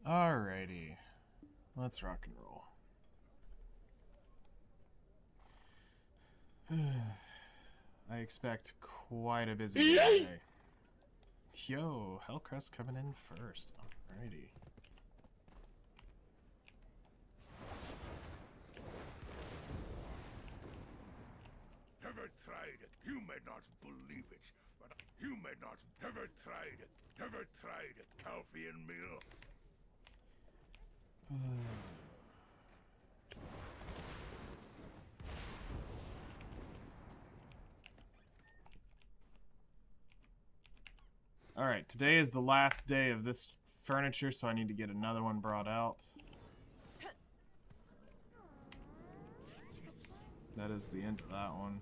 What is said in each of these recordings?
Alrighty, let's rock and roll. I expect quite a busy day today. Yo, Hellcrest coming in first. Alrighty. Never tried it. You may not believe it, but you may not. Never tried it. Never tried it. Calfian meal. Alright, today is the last day of this furniture, so I need to get another one brought out. That is the end of that one.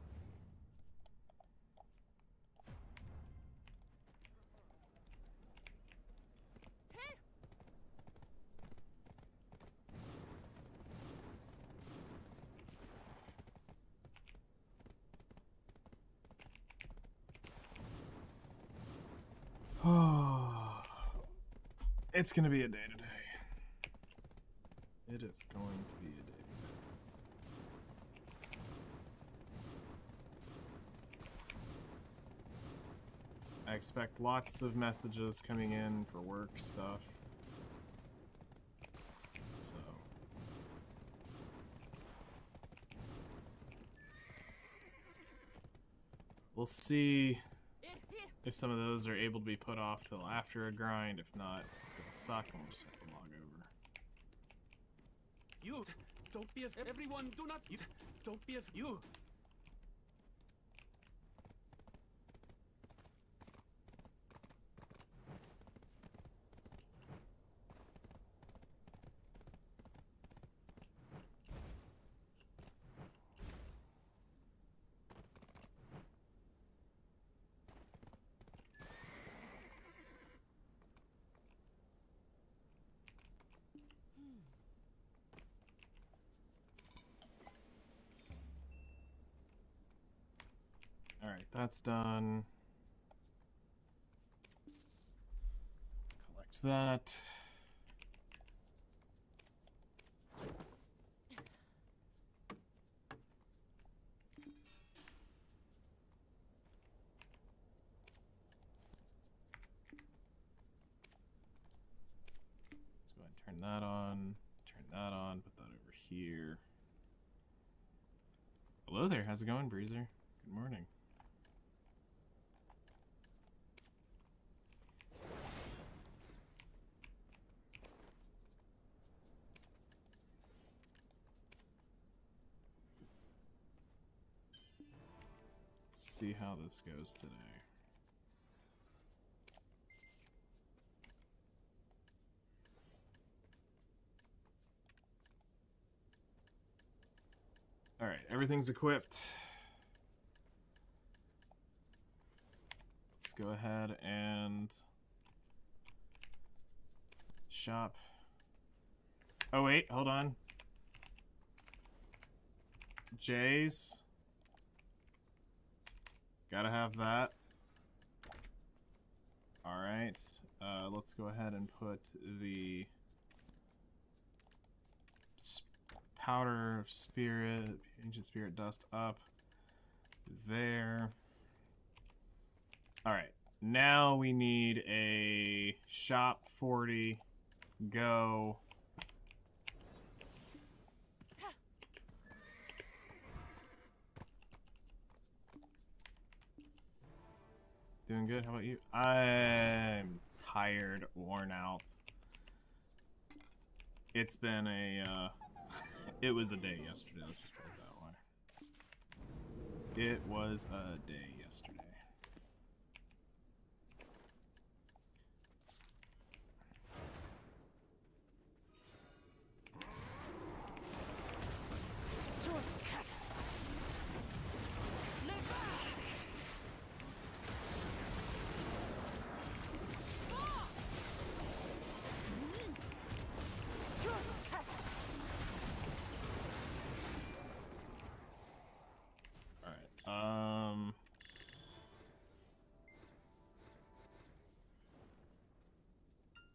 It's gonna be a day today. It is going to be a day today. I expect lots of messages coming in for work stuff. So we'll see if some of those are able to be put off till after a grind. If not, it's gonna suck and we'll just have to log over. You don't be everyone. Do not. Don't be you. Alright, that's done. Collect that. Let's go ahead and turn that on, put that over here. Hello there, how's it going, Breezer? Good morning. Let's see how this goes today. Alright, everything's equipped. Let's go ahead and shop. Oh wait, hold on. J's. Gotta have that. Alright, let's go ahead and put the powder of spirit, ancient spirit dust up there. Alright, now we need a shop 40 go. Doing good, how about you? I'm tired, worn out. It's been a, it was a day yesterday, let's just put it that way. It was a day yesterday.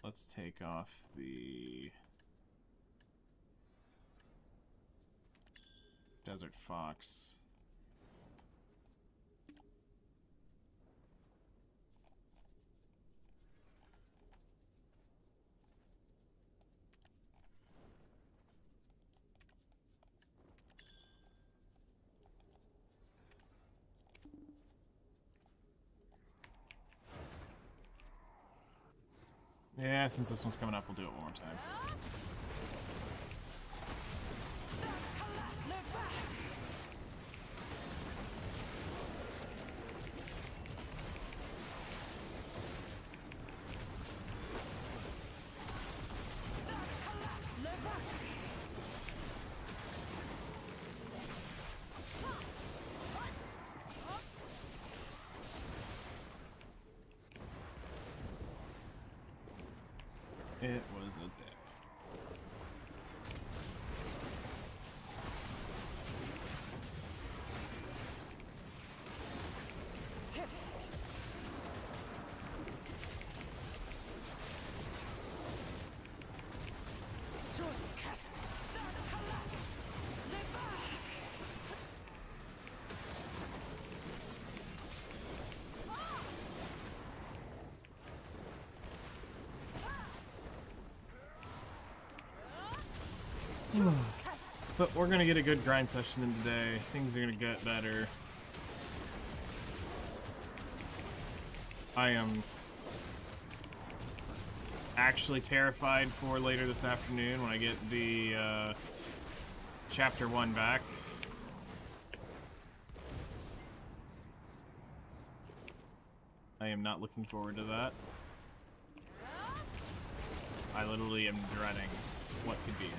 let's take off the Desert Fox. Yeah, since this one's coming up, we'll do it one more time. It was a dick. But we're gonna get a good grind session in today. Things are gonna get better. I am actually terrified for later this afternoon when I get the chapter 1 back. I am not looking forward to that. I literally am dreading what could be in it.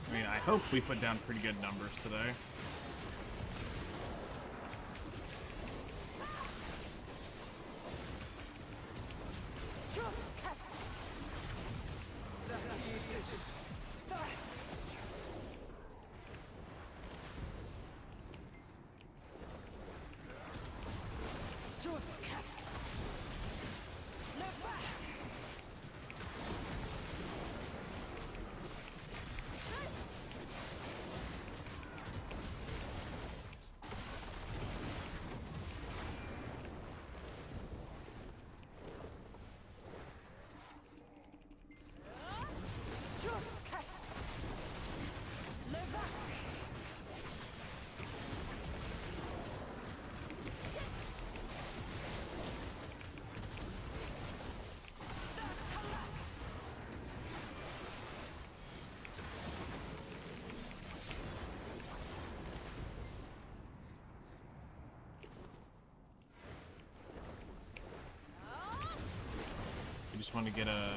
I mean, I hope we put down pretty good numbers today. Just want to get a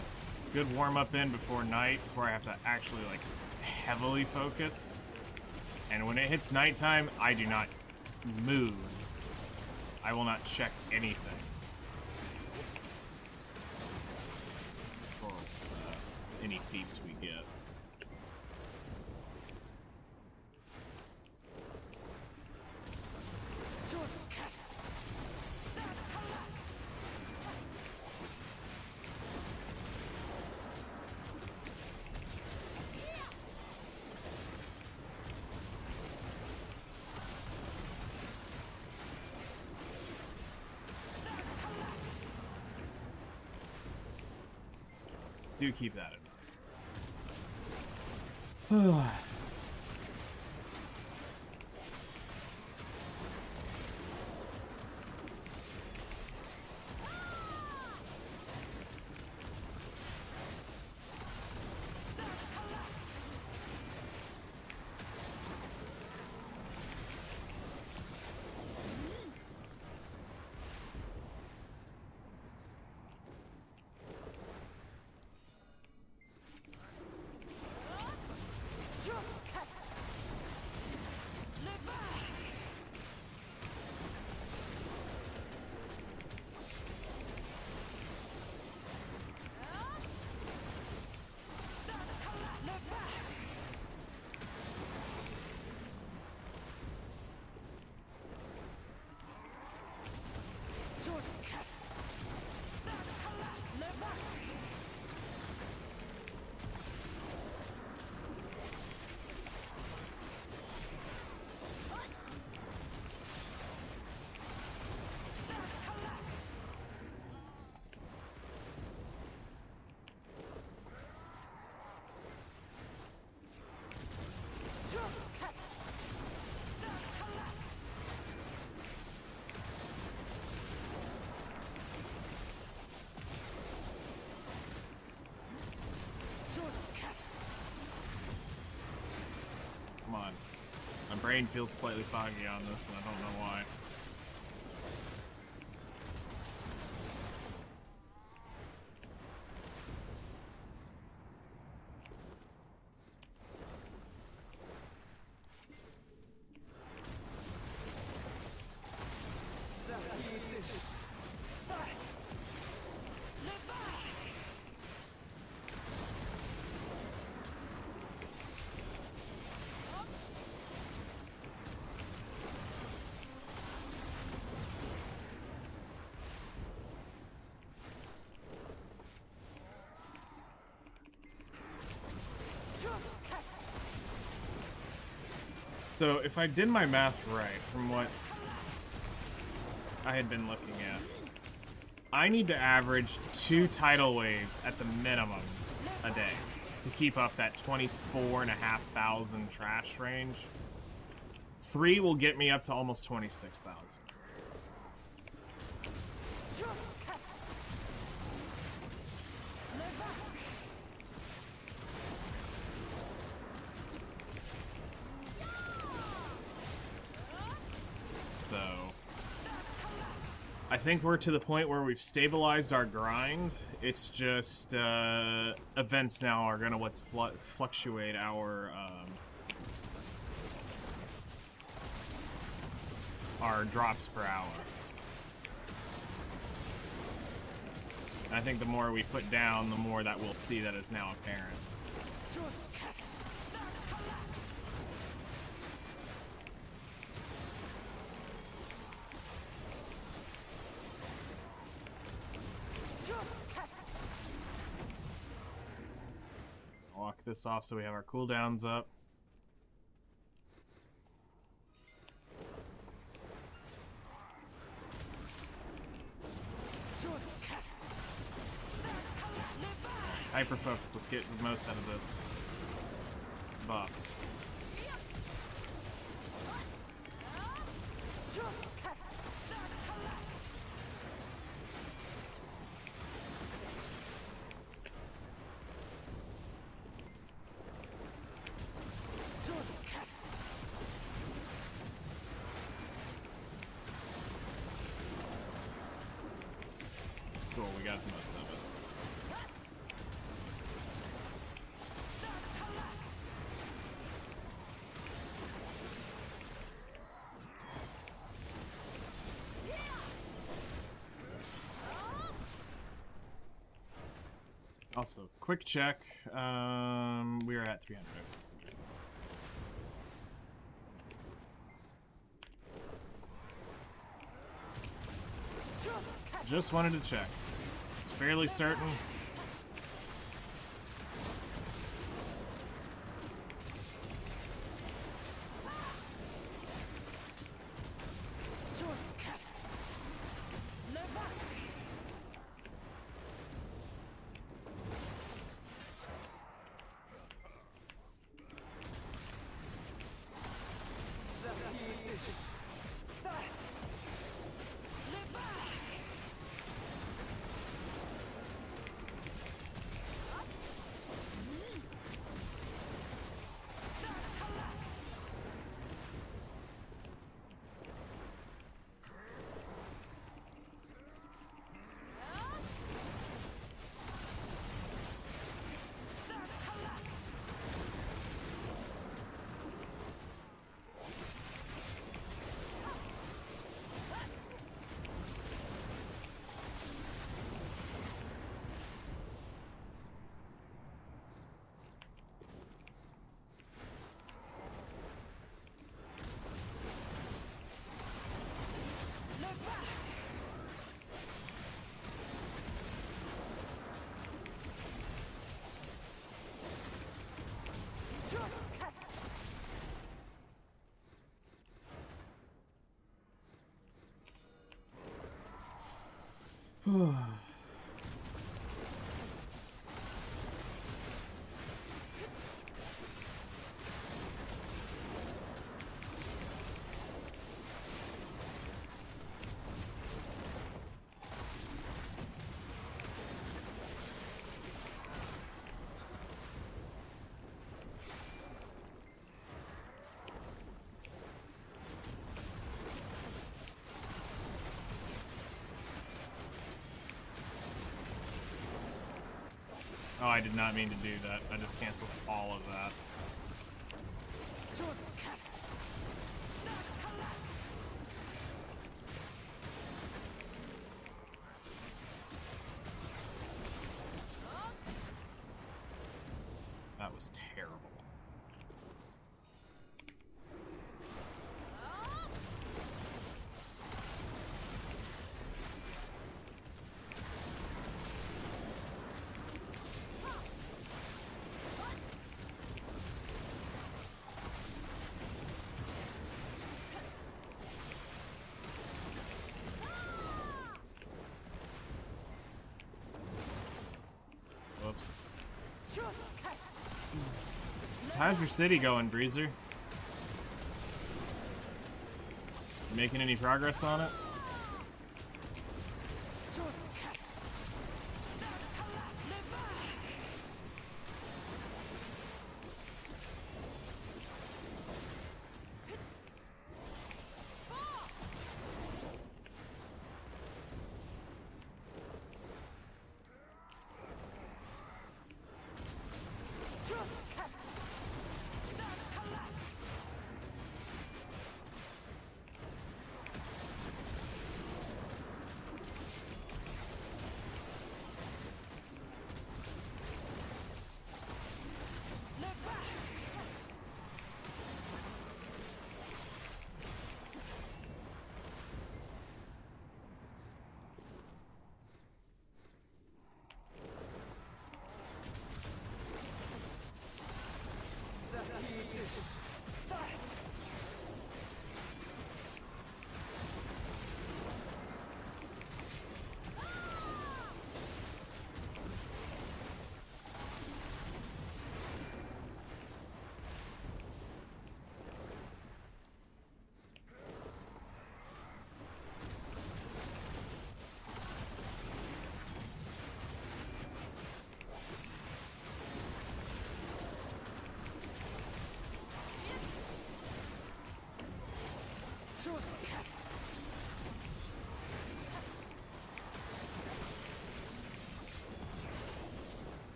good warm-up in before night, before I have to actually, like, heavily focus. And when it hits nighttime, I do not move. I will not check anything. For any peeps we get. Do keep that in mind. Come on. My brain feels slightly foggy on this, and I don't know why. So, if I did my math right, from what I had been looking at, I need to average 2 tidal waves at the minimum a day to keep up that 24,500 trash range. 3 will get me up to almost 26,000. So, I think we're to the point where we've stabilized our grind. It's just events now are gonna fluctuate our drops per hour. And I think the more we put down, the more that we'll see that is now apparent. Lock this off so we have our cooldowns up. Hyper focus. Let's get the most out of this buff. Cool, we got most of it. Also, quick check. We are at 300. Just wanted to check. It's fairly certain. Oh, I did not mean to do that. I just canceled all of that. That was terrible. Whoops. So how's your city going, Breezer? Making any progress on it?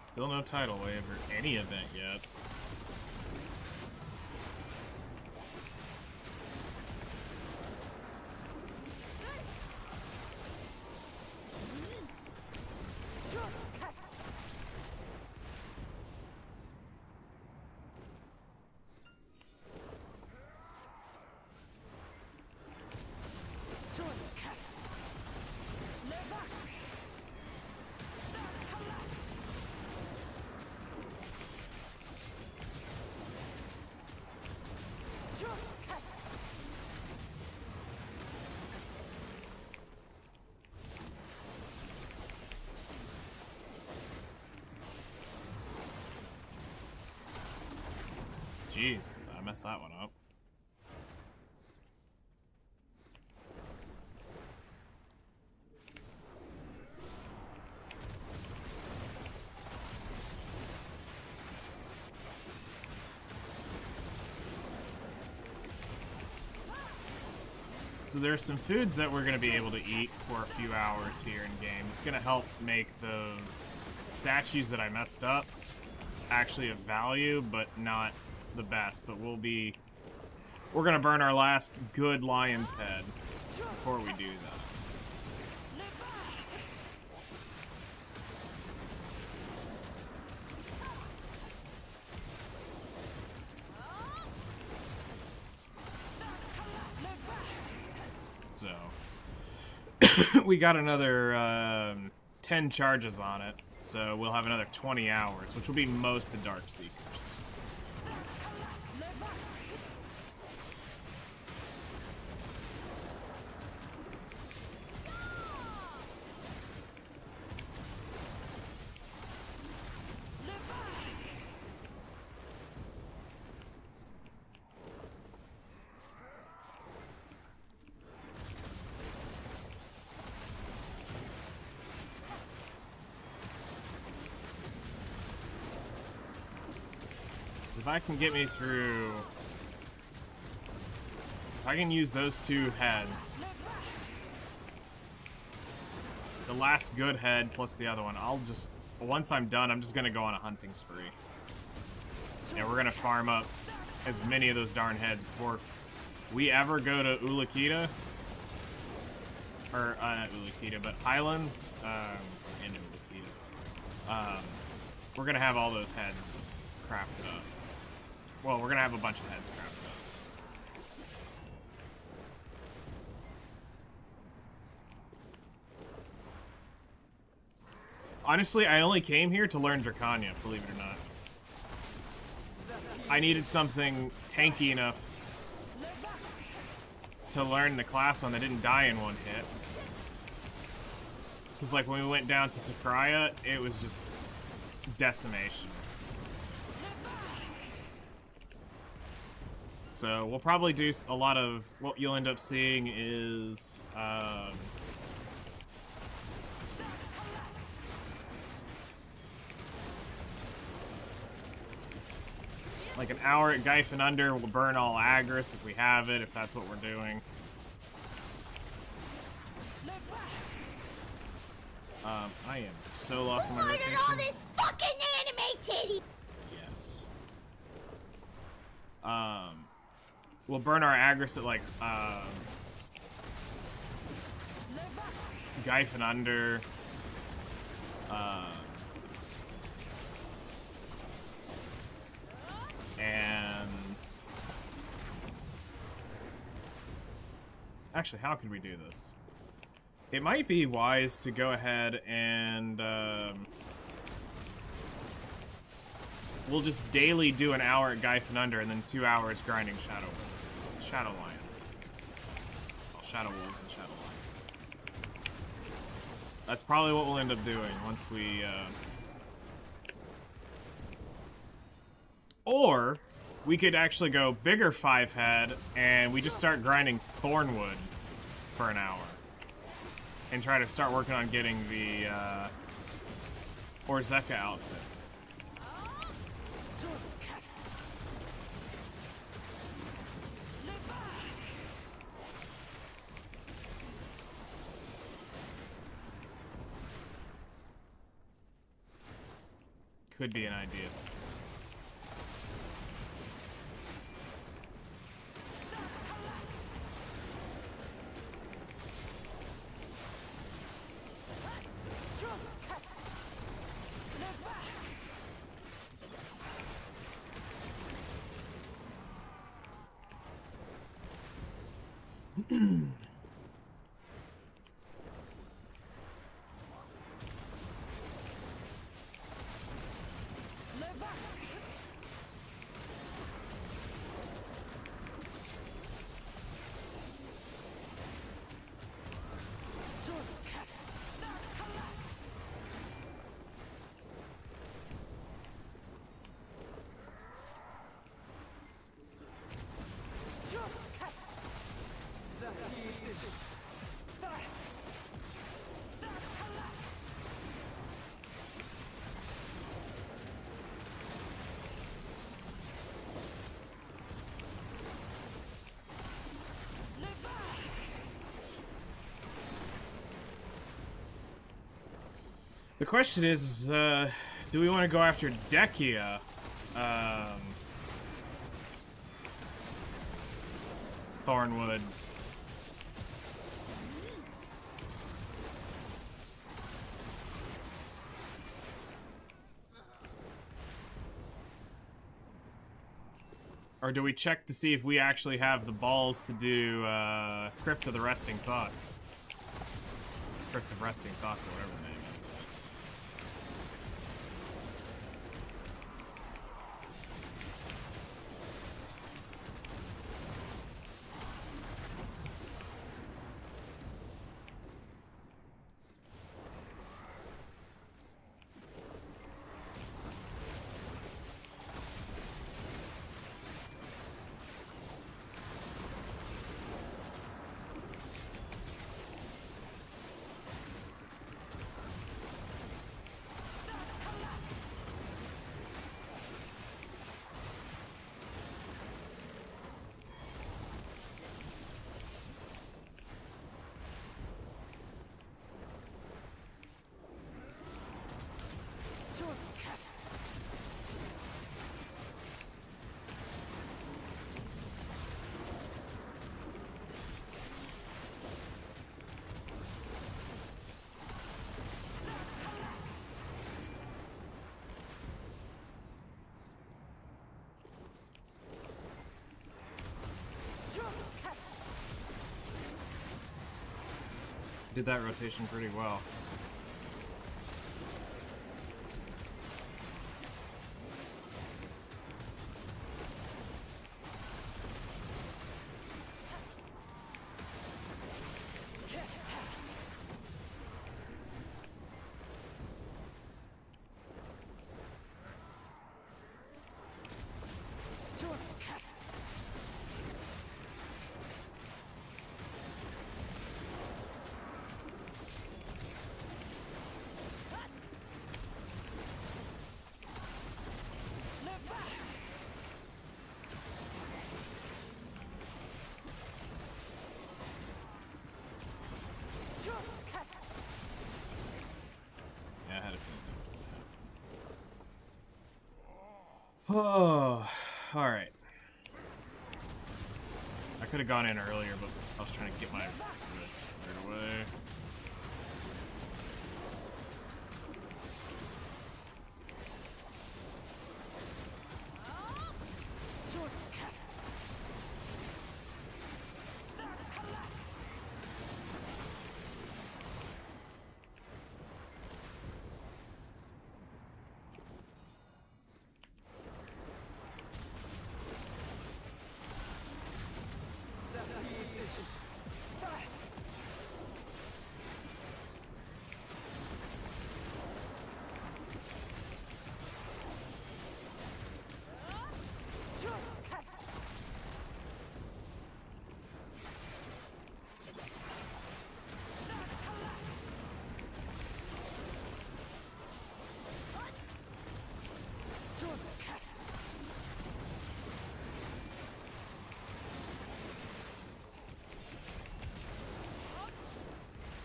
Still no tidal wave or any event yet. Jeez, I messed that one up. So there's some foods that we're going to be able to eat for a few hours here in game. It's going to help make those statues that I messed up actually of value, but not the best. But we're going to burn our last good lion's head before we do that. So, we got another 10 charges on it, so we'll have another 20 hours, which will be most of Dark Seekers. If I can get me through... If I can use those two heads... the last good head plus the other one. I'll just, once I'm done, I'm just gonna go on a hunting spree. And we're gonna farm up as many of those darn heads before we ever go to Ulakita. Or, not Ulakita, but Highlands. And Ulakita. We're gonna have all those heads crafted up. Well, we're gonna have a bunch of heads crafted up. Honestly, I only came here to learn Dracania, believe it or not. I needed something tanky enough to learn the class on that didn't die in one hit. Because, like, when we went down to Sakraya, it was just decimation. So, we'll probably do a lot of... What you'll end up seeing is... like an hour at Gyfe and Under, we'll burn all Agris if we have it, if that's what we're doing. I am so lost in my rotation. All this fucking anime titty. Yes. We'll burn our Agris at like Gyfe and Under. And actually, how could we do this? It might be wise to go ahead and we'll just daily do an hour at Gyfe and Under, and then 2 hours grinding Shadow Lions. Well, Shadow Wolves and Shadow Lions. That's probably what we'll end up doing once we. Or we could actually go bigger 5-head, and we just start grinding Thornwood for an hour. And try to start working on getting the Orzeka outfit. Could be an idea. The question is, do we want to go after Dekia? Thornwood. Or do we check to see if we actually have the balls to do Crypt of the Resting Thoughts? Crypt of Resting Thoughts, or whatever the name is. Did that rotation pretty well. Yeah, I had a feeling that was gonna happen. Oh, alright. I could have gone in earlier, but I was trying to get my wrist squared away.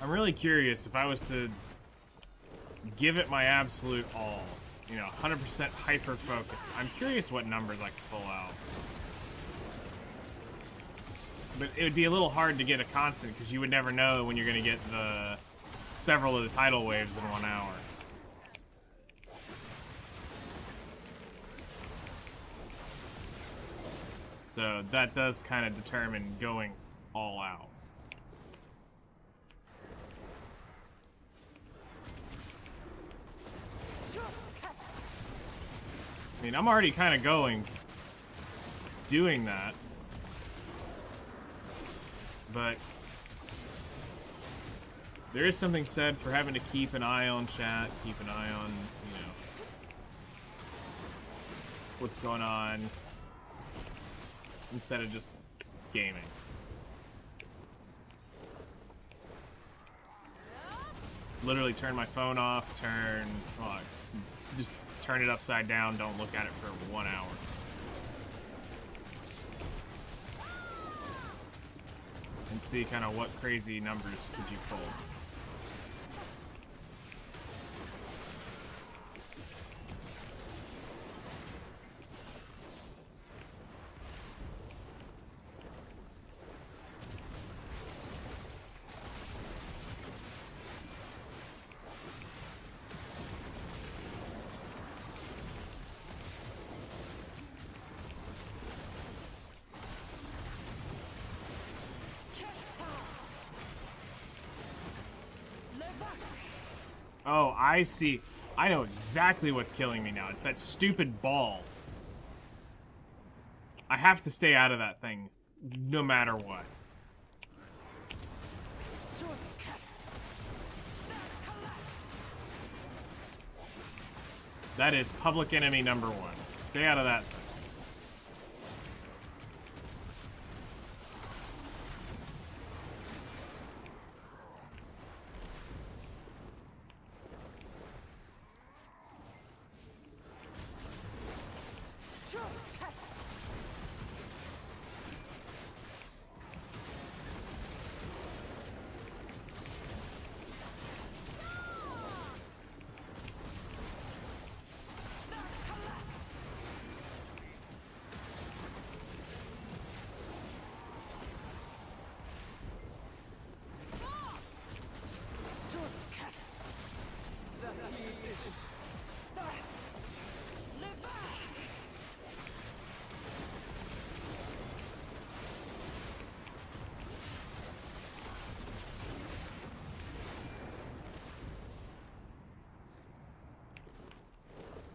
I'm really curious if I was to give it my absolute all, you know, 100% hyper focus. I'm curious what numbers I could pull out. But it would be a little hard to get a constant because you would never know when you're going to get the several of the tidal waves in 1 hour. So that does kind of determine going all out. I mean, I'm already kind of doing that. But there is something said for having to keep an eye on chat, keep an eye on, you know, what's going on, instead of just gaming. Literally turn my phone off, just turn it upside down, don't look at it for 1 hour. And see kind of what crazy numbers could you pull. Oh, I see. I know exactly what's killing me now. It's that stupid ball. I have to stay out of that thing, no matter what. That is public enemy #1. Stay out of that thing.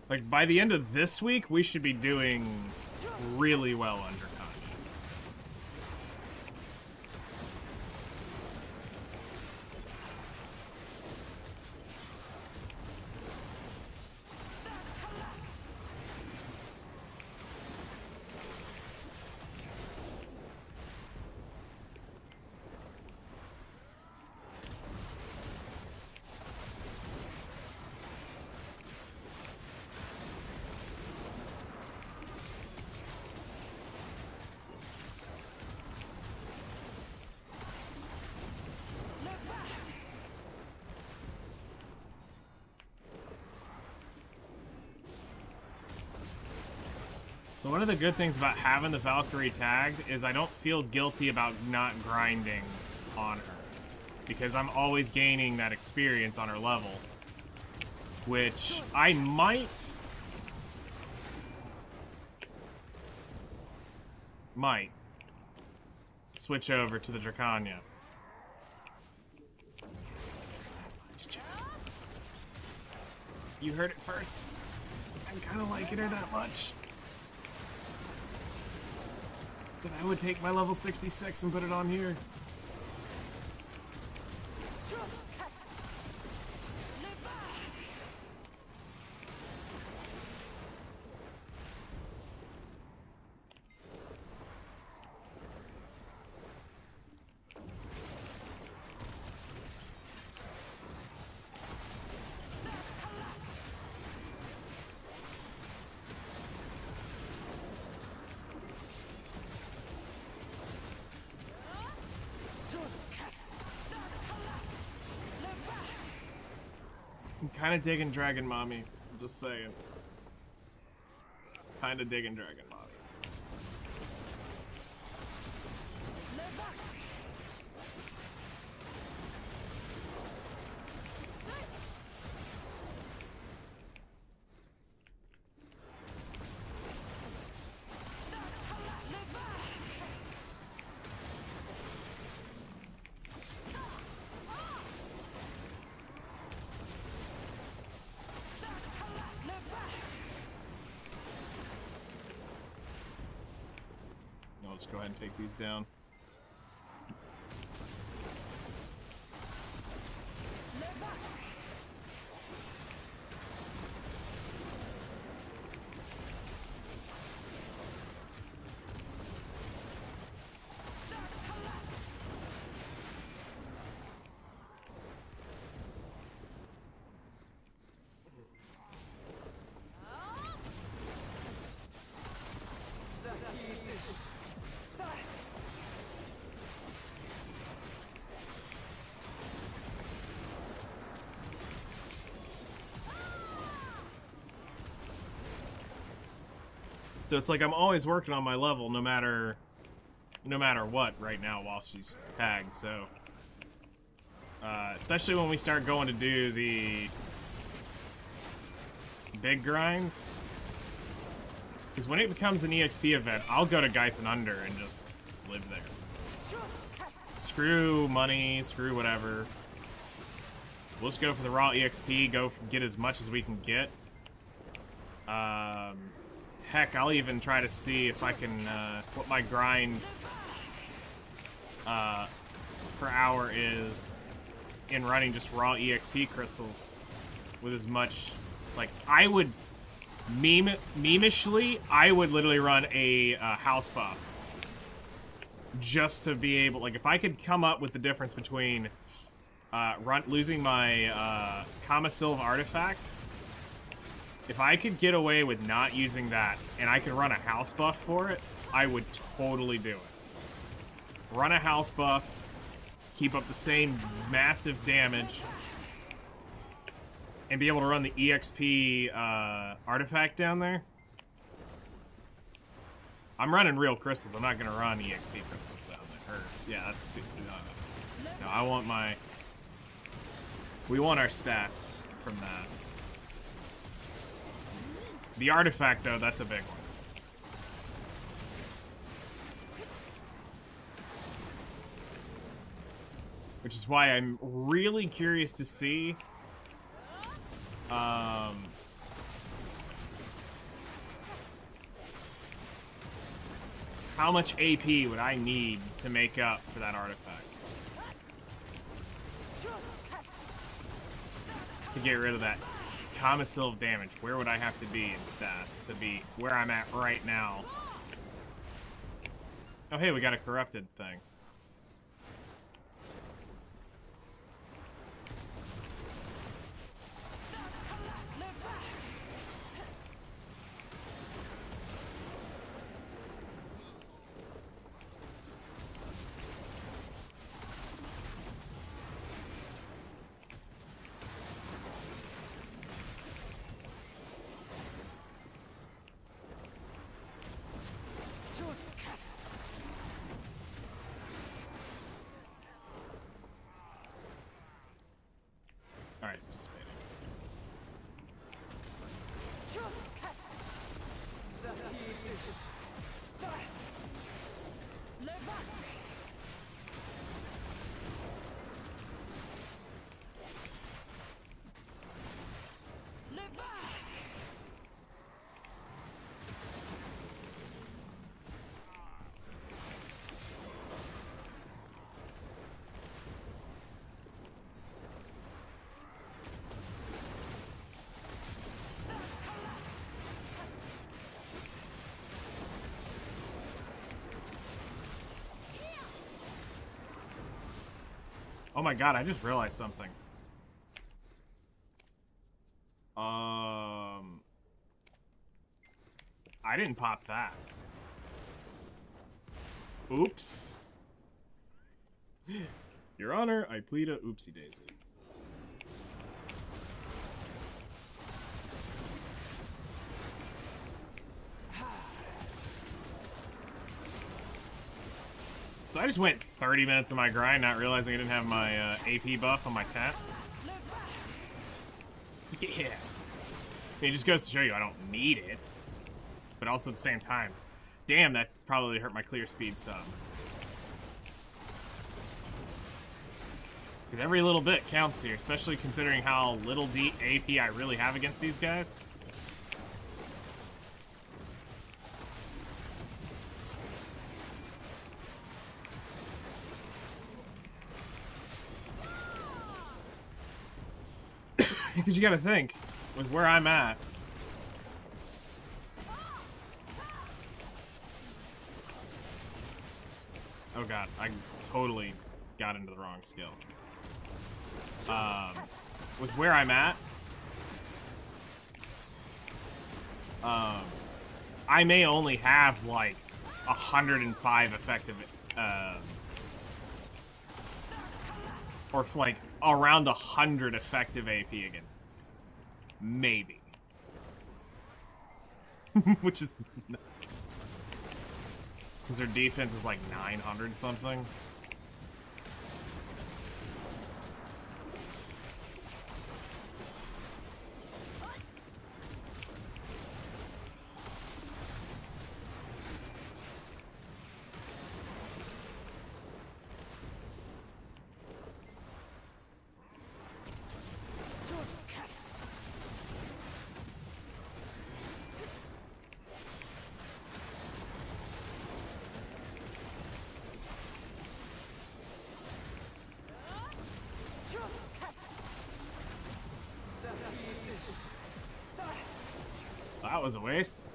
Like, by the end of this week, we should be doing really well under Kanye. So one of the good things about having the Valkyrie tagged is I don't feel guilty about not grinding on her. Because I'm always gaining that experience on her level. Which I might switch over to the Dracania. You heard it first. I'm kind of liking her that much. Then I would take my level 66 and put it on here. I'm kind of digging Dragon Mommy. Just saying. Kind of digging Dragon Mommy. Let's go ahead and take these down. So it's like I'm always working on my level no matter what right now while she's tagged, so especially when we start going to do the big grind, because when it becomes an EXP event, I'll go to Gyphon Under and just live there. Screw money, screw whatever. We'll just go for the raw EXP, get as much as we can get. Heck, I'll even try to see if I can, what my grind, per hour is in running just raw EXP crystals with as much, like, I would, memishly, I would literally run a, house buff. Just to be able, like, if I could come up with the difference between, losing my, Kama Sylve artifact. If I could get away with not using that, and I could run a house buff for it, I would totally do it. Run a house buff, keep up the same massive damage, and be able to run the EXP artifact down there. I'm running real crystals. I'm not going to run EXP crystals down there. Or, yeah, that's stupid. No, I want my... We want our stats from that. The artifact, though, that's a big one. Which is why I'm really curious to see How much AP would I need to make up for that artifact? To get rid of that Commissile of damage, where would I have to be in stats to be where I'm at right now? Oh hey, we got a corrupted thing. Alright, it's dissipating. Oh my god, I just realized something. I didn't pop that. Oops. Your Honor, I plead a oopsie daisy. So I just went 30 minutes of my grind, not realizing I didn't have my AP buff on my tent. Yeah. It just goes to show you I don't need it. But also at the same time, damn, that probably hurt my clear speed some. Because every little bit counts here, especially considering how little AP I really have against these guys. Because you gotta think, with where I'm at. Oh god, I totally got into the wrong skill. With where I'm at, I may only have like 105 effective, or like around 100 effective AP against these guys. Maybe. Which is nuts. Because their defense is like 900 something. That was a waste.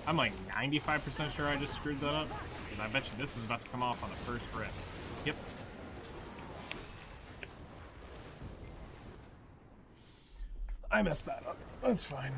I'm like 95% sure I just screwed that up. Because I bet you this is about to come off on the first rip. Yep. I messed that up. That's fine.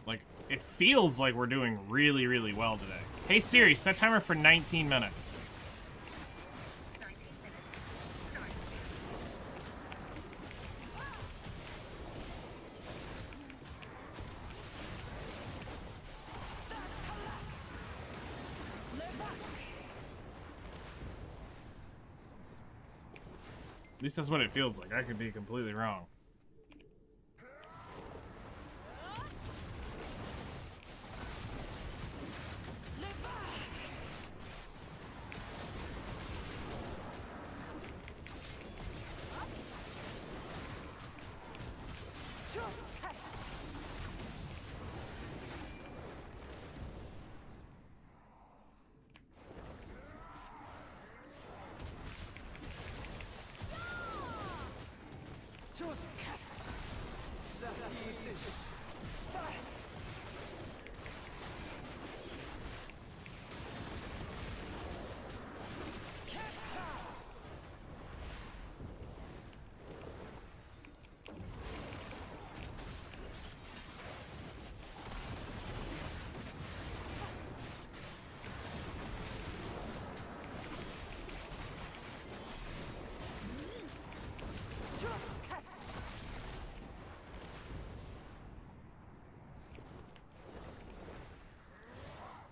Like, it feels like we're doing really, really well today. Hey Siri, set timer for 19 minutes. 19 minutes. Start. At least that's what it feels like. I could be completely wrong.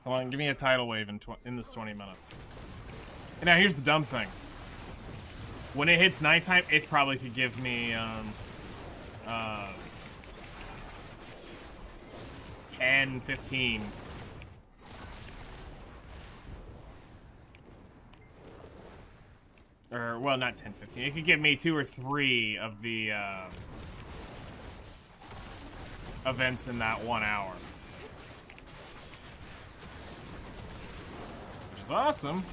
Come on, give me a tidal wave in this 20 minutes. And now here's the dumb thing. When it hits nighttime, it probably could give me 10, 15. Or, well, not 10, 15. It could give me 2 or 3 of the events in that 1 hour. Which is awesome.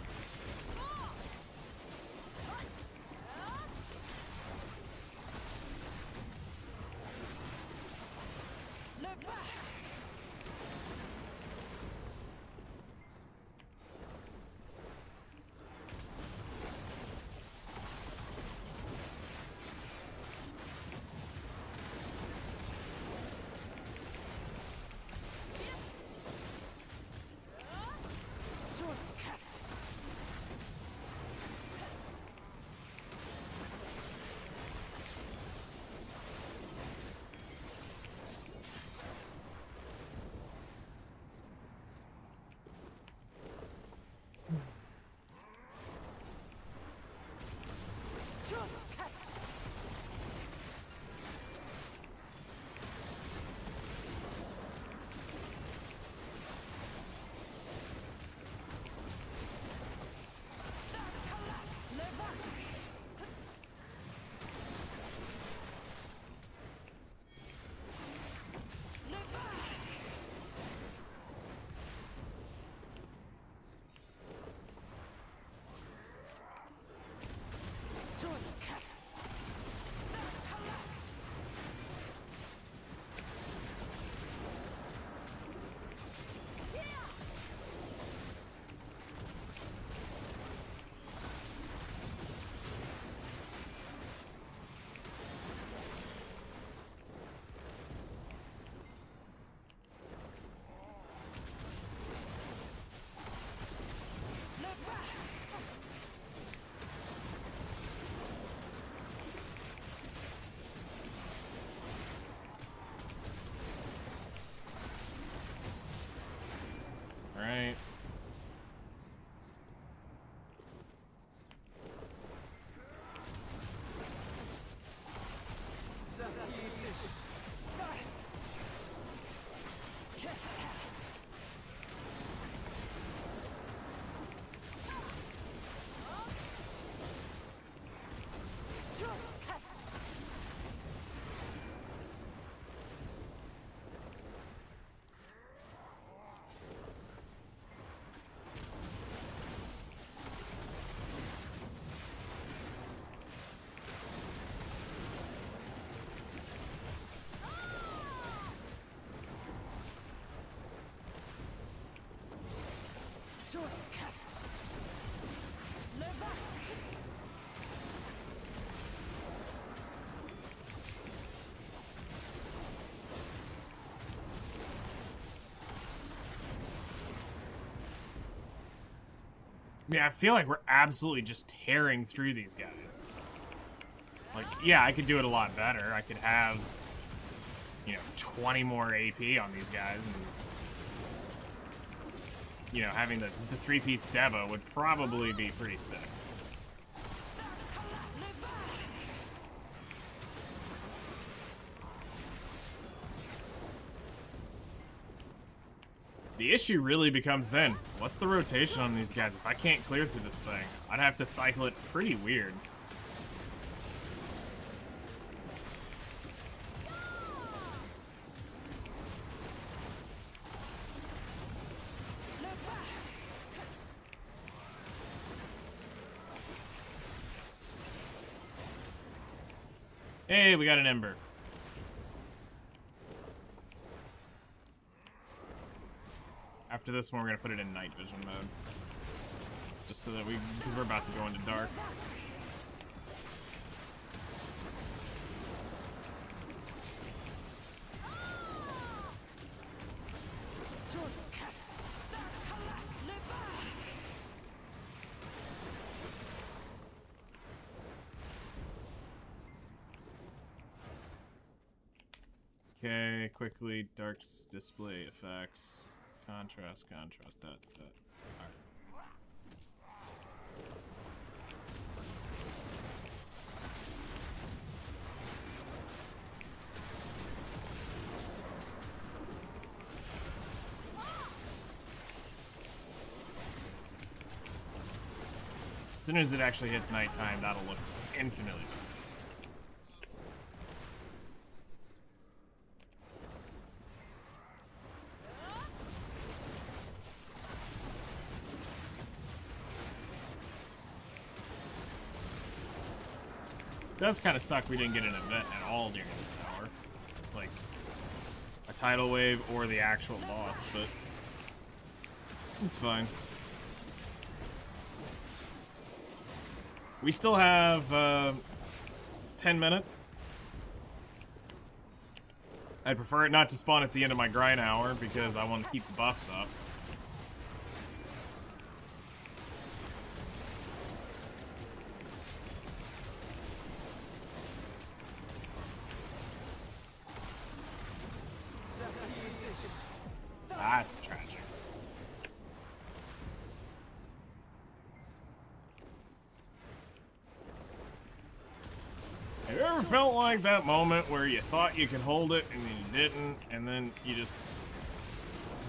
Yeah, I feel like we're absolutely just tearing through these guys. Like, yeah, I could do it a lot better. I could have, you know, 20 more AP on these guys, and, you know, having the three-piece Devo would probably be pretty sick. The issue really becomes then, what's the rotation on these guys? If I can't clear through this thing, I'd have to cycle it pretty weird. Hey, we got an Ember. After this one, we're gonna put it in night vision mode. Just so that because we're about to go into dark. Okay, quickly, dark's display effects. Contrast, that. Alright. As soon as it actually hits nighttime, that'll look infinitely better. It does kind of suck we didn't get an event at all during this hour. Like, a tidal wave or the actual boss, but it's fine. We still have 10 minutes. I'd prefer it not to spawn at the end of my grind hour because I want to keep the buffs up. That's tragic. Have you ever felt like that moment where you thought you could hold it and then you didn't, and then you just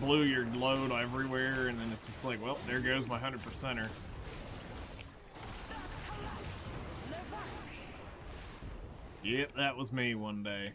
blew your load everywhere, and then it's just like, well, there goes my 100%er. Yep, that was me one day.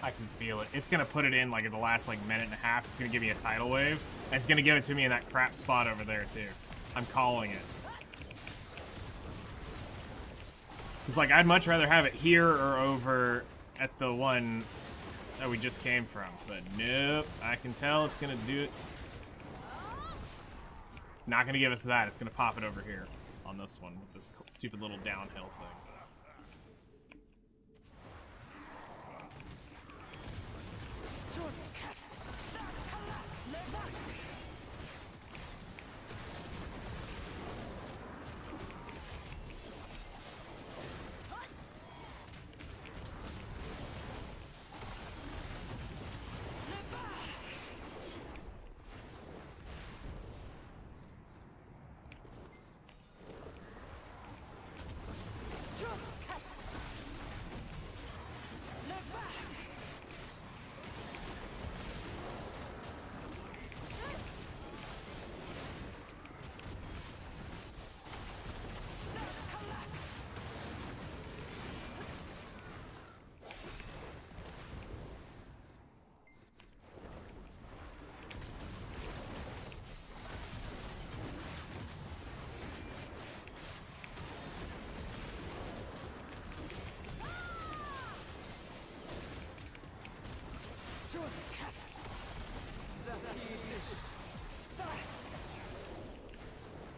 I can feel it. It's gonna put it in like in the last like minute and a half. It's gonna give me a tidal wave. And it's gonna give it to me in that crap spot over there too. I'm calling it. It's like I'd much rather have it here or over at the one that we just came from. But nope, I can tell it's gonna do it. It's not gonna give us that. It's gonna pop it over here. on this one with this stupid little downhill thing.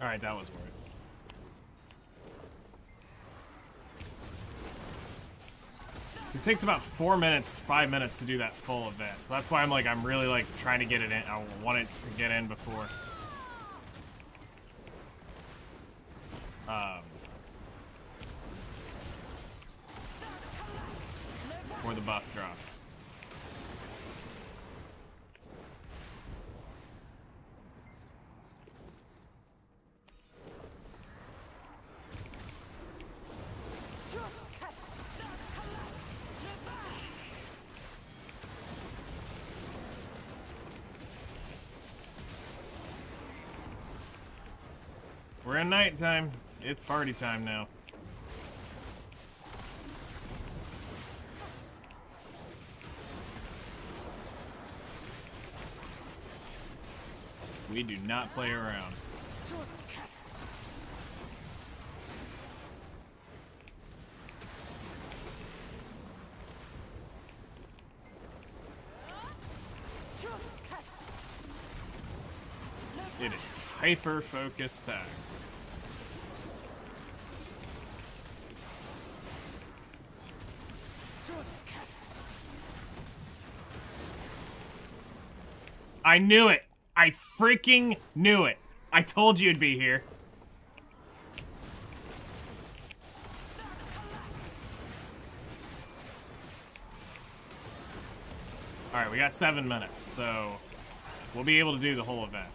Alright, that was worth. It takes about 4 minutes to 5 minutes to do that full event. So that's why I'm really like trying to get it in. I want it to get in before the buff drops. We're in nighttime. It's party time now. We do not play around. It is hyper-focus time. I knew it! I freaking knew it! I told you it'd be here. Alright, we got 7 minutes, so we'll be able to do the whole event.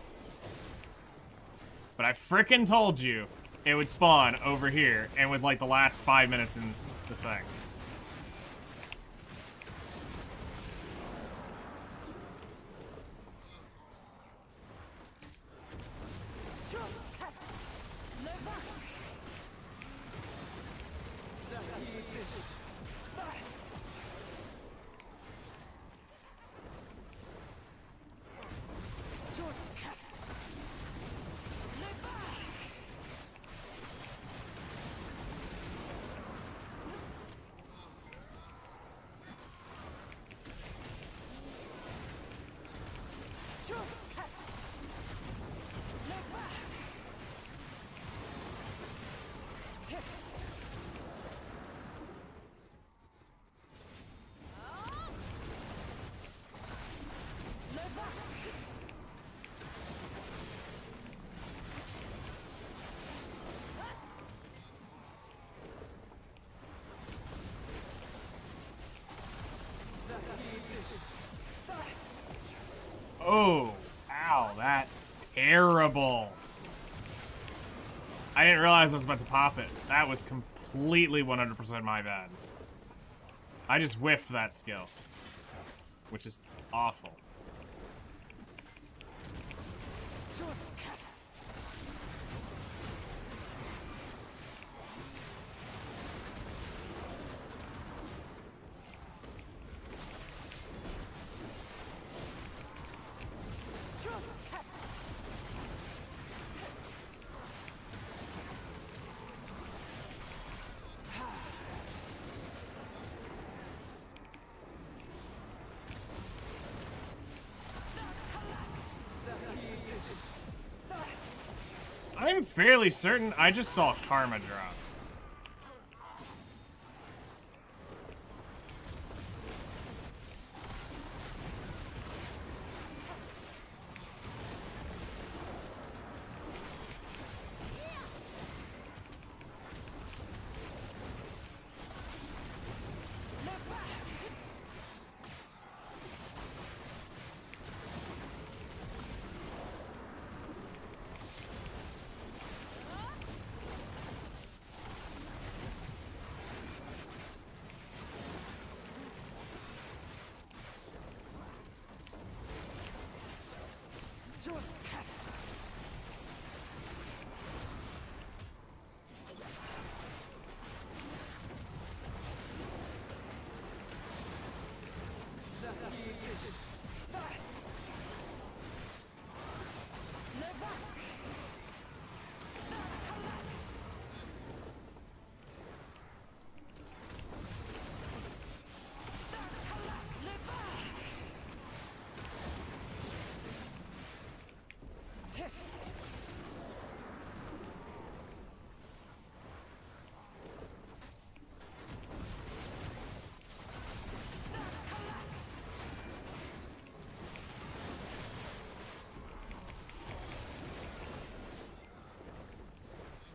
But I frickin' told you it would spawn over here, and with like the last 5 minutes in the thing. Oh, ow, that's terrible. I didn't realize I was about to pop it. That was completely 100% my bad. I just whiffed that skill, which is awful. I'm fairly certain I just saw Karma drop.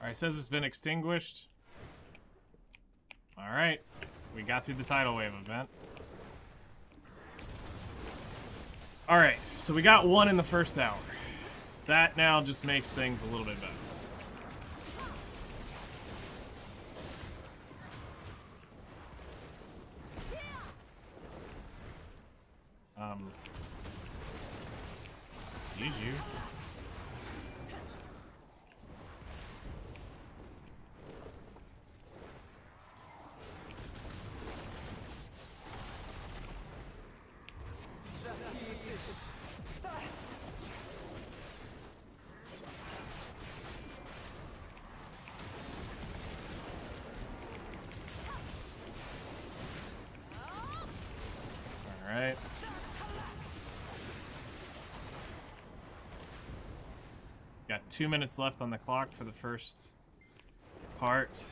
Alright, says it's been extinguished. Alright, we got through the tidal wave event. Alright, so we got one in the first hour. That now just makes things a little bit better. Use you. Alright. Got 2 minutes left on the clock for the first part.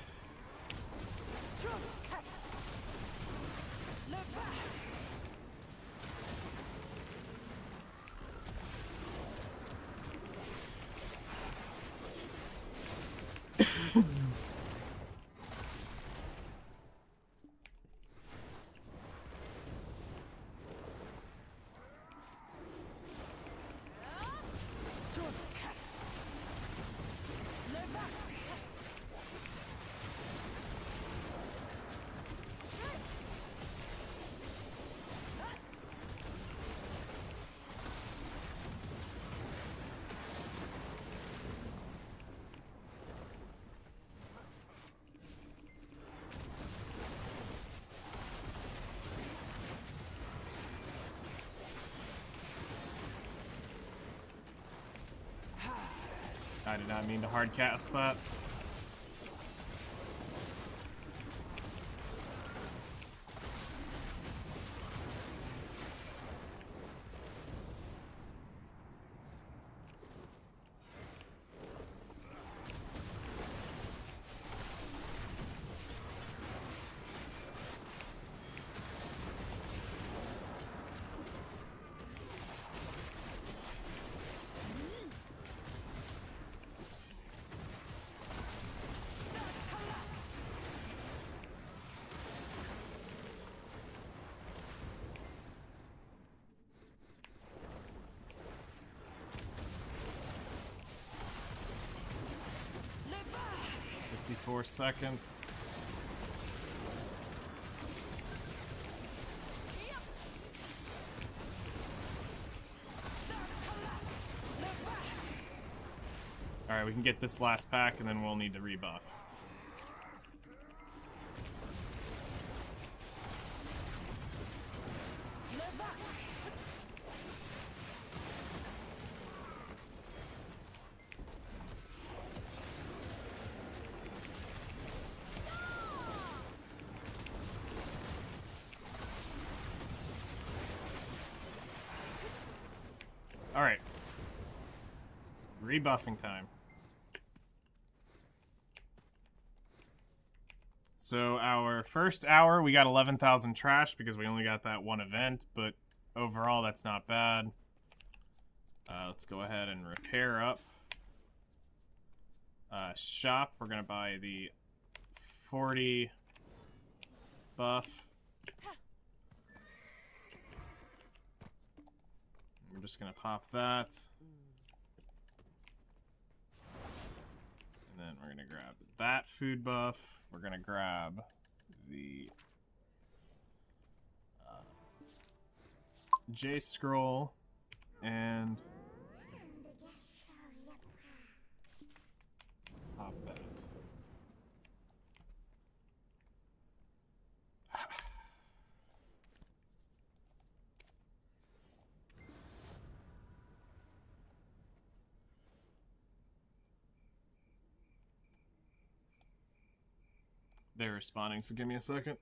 I did not mean to hard cast that. Four seconds. Alright, we can get this last pack and then we'll need to rebuff. Alright. Rebuffing time. So our first hour, we got 11,000 trash because we only got that one event, but overall, that's not bad. Let's go ahead and repair up. Shop, we're gonna buy the 40 buff. We're just gonna pop that. And then we're gonna grab that food buff. We're gonna grab the J scroll and pop that. They're responding, so give me a second.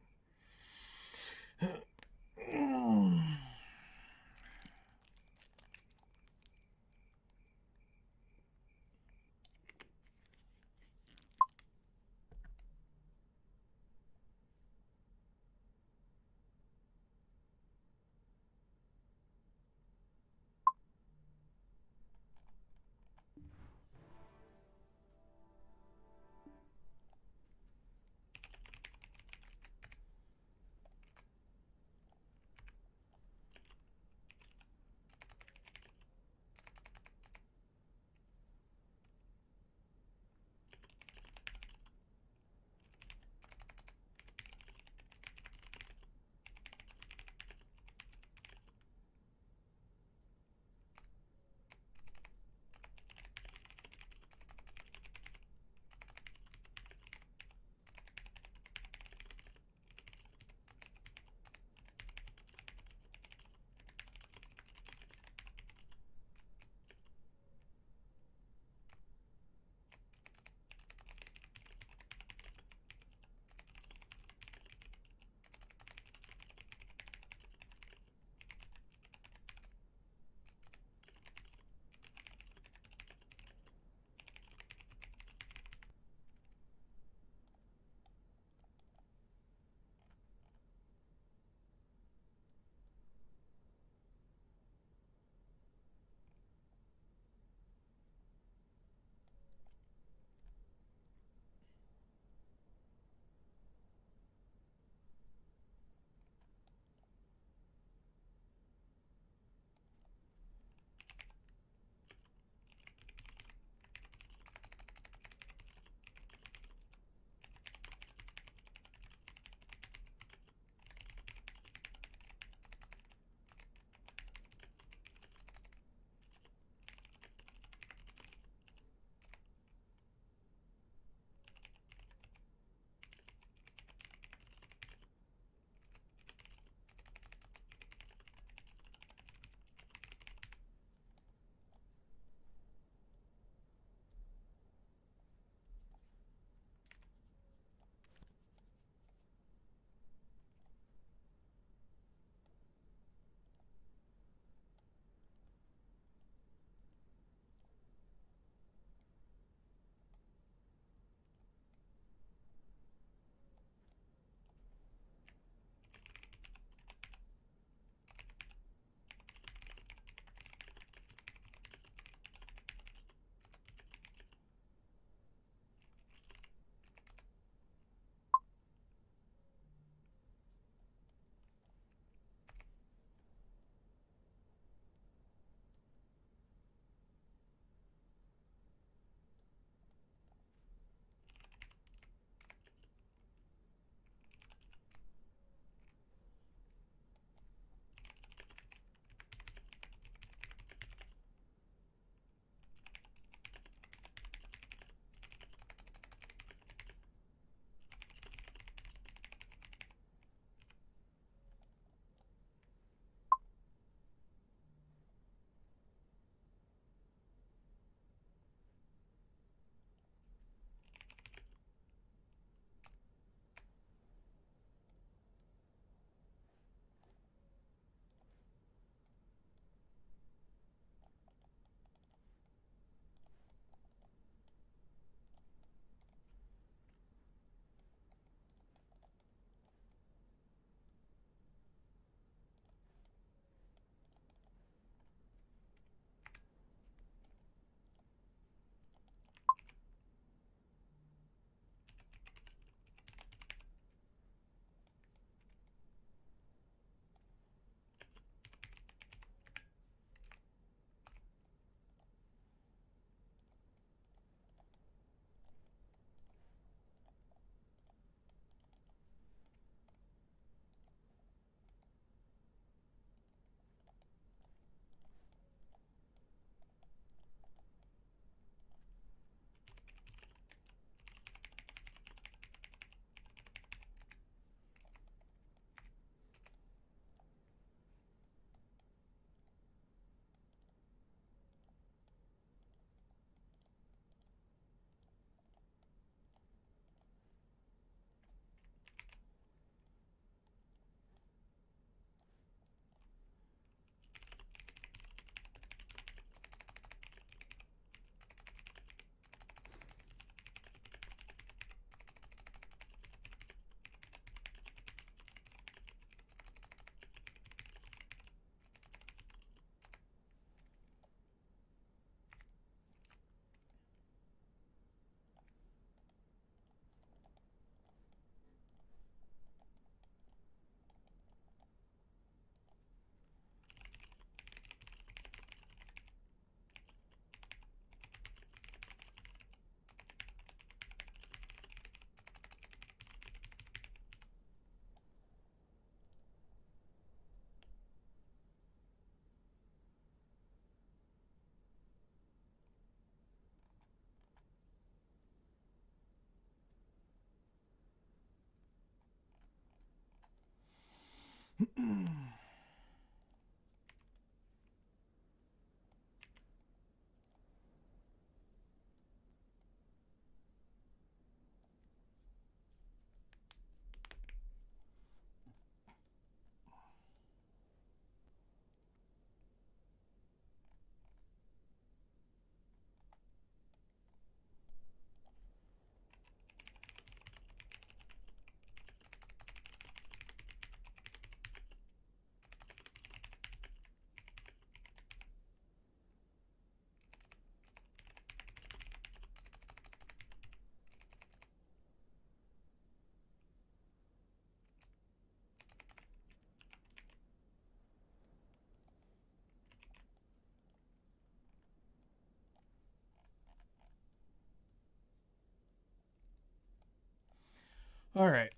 All right.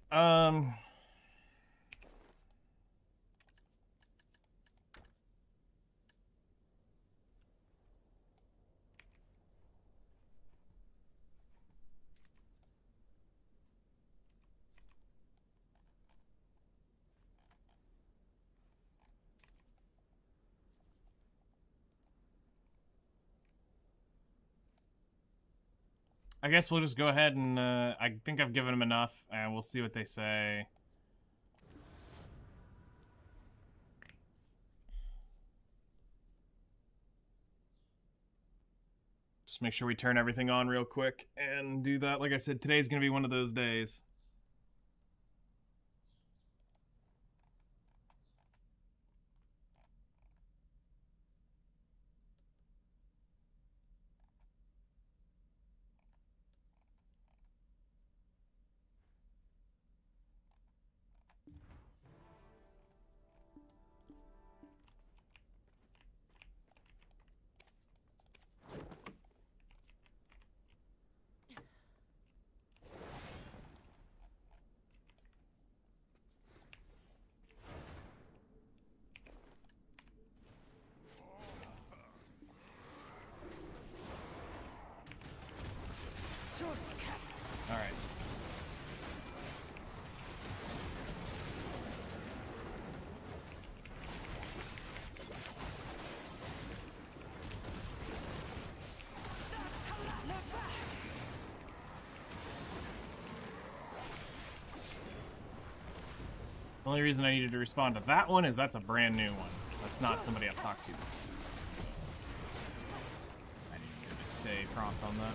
I guess we'll just go ahead and I think I've given them enough, and we'll see what they say. Just make sure we turn everything on real quick and do that. Like I said, today's gonna be one of those days. All right. The only reason I needed to respond to that one is that's a brand new one. That's not somebody I've talked to. I need to stay prompt on that.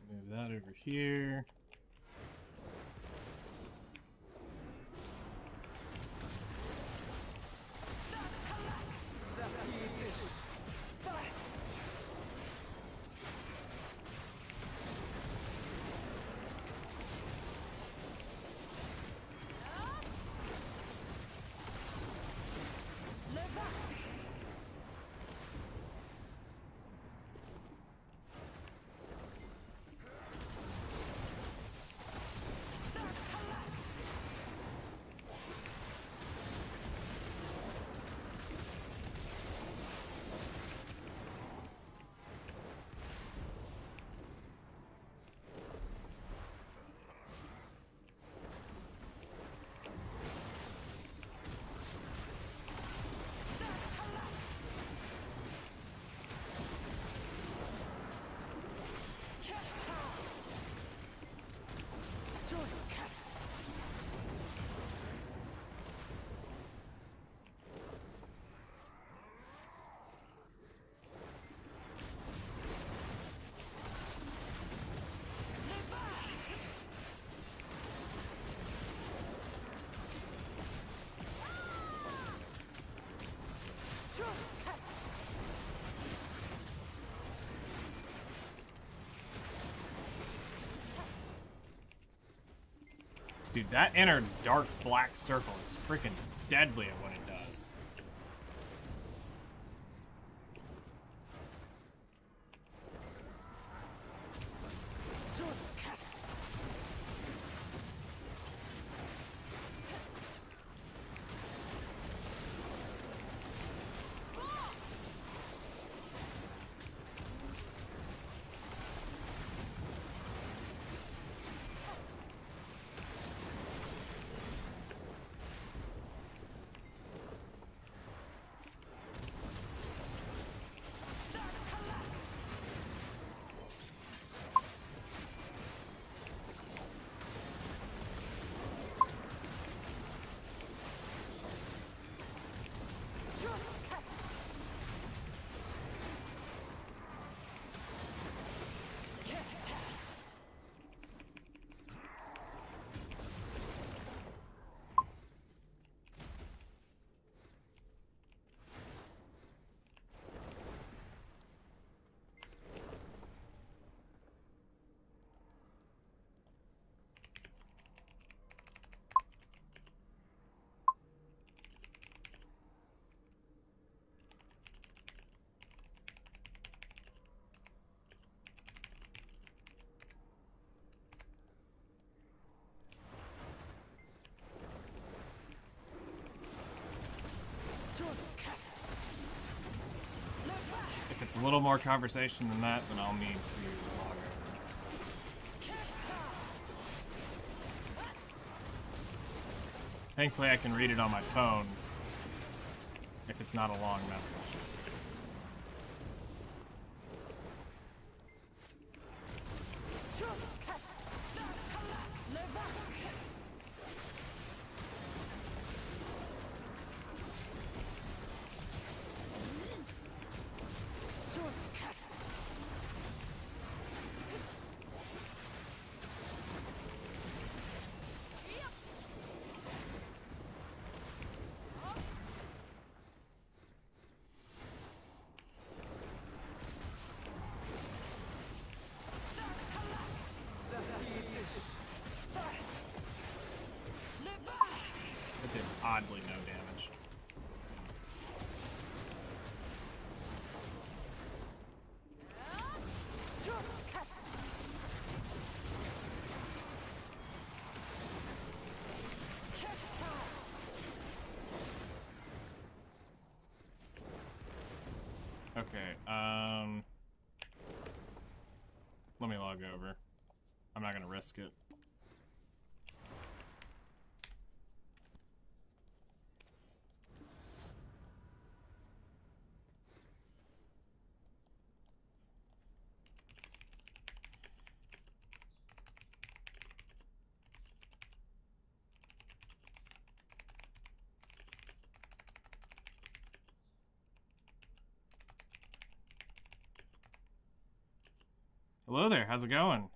Move that over here. Dude, that inner dark black circle is freaking deadly at what it does. If it's a little more conversation than that, then I'll need to log over. Thankfully, I can read it on my phone if it's not a long message. It did oddly no damage. Okay, let me log over. I'm not gonna risk it. Hello there, how's it going?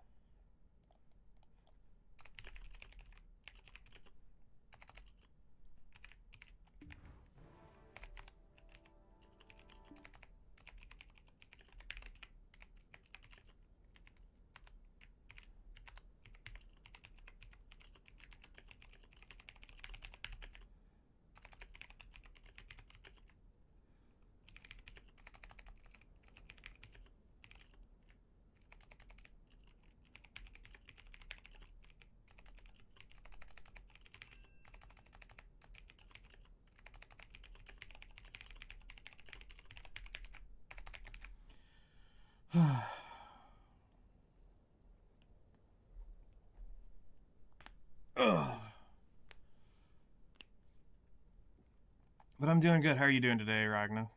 But I'm doing good. How are you doing today, Ragnar?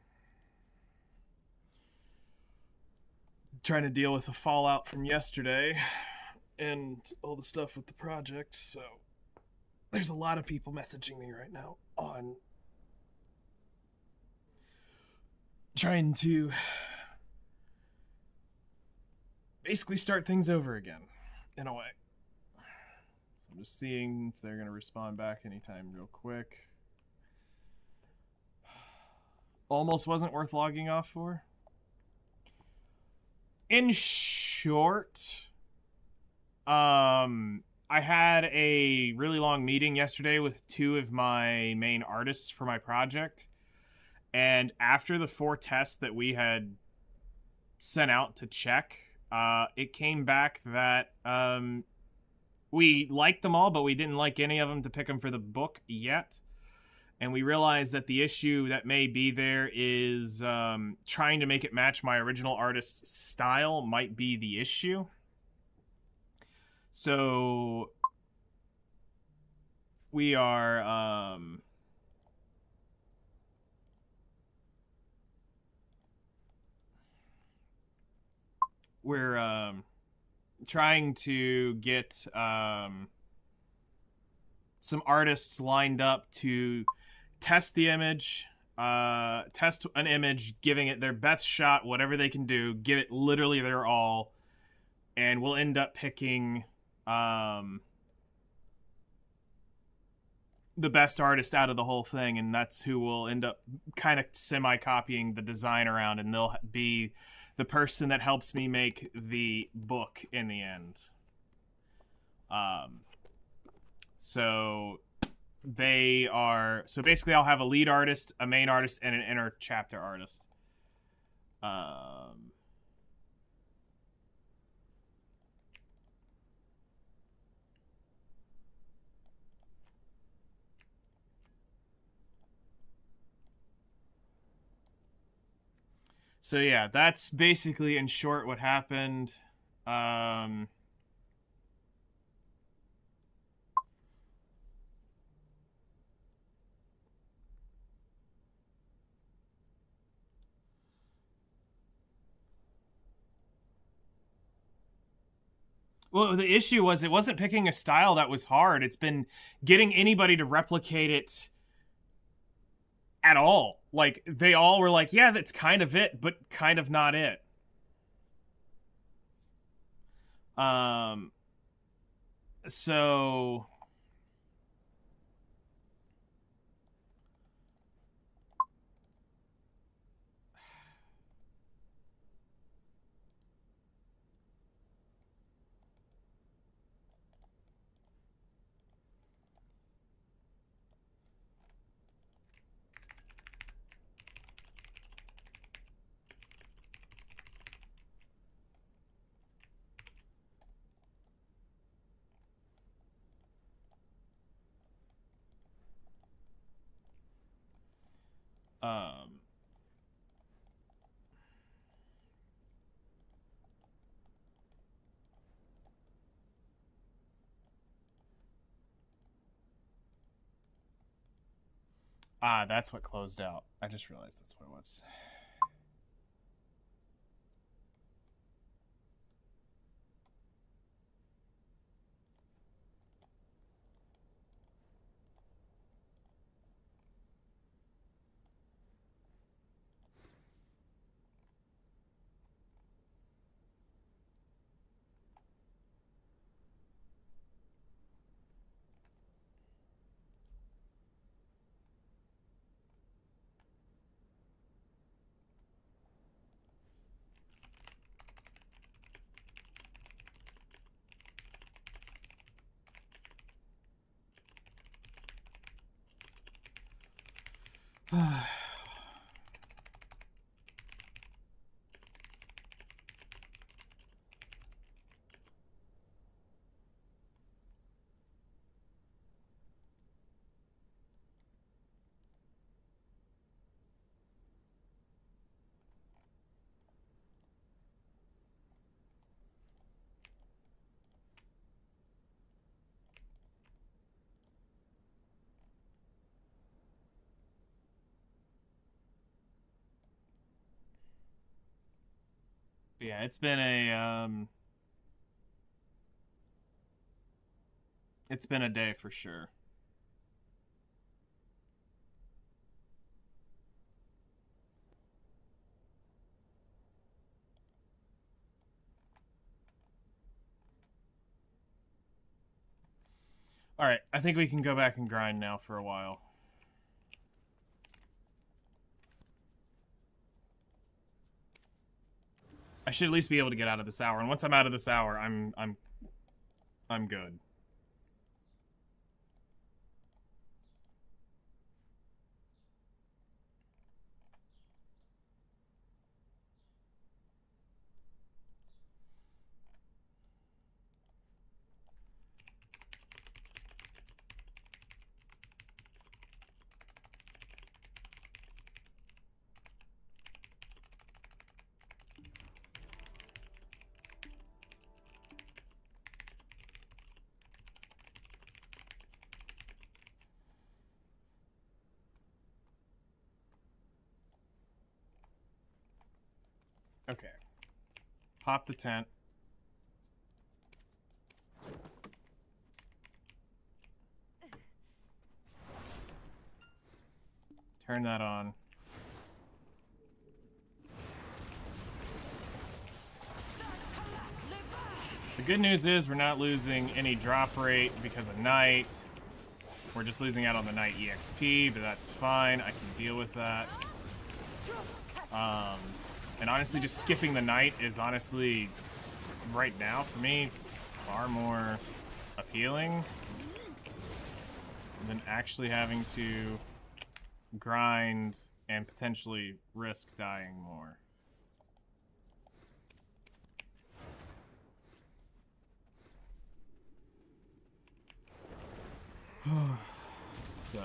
Trying to deal with the fallout from yesterday and all the stuff with the project, so there's a lot of people messaging me right now on trying to basically start things over again, in a way. So I'm just seeing if they're going to respond back anytime real quick. Almost wasn't worth logging off for. In short, I had a really long meeting yesterday with two of my main artists for my project. And after the 4 tests that we had sent out to check, it came back that we liked them all, but we didn't like any of them to pick them for the book yet. And we realized that the issue that may be there is trying to make it match my original artist's style might be the issue. So we are we're trying to get some artists lined up to test the image, test an image, giving it their best shot, whatever they can do, give it literally their all, and we'll end up picking the best artist out of the whole thing, and that's who will end up kind of semi-copying the design around, and they'll be the person that helps me make the book in the end. So they are, so basically I'll have a lead artist, a main artist, and an inner chapter artist. So yeah, that's basically in short what happened. Well, the issue was it wasn't picking a style that was hard. It's been getting anybody to replicate it at all. Like, they all were like, yeah, that's kind of it, but kind of not it. So that's what closed out. I just realized that's what it was. Yeah, it's been a day for sure. All right, I think we can go back and grind now for a while. I should at least be able to get out of this hour, and once I'm out of this hour, I'm good. Okay. Pop the tent. Turn that on. The good news is we're not losing any drop rate because of night. We're just losing out on the night EXP, but that's fine. I can deal with that. And honestly, just skipping the night is honestly, right now, for me, far more appealing than actually having to grind and potentially risk dying more. So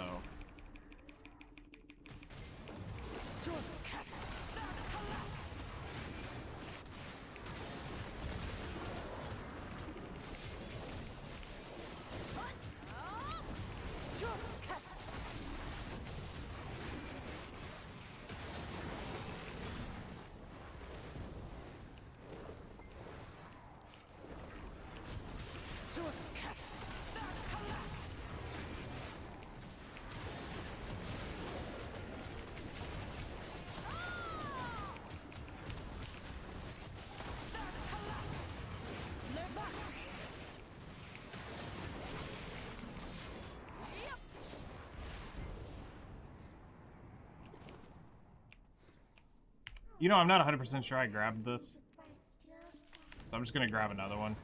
you know, I'm not 100% sure I grabbed this. So I'm just gonna grab another one.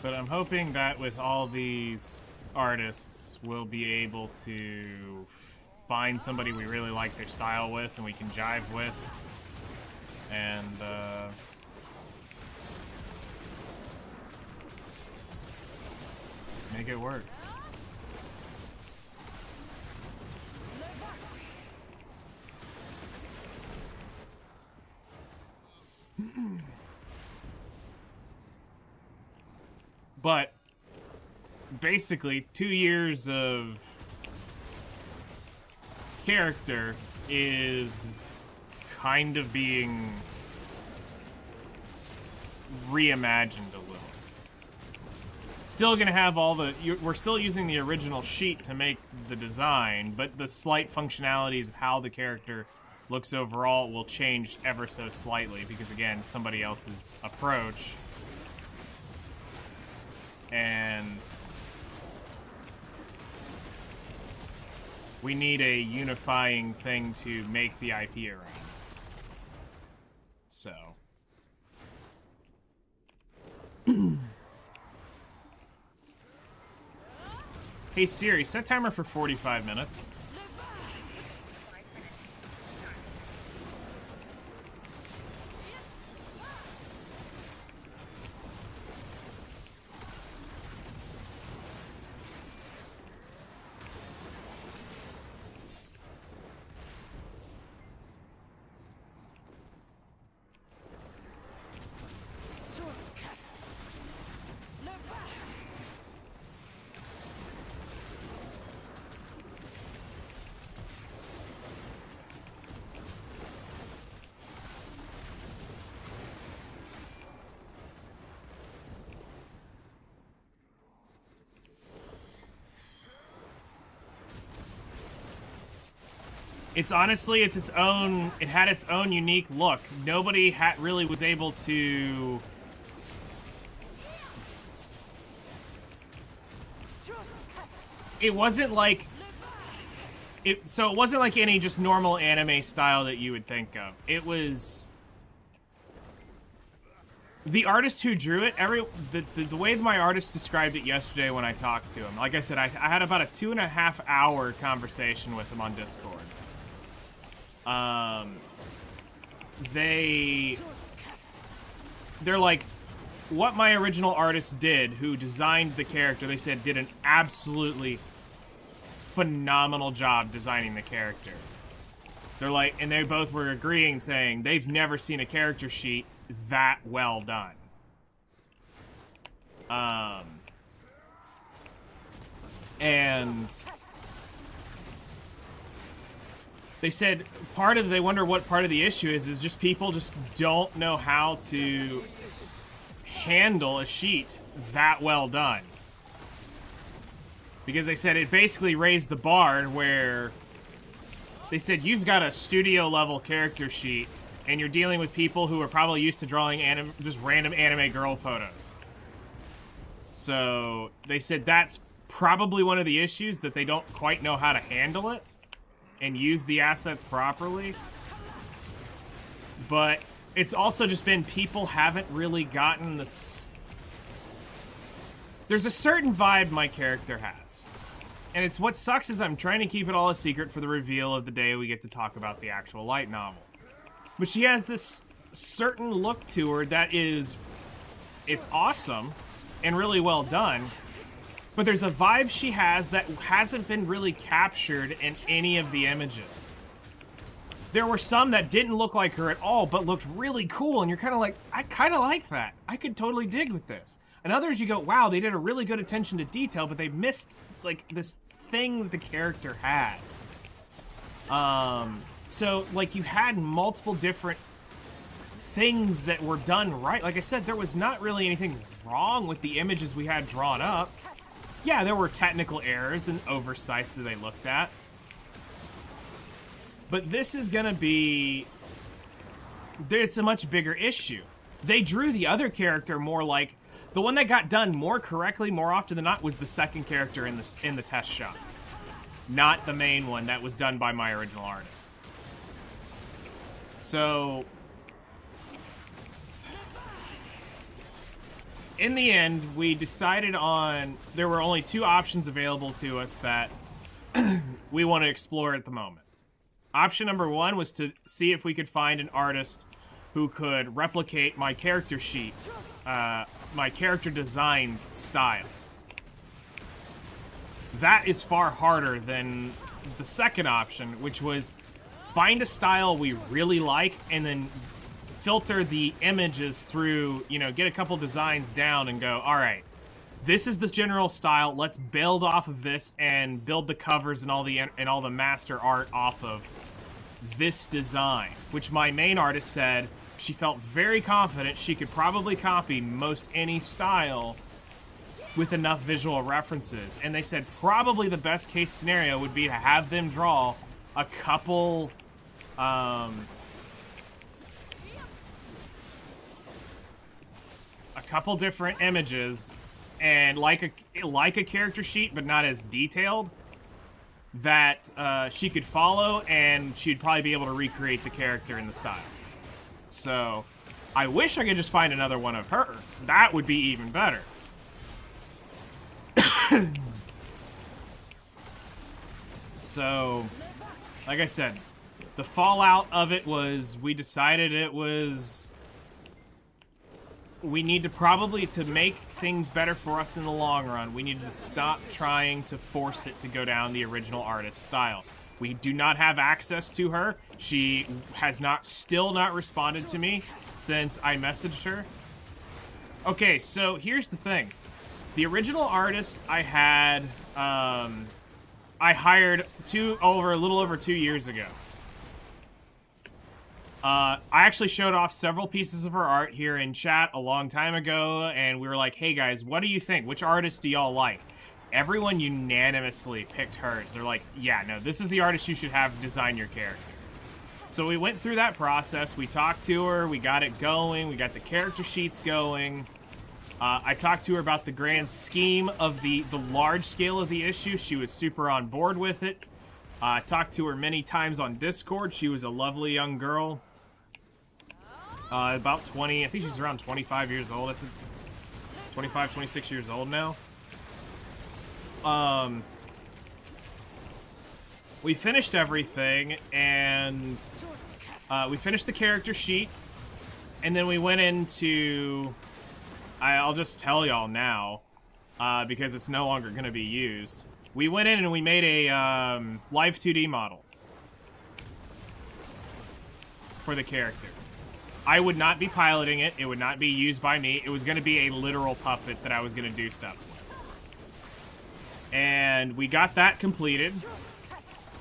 But I'm hoping that with all these artists, we'll be able to find somebody we really like their style with and we can jive with. And, make it work. But basically 2 years of character is kind of being reimagined a little. Still gonna have all the, we're still using the original sheet to make the design, but the slight functionalities of how the character looks overall will change ever so slightly because, again, somebody else's approach. and we need a unifying thing to make the IP around. So. Hey Siri, set timer for 45 minutes. 5 minutes. Start. It's honestly, it's its own, it had its own unique look. Nobody really was able to... It wasn't like... So it wasn't like any just normal anime style that you would think of. It was... The artist who drew it, the way my artist described it yesterday when I talked to him, like I said, I had about a 2.5 hour conversation with him on Discord. They're like, what my original artist did, who designed the character, they said did an absolutely phenomenal job designing the character. They're like, and they both were agreeing, saying they've never seen a character sheet that well done. And they said they wonder what part of the issue is just people just don't know how to handle a sheet that well done. Because they said it basically raised the bar where they said you've got a studio level character sheet and you're dealing with people who are probably used to drawing just random anime girl photos. So they said that's probably one of the issues, that they don't quite know how to handle it and use the assets properly. But it's also just been people haven't really gotten the... There's a certain vibe my character has. And it's what sucks is I'm trying to keep it all a secret for the reveal of the day we get to talk about the actual light novel. But she has this certain look to her that is... It's awesome and really well done. But there's a vibe she has that hasn't been really captured in any of the images. There were some that didn't look like her at all, but looked really cool, and you're kind of like, I kind of like that. I could totally dig with this. And others you go, wow, they did a really good attention to detail, but they missed, like, this thing that the character had. So, like, you had multiple different things that were done right. Like I said, there was not really anything wrong with the images we had drawn up. Yeah, there were technical errors and oversights that they looked at. But this is gonna be... There's a much bigger issue. They drew the other character more like... The one that got done more correctly, more often than not, was the second character in the test shot. Not the main one that was done by my original artist. So... In the end, we decided on... There were only 2 options available to us that we want to explore at the moment. Option number 1 was to see if we could find an artist who could replicate my character sheets, my character designs style. That is far harder than the second option, which was find a style we really like and then filter the images through, you know, get a couple designs down and go, all right, this is the general style. Let's build off of this and build the covers and all the master art off of this design, which my main artist said she felt very confident she could probably copy most any style with enough visual references. And they said probably the best case scenario would be to have them draw a couple different images and like a character sheet, but not as detailed, that she could follow, and she'd probably be able to recreate the character in the style. So, I wish I could just find another one of her. That would be even better. So, like I said, the fallout of it was we decided it was... We need to probably, to make things better for us in the long run, we need to stop trying to force it to go down the original artist style. We do not have access to her. She has still not responded to me since I messaged her. Okay, so here's the thing. The original artist I had, I hired a little over 2 years ago. I actually showed off several pieces of her art here in chat a long time ago, and we were like, hey guys, what do you think? Which artist do y'all like? Everyone unanimously picked hers. They're like, yeah, no, this is the artist you should have design your character. So we went through that process, we talked to her, we got it going, we got the character sheets going. I talked to her about the grand scheme of the large scale of the issue. She was super on board with it. I talked to her many times on Discord. She was a lovely young girl. About 20, I think she's around 25 years old. I think 25, 26 years old now. We finished everything, and we finished the character sheet, and then we went into... I'll just tell y'all now, because it's no longer going to be used. We went in and we made a live 2D model for the character. I would not be piloting it. It would not be used by me. It was going to be a literal puppet that I was going to do stuff with. And we got that completed.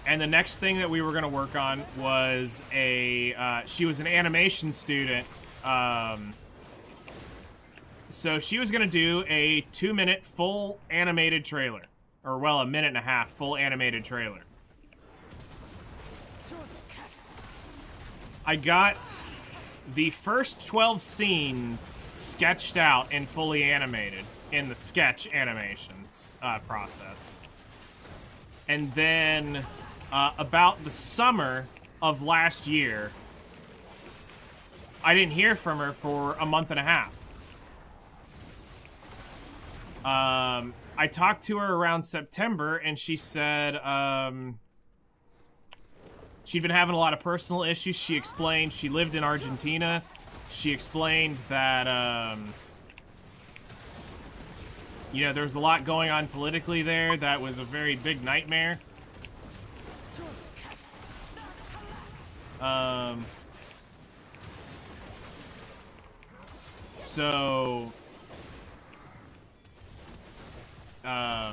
And the next thing that we were going to work on was she was an animation student. So she was going to do a 2-minute full animated trailer. Or, well, a 1.5-minute full animated trailer. I got the first 12 scenes sketched out and fully animated in the sketch animation process. And then, about the summer of last year, I didn't hear from her for a 1.5 months. I talked to her around September, and she said she'd been having a lot of personal issues. She explained she lived in Argentina. She explained that, you know, there was a lot going on politically there that was a very big nightmare. So... I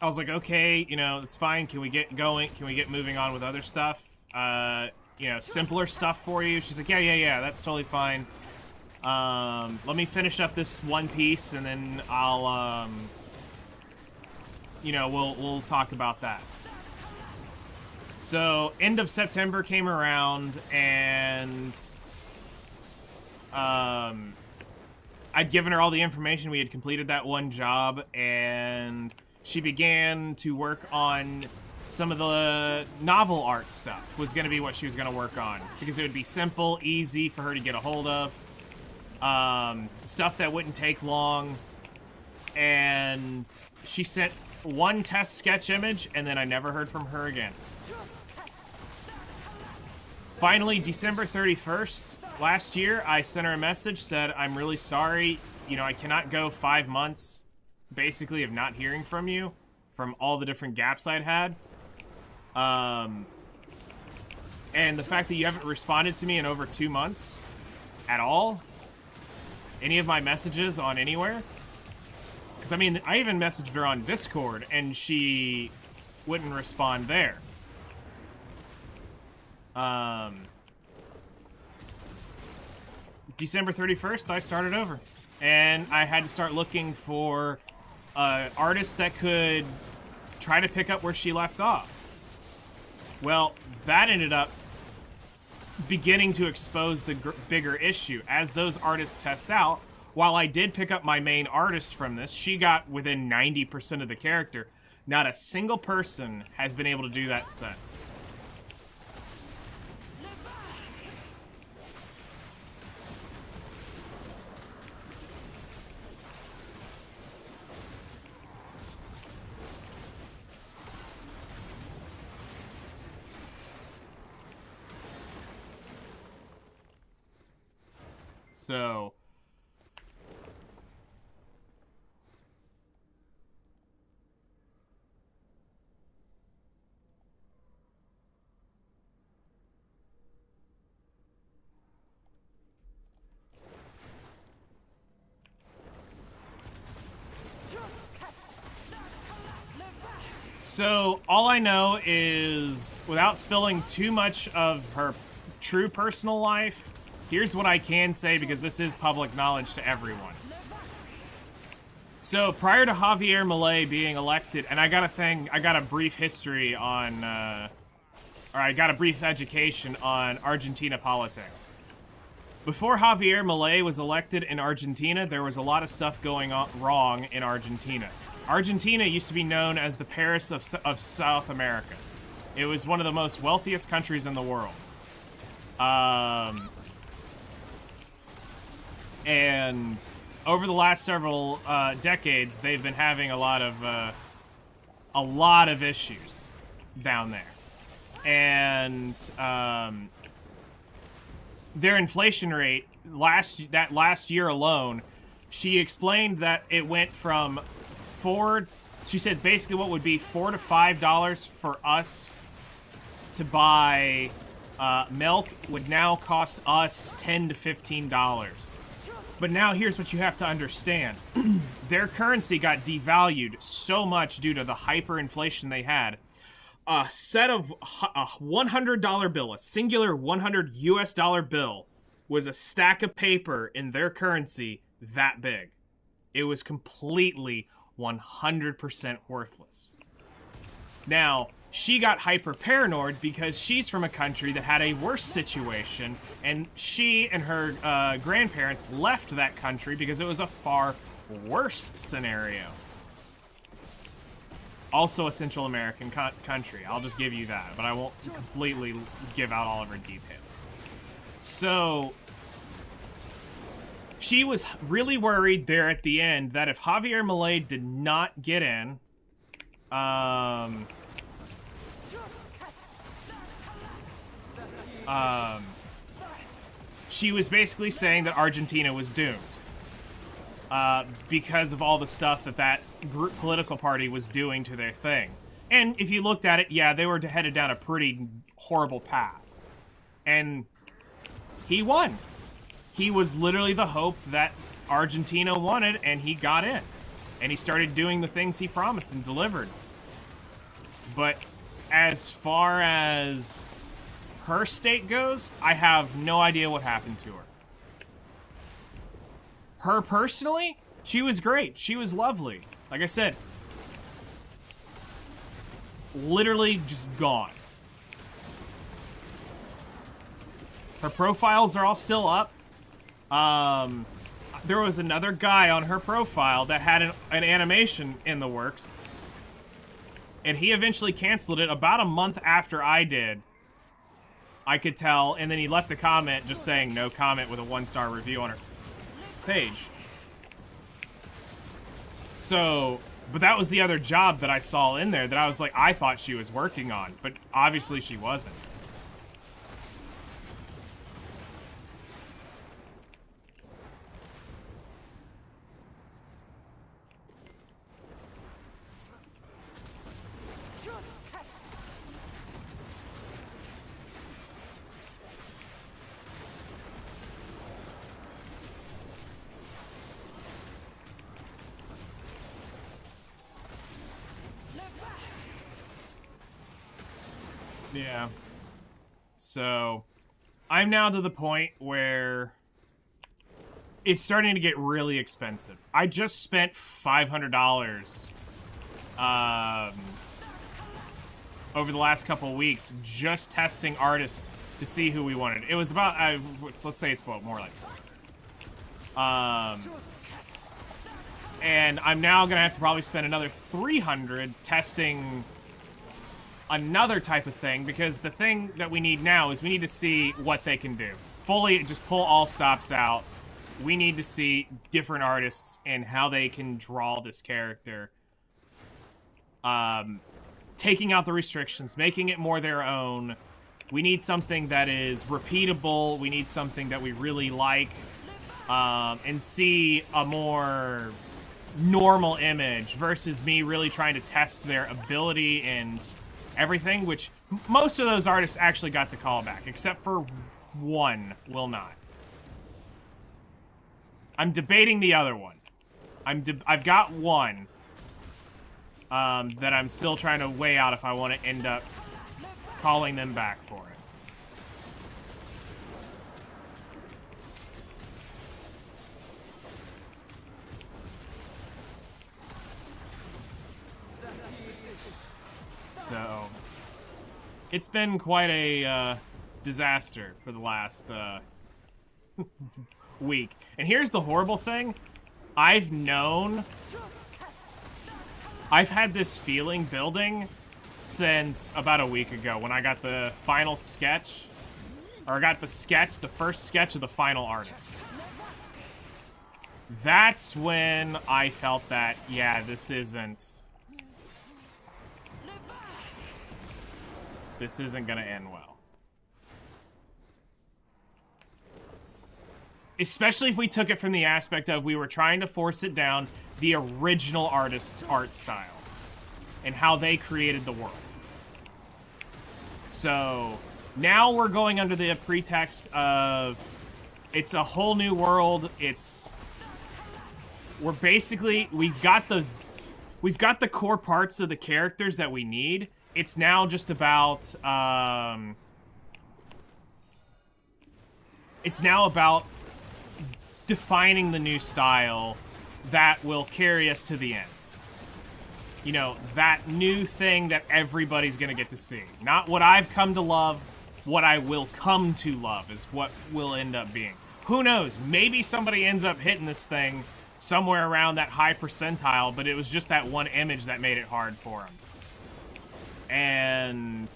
was like, okay, you know, it's fine. Can we get going? Can we get moving on with other stuff? You know, simpler stuff for you? She's like, yeah, that's totally fine. Let me finish up this one piece, and then I'll, you know, we'll talk about that. So, end of September came around, and, I'd given her all the information. We had completed that one job, and she began to work on some of the novel art stuff. Was going to be what she was going to work on, because it would be simple, easy for her to get a hold of. Stuff that wouldn't take long. And she sent one test sketch image, and then I never heard from her again. Finally, December 31st last year, I sent her a message, said, I'm really sorry. You know, I cannot go 5 months, basically, of not hearing from you, from all the different gaps I'd had. And the fact that you haven't responded to me in over 2 months at all, any of my messages on anywhere. Because, I mean, I even messaged her on Discord, and she wouldn't respond there. December 31st, I started over. And I had to start looking for artists that could try to pick up where she left off. Well, that ended up beginning to expose the bigger issue. As those artists test out, while I did pick up my main artist from this, she got within 90% of the character. Not a single person has been able to do that since. So all I know is, without spilling too much of her true personal life, here's what I can say, because this is public knowledge to everyone. So prior to Javier Milei being elected, and I got a brief history on, or I got a brief education on Argentina politics. Before Javier Milei was elected in Argentina, there was a lot of stuff going on wrong in Argentina. Argentina used to be known as the Paris of South America. It was one of the most wealthiest countries in the world. And over the last several decades, they've been having a lot of issues down there. And their inflation rate last year alone, she explained that it went from she said basically what would be $4 to $5 for us to buy milk would now cost us $10 to $15. But now here's what you have to understand. Their currency got devalued so much due to the hyperinflation they had. A $100 bill, a singular 100 US dollar bill, was a stack of paper in their currency that big. It was completely 100% worthless. Now, she got hyper paranoid because she's from a country that had a worse situation, and she and her grandparents left that country because it was a far worse scenario. Also a Central American country. I'll just give you that, but I won't completely give out all of her details. So she was really worried there at the end that if Javier Milei did not get in, she was basically saying that Argentina was doomed. Because of all the stuff that political party was doing to their thing. And if you looked at it, yeah, they were headed down a pretty horrible path. And he won. He was literally the hope that Argentina wanted, and he got in. And he started doing the things he promised and delivered. But as far as her state goes, I have no idea what happened to her. Her personally, she was great. She was lovely. Like I said, literally just gone. Her profiles are all still up. There was another guy on her profile that had an animation in the works, and he eventually canceled it about a month after I did. I could tell, and then he left a comment just saying no comment with a 1-star review on her page. So, but that was the other job that I saw in there that I was like, I thought she was working on, but obviously she wasn't. Yeah. So, I'm now to the point where it's starting to get really expensive. I just spent $500 over the last couple weeks just testing artists to see who we wanted. It was about, let's say it's about more like, and I'm now gonna have to probably spend another 300 testing another type of thing, because the thing that we need now is we need to see what they can do. Fully, just pull all stops out. We need to see different artists and how they can draw this character. Taking out the restrictions, making it more their own. We need something that is repeatable. We need something that we really like. And see a more normal image versus me really trying to test their ability and everything, which most of those artists actually got the callback, except for one will not. I'm debating the other one. I've got one that I'm still trying to weigh out if I want to end up calling them back for it. So, it's been quite a disaster for the last week. And here's the horrible thing. I've had this feeling building since about a week ago when I got the final sketch, or I got the first sketch of the final artist. That's when I felt that, yeah, this isn't gonna end well. Especially if we took it from the aspect of we were trying to force it down the original artist's art style and how they created the world. So now we're going under the pretext of it's a whole new world. We've got the core parts of the characters that we need. It's now just about defining the new style that will carry us to the end. You know, that new thing that everybody's gonna get to see. Not what I've come to love, what I will come to love is what will end up being. Who knows? Maybe somebody ends up hitting this thing somewhere around that high percentile, but it was just that one image that made it hard for them. And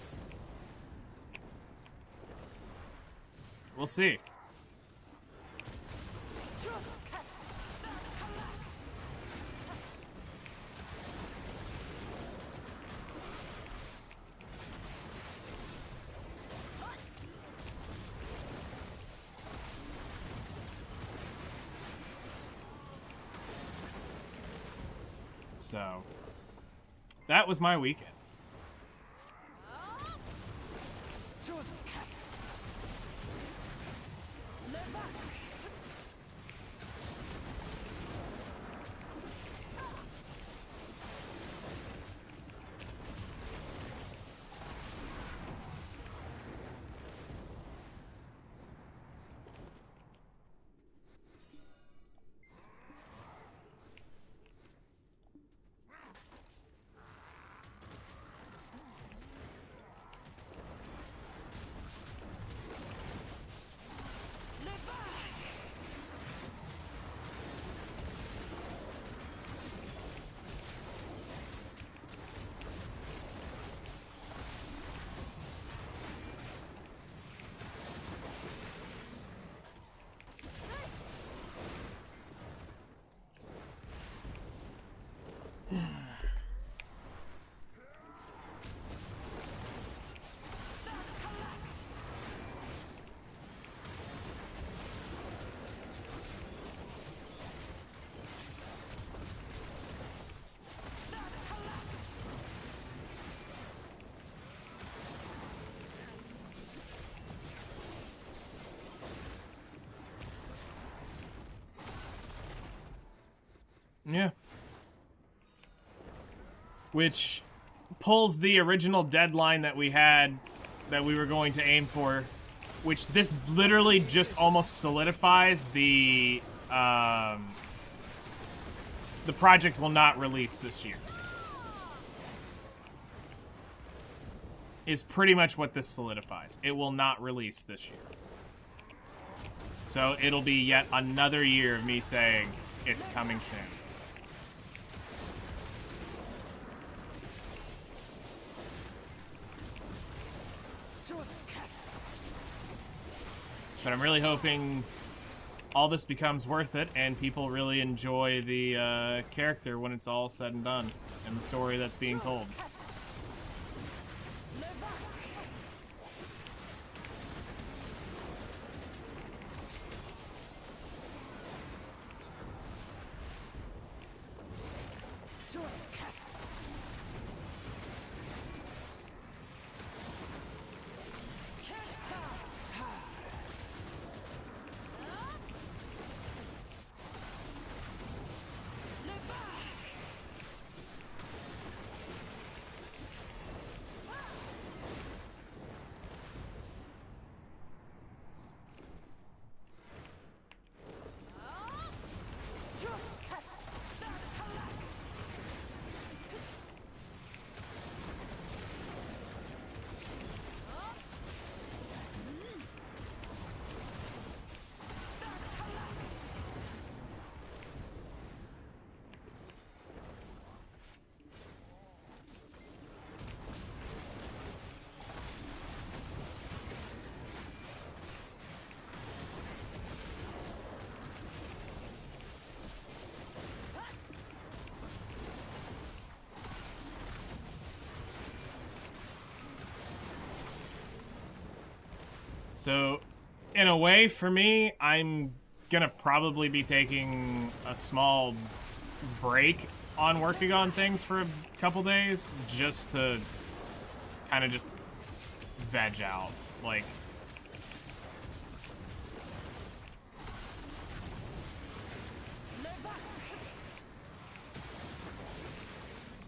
we'll see. So, that was my weekend. Yeah. Which pulls the original deadline that we had, that we were going to aim for, which this literally just almost solidifies the project will not release this year. is pretty much what this solidifies. It will not release this year. So it'll be yet another year of me saying it's coming soon. But I'm really hoping all this becomes worth it and people really enjoy the character when it's all said and done and the story that's being told. So, in a way, for me, I'm gonna probably be taking a small break on working on things for a couple days, just to kind of just veg out. Like,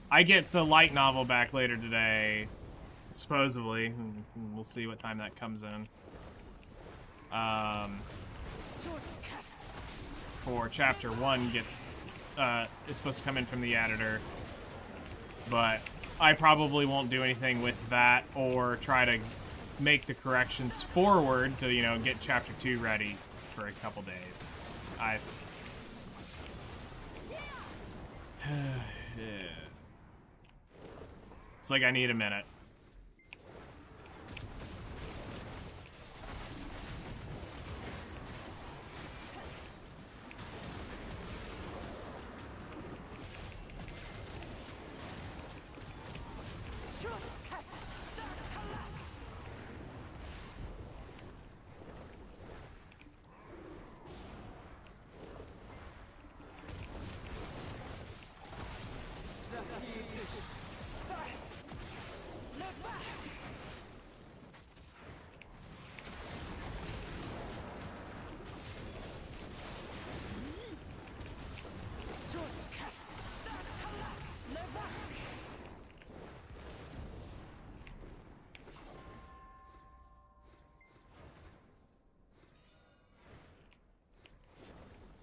I get the light novel back later today, supposedly, and we'll see what time that comes in. For chapter 1 is supposed to come in from the editor, but I probably won't do anything with that or try to make the corrections forward to, you know, get chapter 2 ready for a couple days. It's like I need a minute.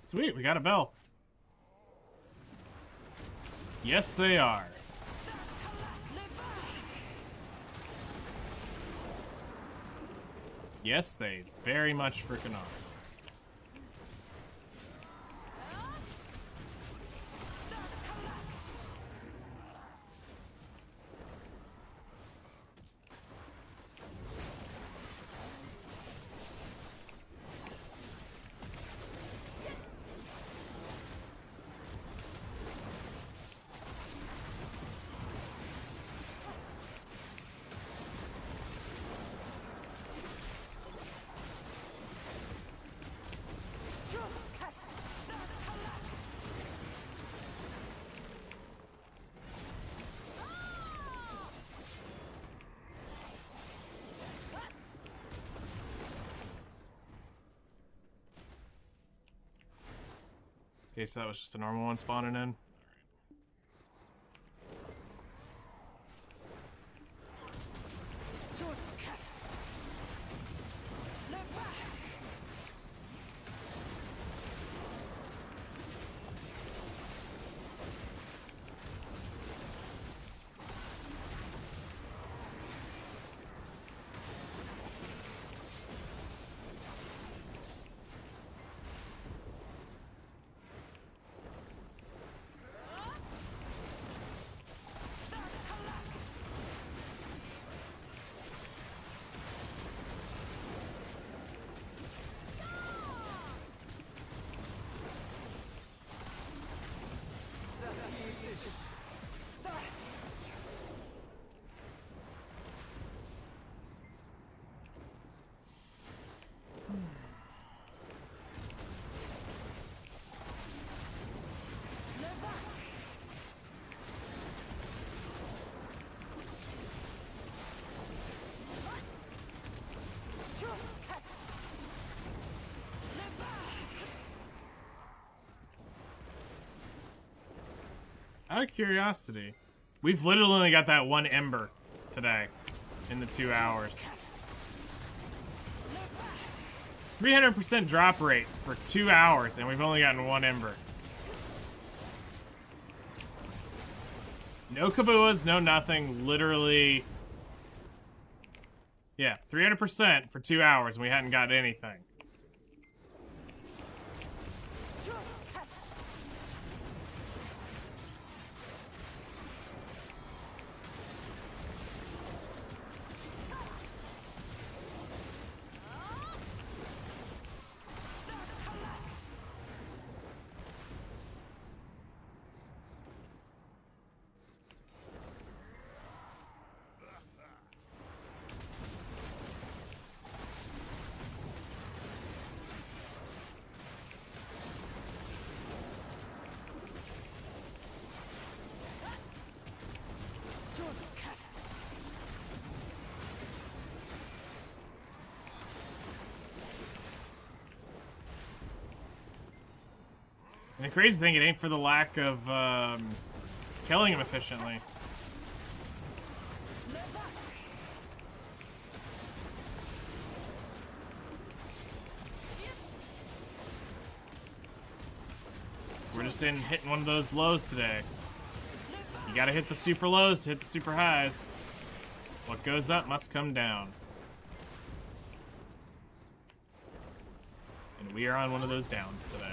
Sweet, we got a bell. Yes, they are. Yes, they very much freaking are. Okay, so that was just a normal one spawning in. Out of curiosity, we've literally only got that one Ember today in the 2 hours. 300% drop rate for 2 hours, and we've only gotten one Ember. No Kabuas, no nothing, literally. Yeah, 300% for 2 hours, and we hadn't got anything. And the crazy thing, it ain't for the lack of killing him efficiently. We're just hitting one of those lows today. You gotta hit the super lows to hit the super highs. What goes up must come down. And we are on one of those downs today.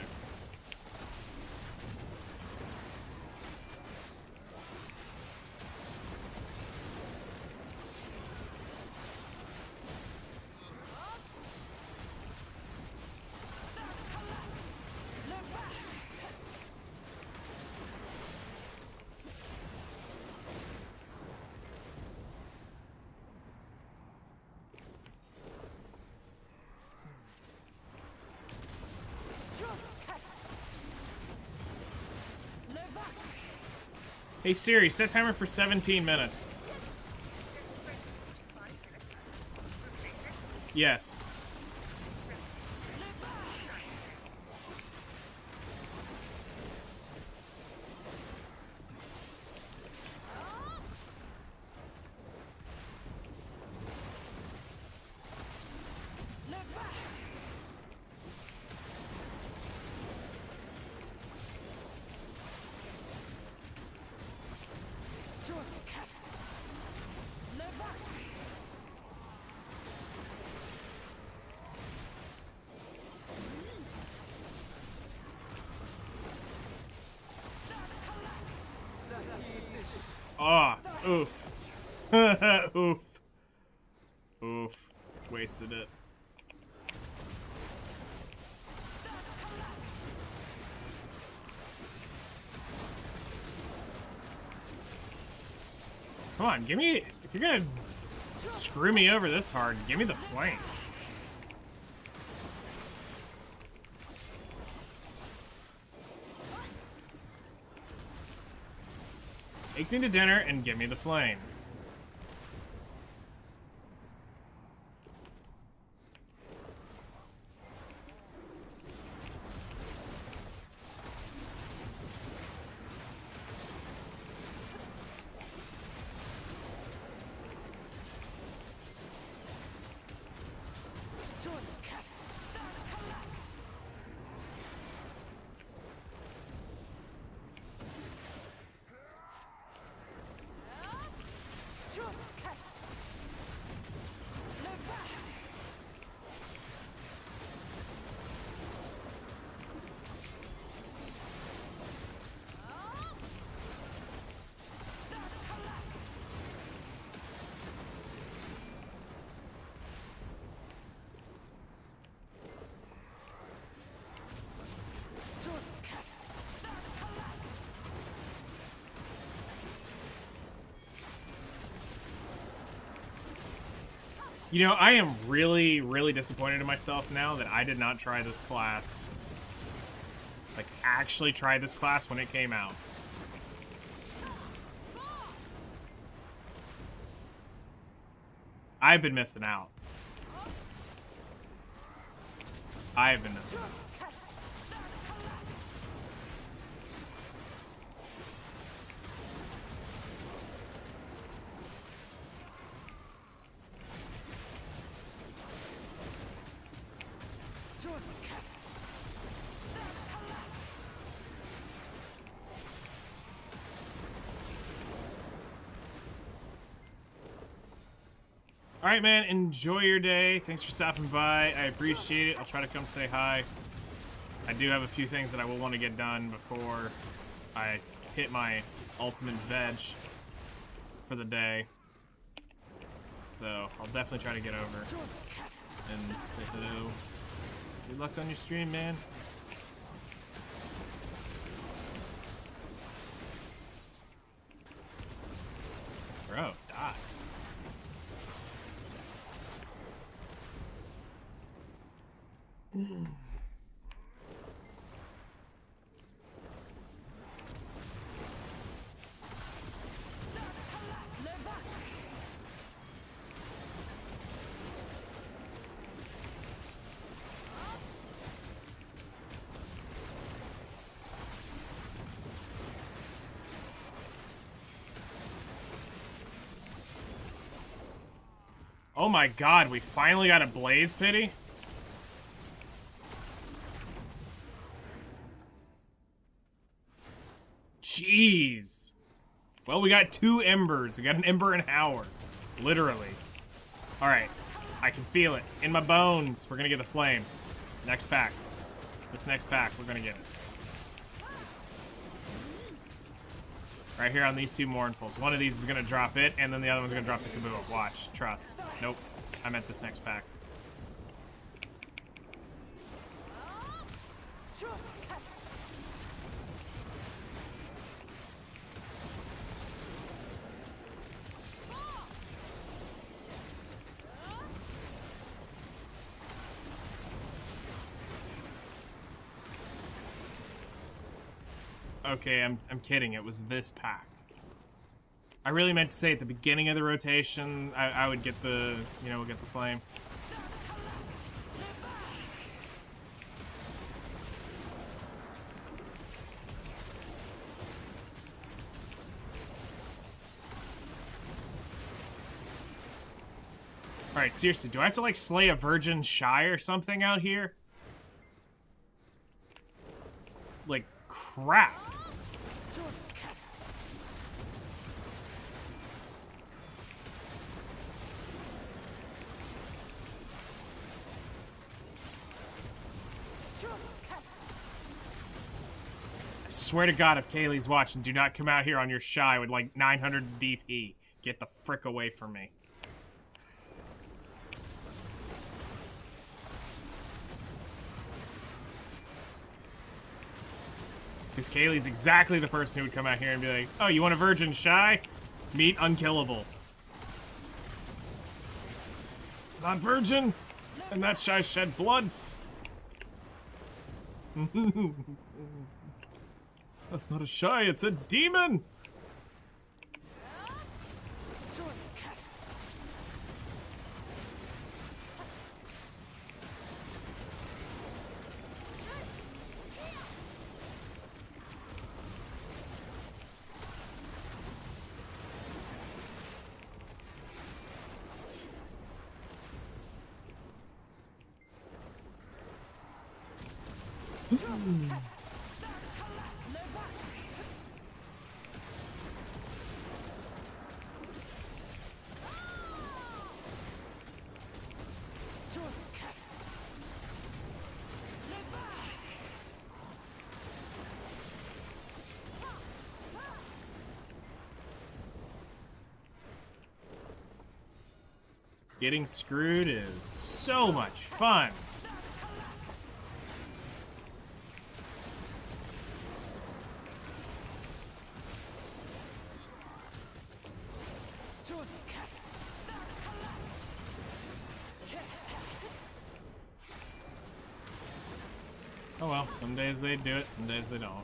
Hey Siri, set timer for 17 minutes. Yes. Ah, oh, oof. Oof. Oof. Wasted it. Come on, give me, if you're gonna screw me over this hard, give me the flame. Take me to dinner and give me the flame. You know, I am really, really disappointed in myself now that I did not try this class. Like, actually try this class when it came out. I've been missing out. I've been missing out. All right, man. Enjoy your day. Thanks for stopping by. I appreciate it. I'll try to come say hi. I do have a few things that I will want to get done before I hit my ultimate veg for the day. So I'll definitely try to get over and say hello. Good luck on your stream, man. Bro, die. Oh my god, we finally got a Blaze Pity? Jeez. Well, we got 2 Embers. We got an Ember and Howard. Literally. Alright. I can feel it. In my bones. We're gonna get the flame. Next pack. This next pack, we're gonna get it. Right here on these 2 Mournfuls. One of these is gonna drop it, and then the other one's gonna drop the Kaboom. Watch. Trust. Nope. I meant this next pack. Okay, I'm kidding. It was this pack. I really meant to say at the beginning of the rotation, I would get the, you know, we'll get the flame. Alright, seriously, do I have to, like, slay a virgin shy or something out here? Like, crap. I swear to God, if Kaylee's watching, do not come out here on your shy with like 900 DP. Get the frick away from me. Because Kaylee's exactly the person who would come out here and be like, oh, you want a virgin shy? Meet unkillable. It's not virgin, and that shy shed blood. That's not a shy, it's a demon! Getting screwed is so much fun. Oh well, some days they do it, some days they don't.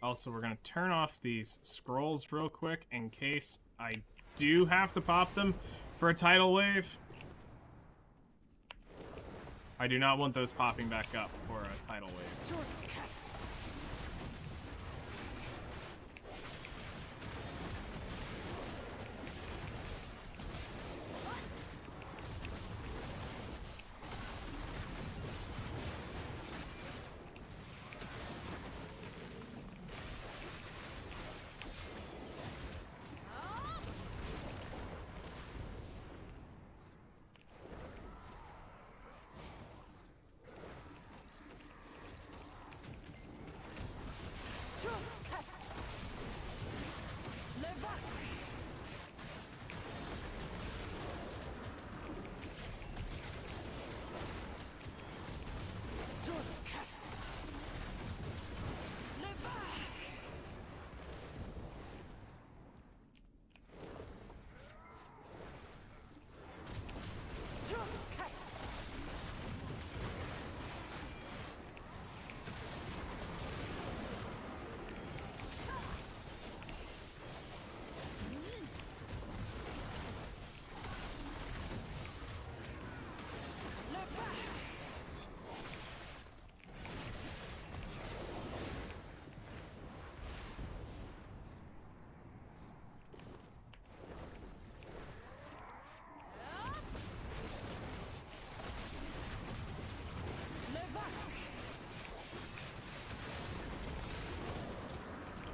Also, we're gonna turn off these scrolls real quick in case I do have to pop them for a tidal wave. I do not want those popping back up for a tidal wave.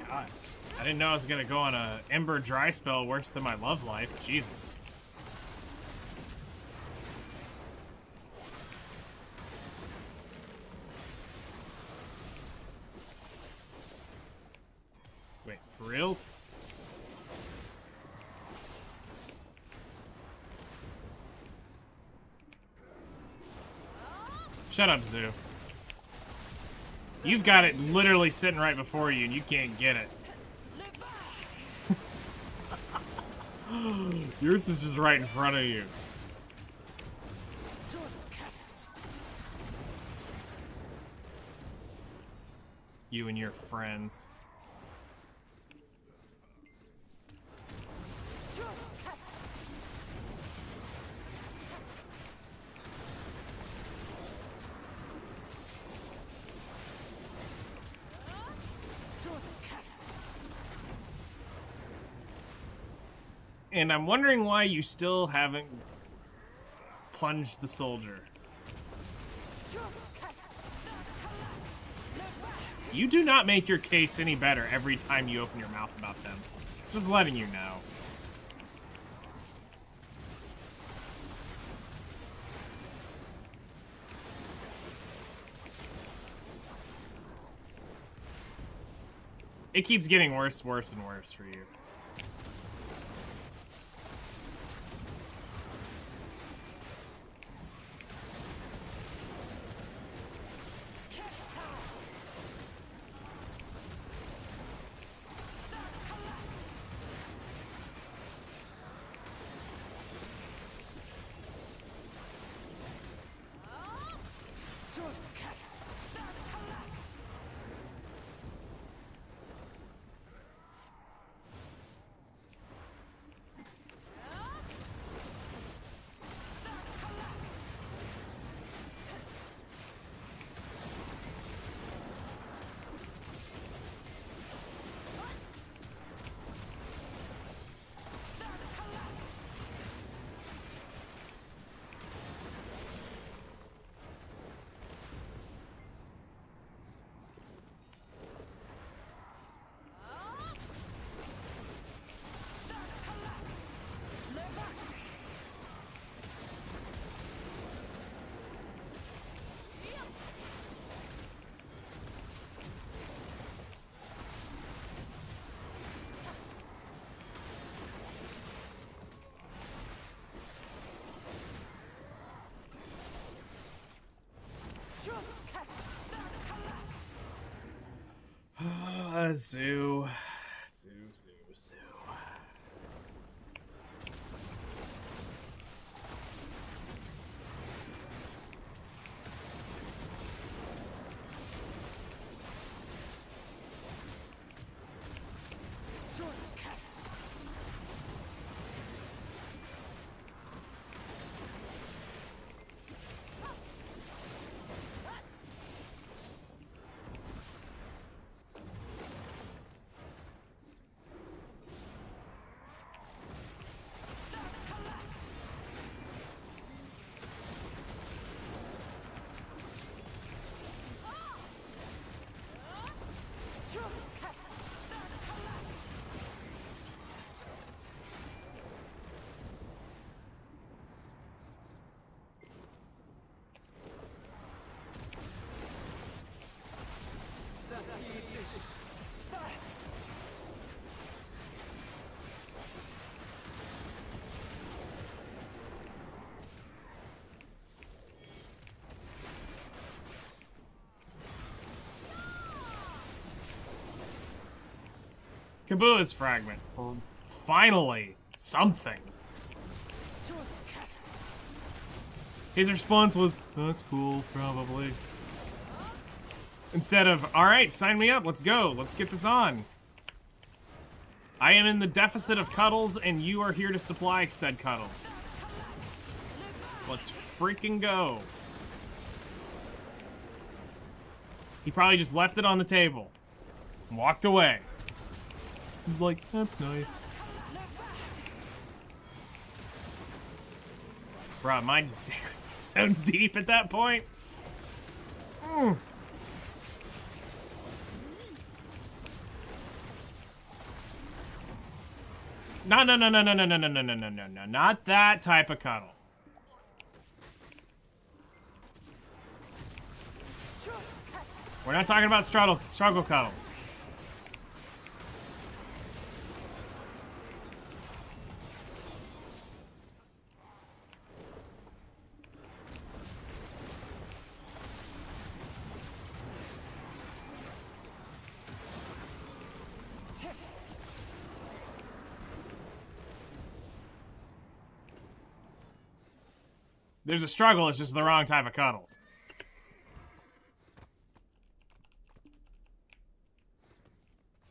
God, I didn't know I was gonna go on a Ember dry spell worse than my love life. Jesus. Wait, for reals? Shut up, Zoo. You've got it literally sitting right before you and you can't get it. Yours is just right in front of you. You and your friends. And I'm wondering why you still haven't plunged the soldier. You do not make your case any better every time you open your mouth about them. Just letting you know. It keeps getting worse, worse, and worse for you. Zoo. Zoo. Kabua's fragment. Or finally, something. His response was, that's cool, probably. Instead of, alright, sign me up, let's go, let's get this on. I am in the deficit of cuddles, and you are here to supply said cuddles. Let's freaking go. He probably just left it on the table. And walked away. He's like, that's nice. Bruh, my dick was so deep at that point. Mm. No, not that type of cuddle. We're not talking about struggle cuddles. There's a struggle, it's just the wrong type of cuddles.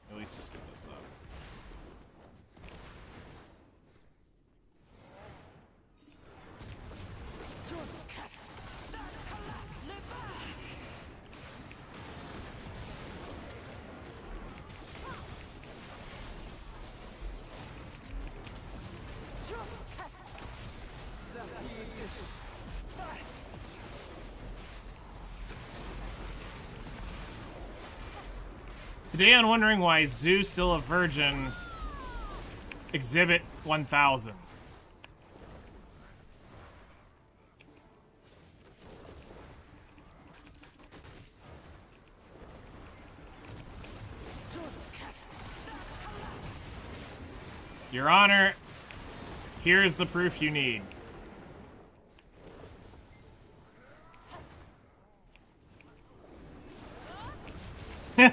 At least just get this up. Today on Wondering Why Zoo's Still a Virgin, Exhibit 1000. Your Honor, here is the proof you need. Hey,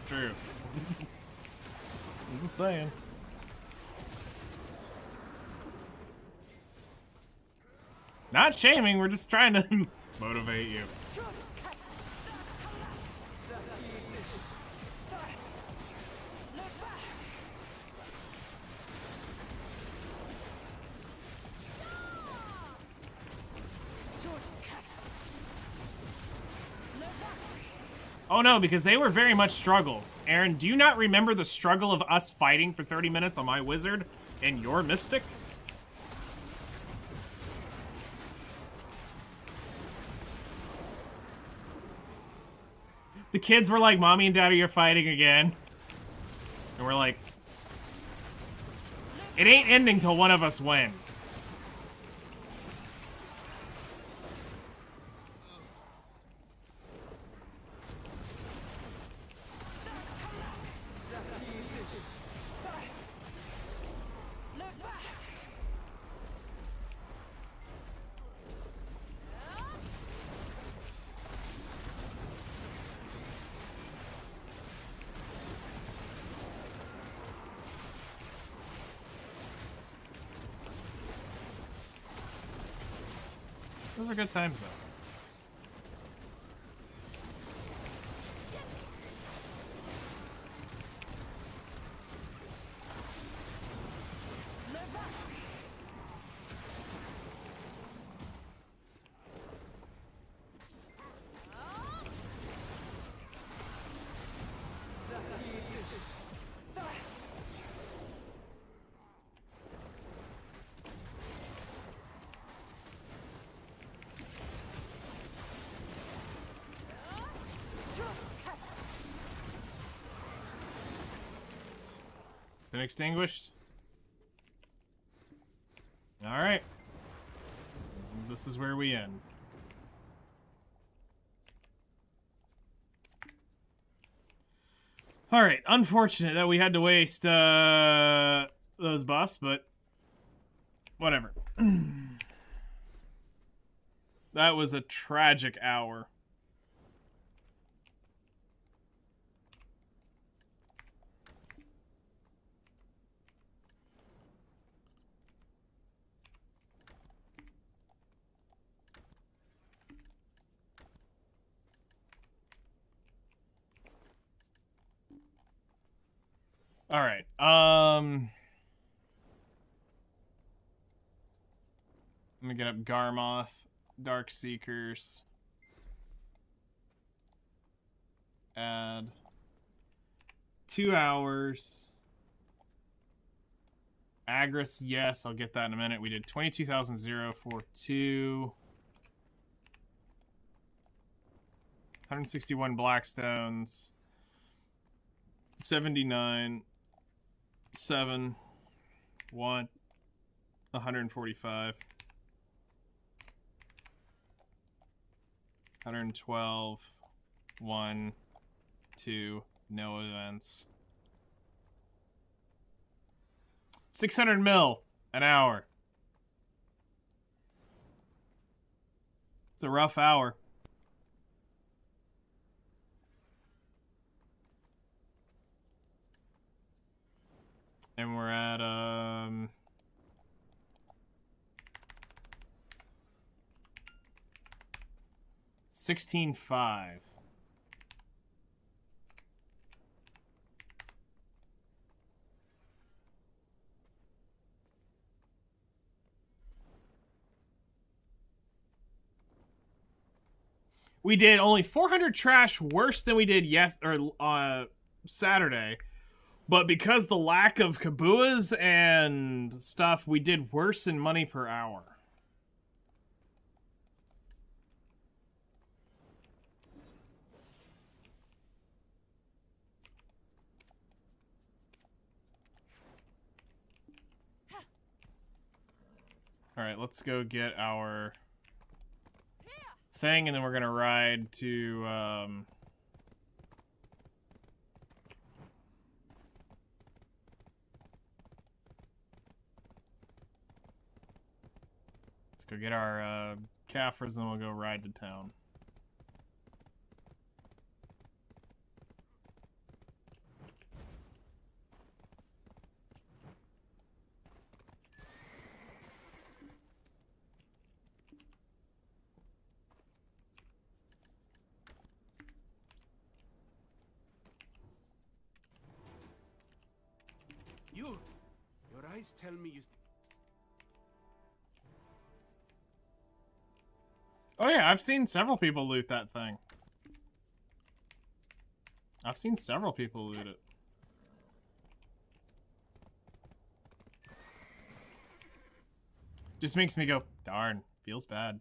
true. I'm just saying. Not shaming, we're just trying to motivate you. Oh no, because they were very much struggles. Aaron, do you not remember the struggle of us fighting for 30 minutes on my wizard and your mystic? The kids were like, Mommy and Daddy are fighting again. And we're like, it ain't ending till one of us wins. Those are good times, though. Been extinguished? Alright. This is where we end. Alright, unfortunate that we had to waste those buffs, but whatever. That was a tragic hour. All right. Let me get up Garmoth, Dark Seekers. Add 2 hours. Agris, yes, I'll get that in a minute. We did 22,042. 161 Blackstones. 79. 7. 1. 145. 112. 1. 2. No events. 600 mil an hour. It's a rough hour. And we're at 16.5. We did only 400 trash worse than we did Saturday. But because the lack of kabuas and stuff, we did worse in money per hour. Alright, let's go get our thing, and then we're gonna ride to, let's go get our, Kaffers, and then we'll go ride to town. Your eyes tell me you... Oh yeah, I've seen several people loot that thing. I've seen several people loot it. Just makes me go, darn, feels bad.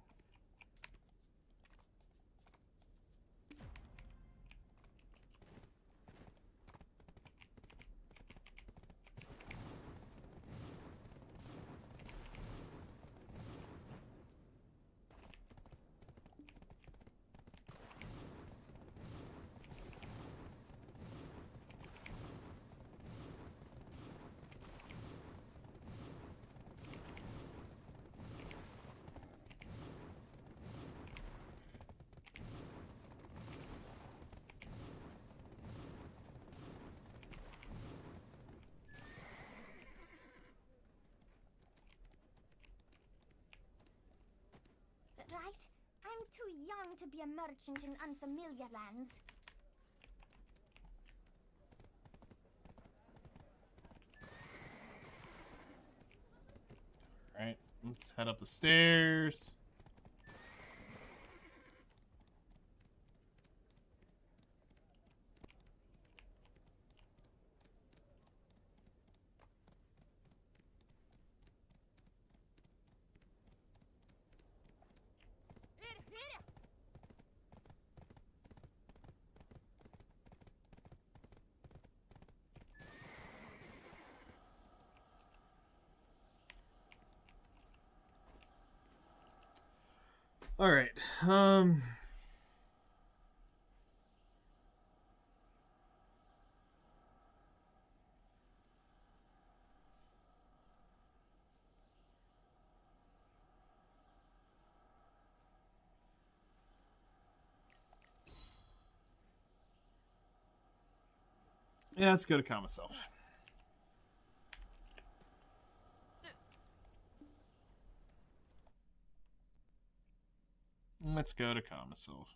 Right? I'm too young to be a merchant in unfamiliar lands. Alright, let's head up the stairs. All right. Yeah, let's go to calm myself. Let's go to calm myself.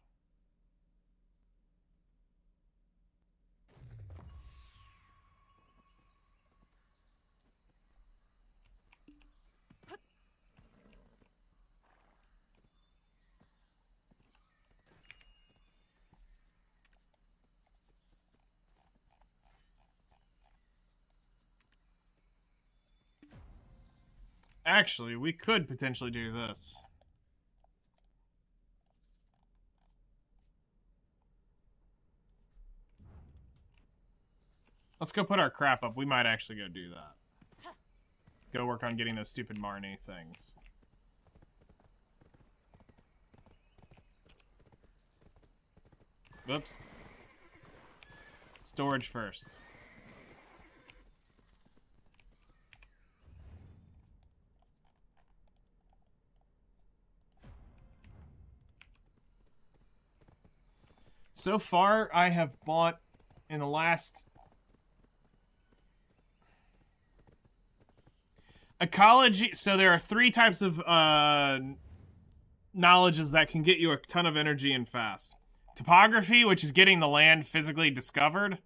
Actually, we could potentially do this. Let's go put our crap up. We might actually go do that. Go work on getting those stupid Marnie things. Whoops. Storage first. So far, I have bought in the last... Ecology... So there are 3 types of knowledges that can get you a ton of energy and fast. Topography, which is getting the land physically discovered.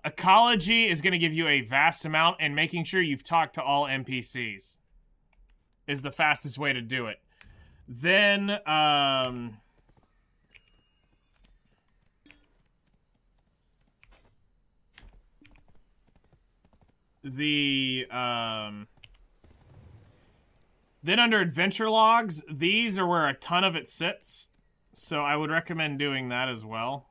Ecology is going to give you a vast amount, and making sure you've talked to all NPCs is the fastest way to do it. Then, then under adventure logs, these are where a ton of it sits. So I would recommend doing that as well.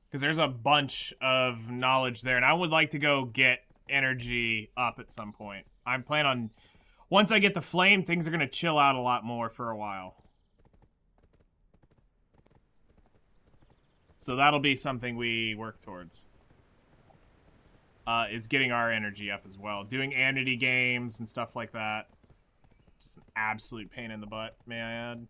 Because there's a bunch of knowledge there. And I would like to go get energy up at some point. I'm planning on... Once I get the flame, things are going to chill out a lot more for a while. So that'll be something we work towards. Is getting our energy up as well. Doing amity games and stuff like that. Just an absolute pain in the butt, may I add.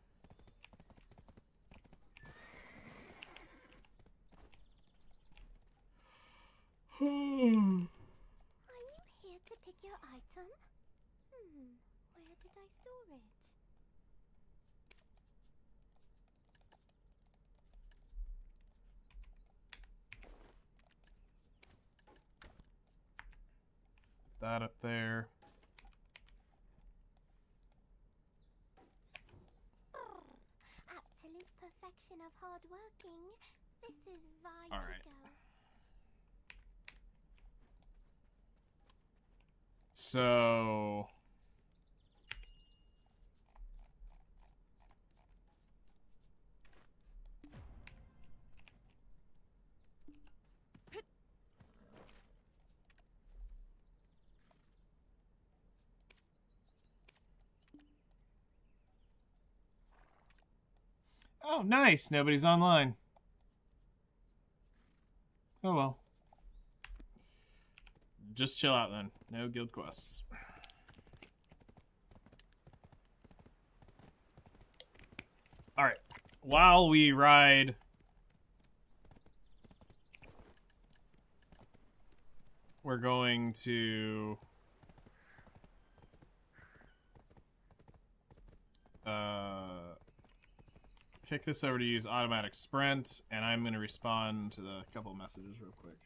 Are you here to pick your item? Where did I store it? That up there. Absolute perfection of hard working. This is Vigo. All right. So... Oh, nice. Nobody's online. Oh, well. Just chill out then. No guild quests. Alright. While we ride... We're going to... kick this over to use automatic sprint, and I'm going to respond to the couple messages real quick.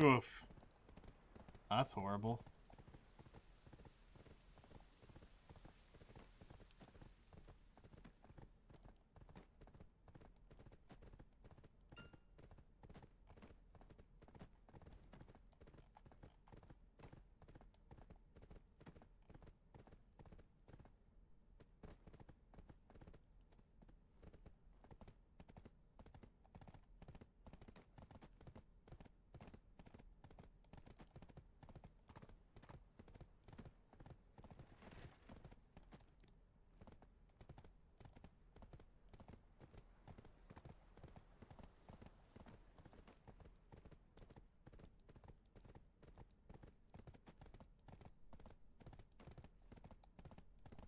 Oof. That's horrible.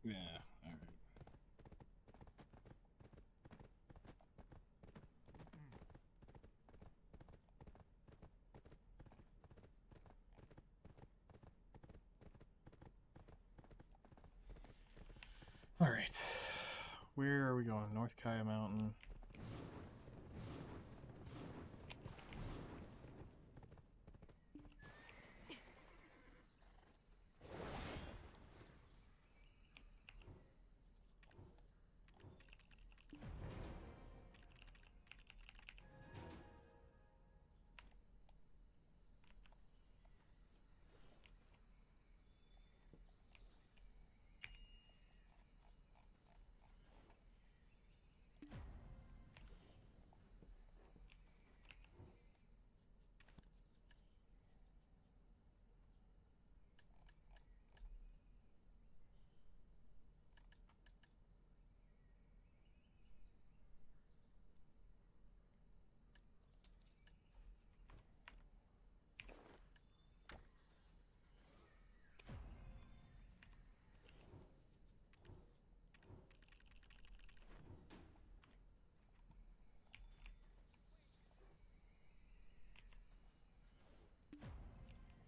Yeah, alright. Alright. Where are we going? North Kaya Mountain.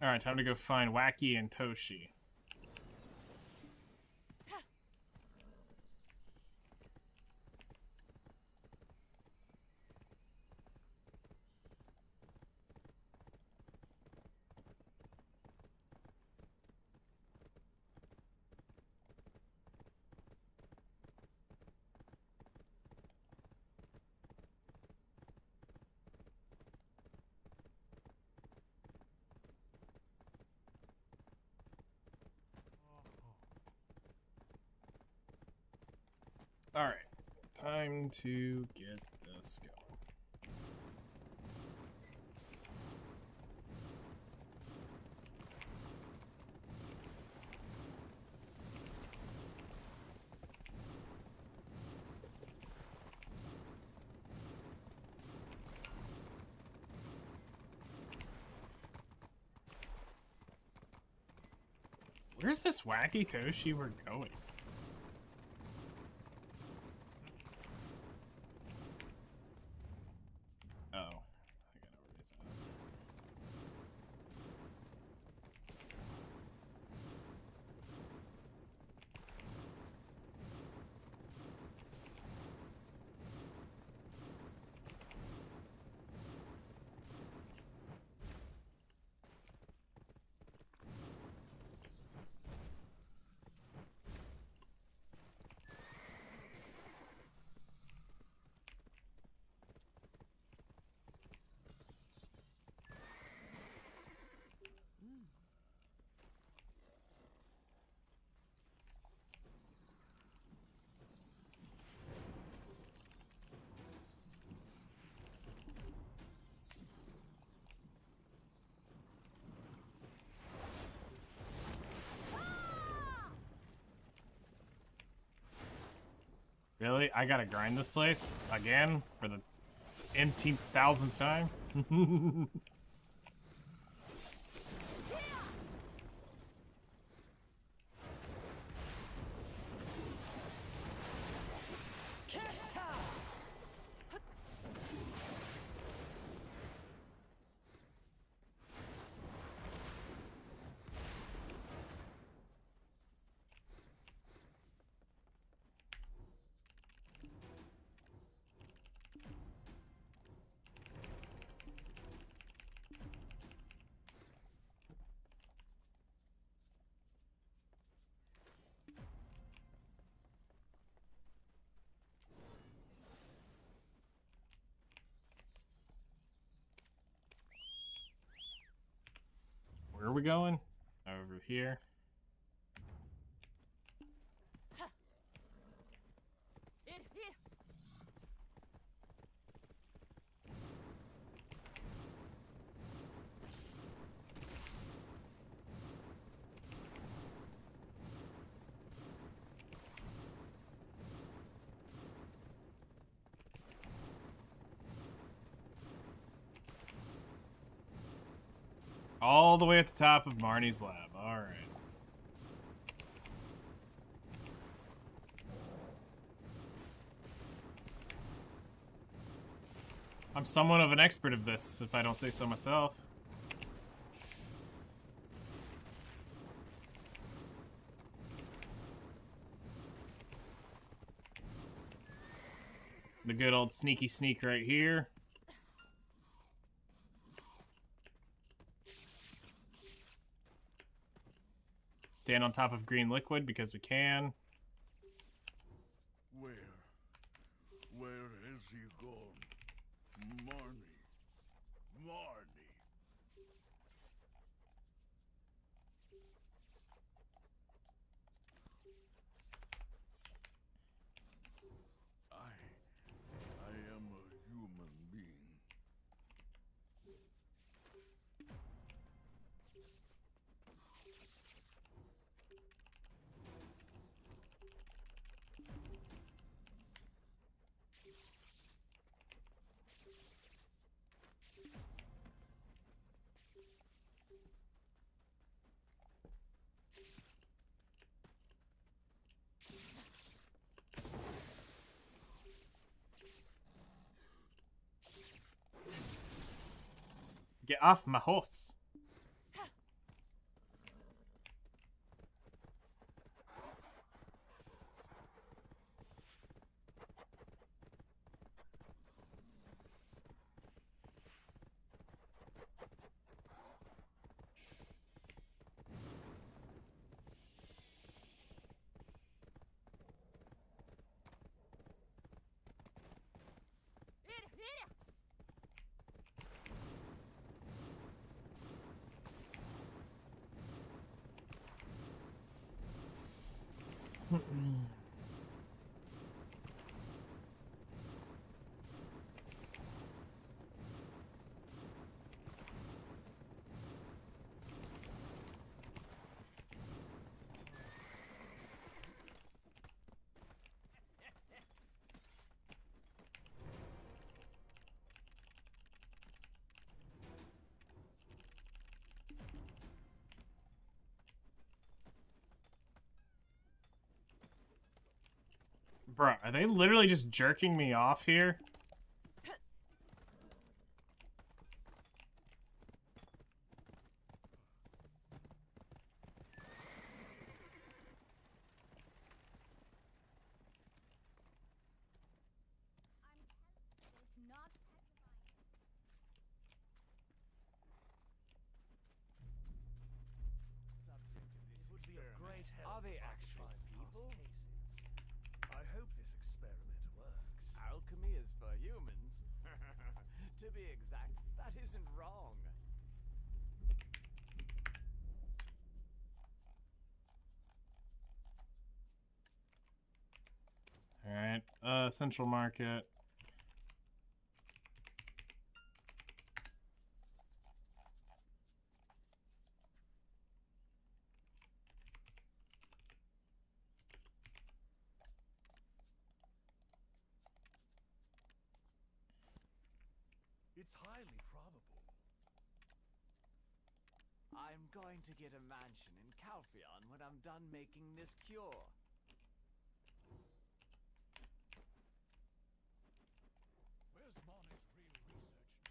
Alright, time to go find Wacky and Toshi. Alright, time to get this going. Where's this Wacky Toshi we're going? Oh, I think I know where it is. Really? I gotta grind this place again for the th thousandth time? going? Over here. All the way at the top of Marnie's lab. All right. I'm somewhat of an expert of this, if I don't say so myself. The good old sneaky sneak right here. Stand on top of green liquid because we can. Where has he gone? Marnie. Marnie. I am a human being. Get off my horse. Bruh, are they literally just jerking me off here? Are they actual people? I hope this experiment works. Alchemy is for humans. To be exact, that isn't wrong. Alright, Central Market. It's highly probable. I'm going to get a mansion in Calpheon when I'm done making this cure. Where's Marnie's real research note?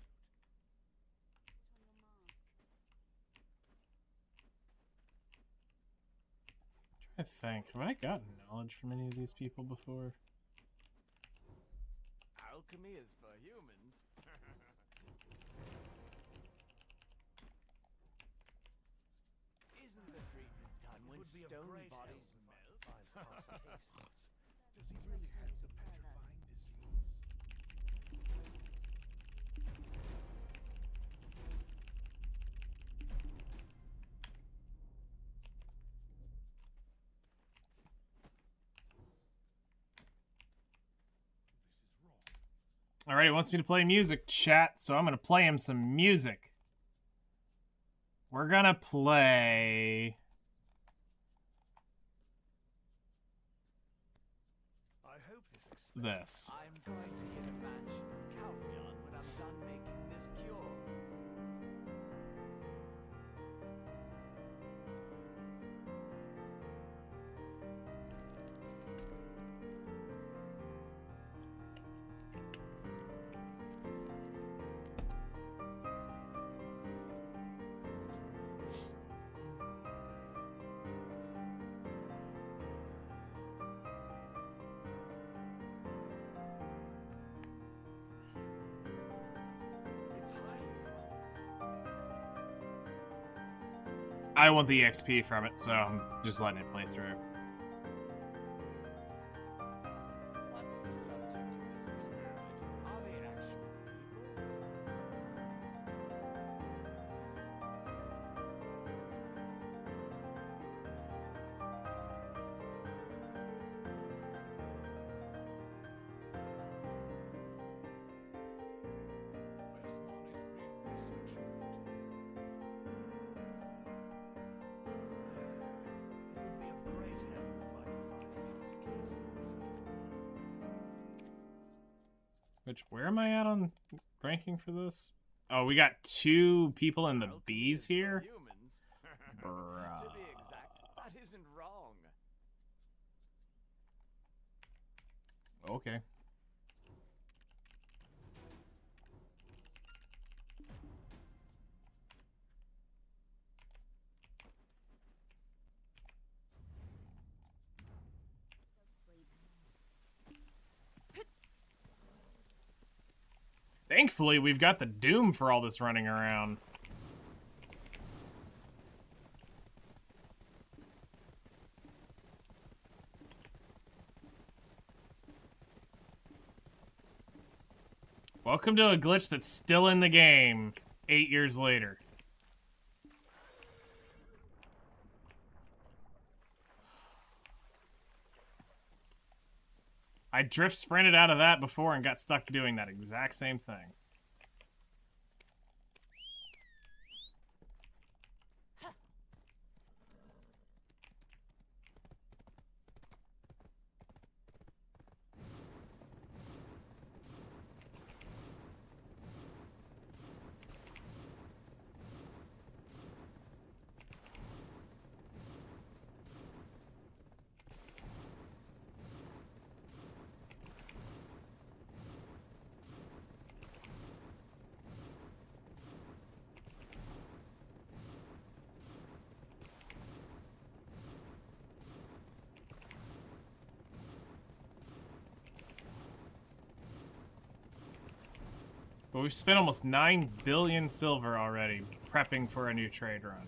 I think. Have I gotten knowledge from any of these people before? Alchemy is for humans. Isn't the treatment done when Would be of stone great bodies help if I melt? could find past cases. Does he really have the petrifying disease? Alright, he wants me to play music, chat, so I'm gonna play him some music. We're gonna play... I hope this explains. this. I'm going to get a match from Calpheon when I'm done making this cure. It's highly probable. I want the XP from it, so I'm just letting it play through. What's the subject of this experiment? Are they actual people? Which, where am I at on ranking for this? Oh, we got 2 people in the Well, B's for here? humans. Bruh. To be exact, that isn't wrong. Okay. Thankfully, we've got the Doom for all this running around. Welcome to a glitch that's still in the game 8 years later. I drift sprinted out of that before and got stuck doing that exact same thing. But we've spent almost 9 billion silver already prepping for a new trade run.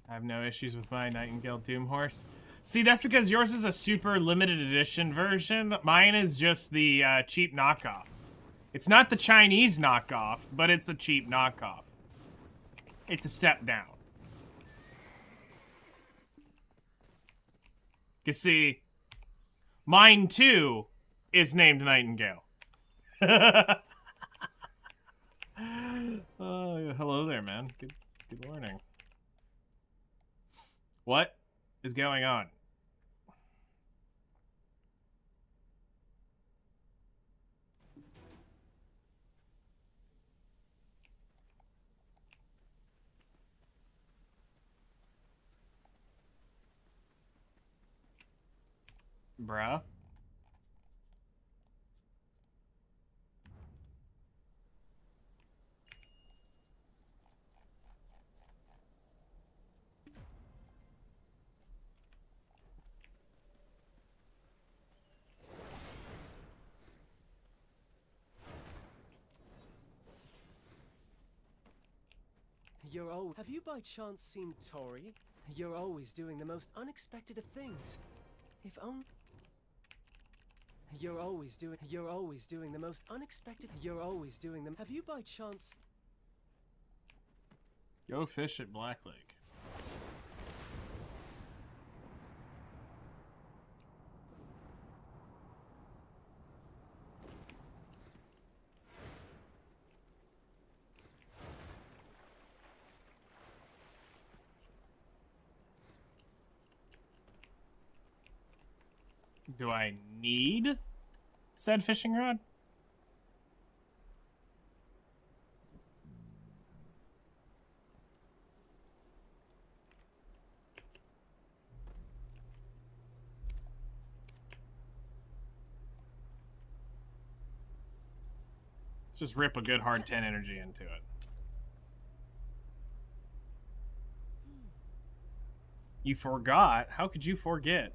I have no issues with my Nightingale Doom Horse. See, that's because yours is a super limited edition version. Mine is just the cheap knockoff. It's not the Chinese knockoff, but it's a cheap knockoff. It's a step down. You see, mine too is named Nightingale. Hello there, man. Good morning. What is going on? Bruh. You're old. Have you by chance seen Tori? You're always doing the most unexpected of things. If only. You're always doing the most unexpected. You're always doing them. Have you by chance? Go fish at Black Lake. Do I need said fishing rod? Let's just rip a good hard 10 energy into it. You forgot? How could you forget?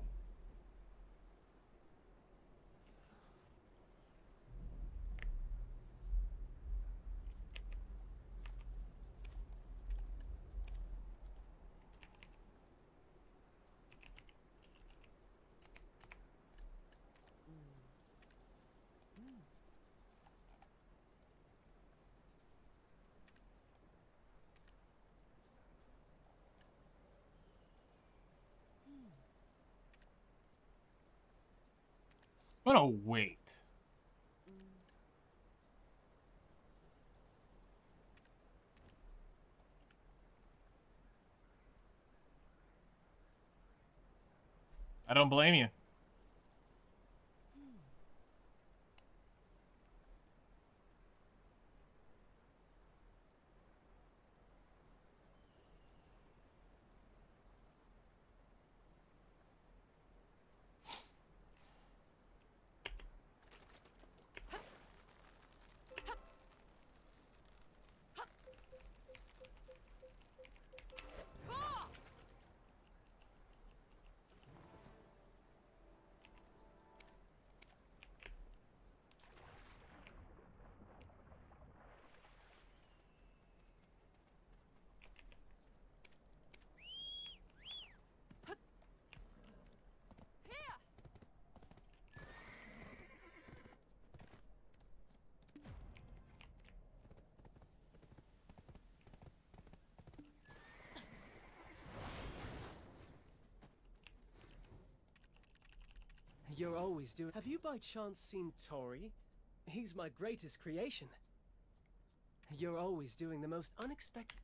What a wait. I don't blame you. You're always doing. Have you by chance seen Tori? He's my greatest creation. You're always doing the most unexpected.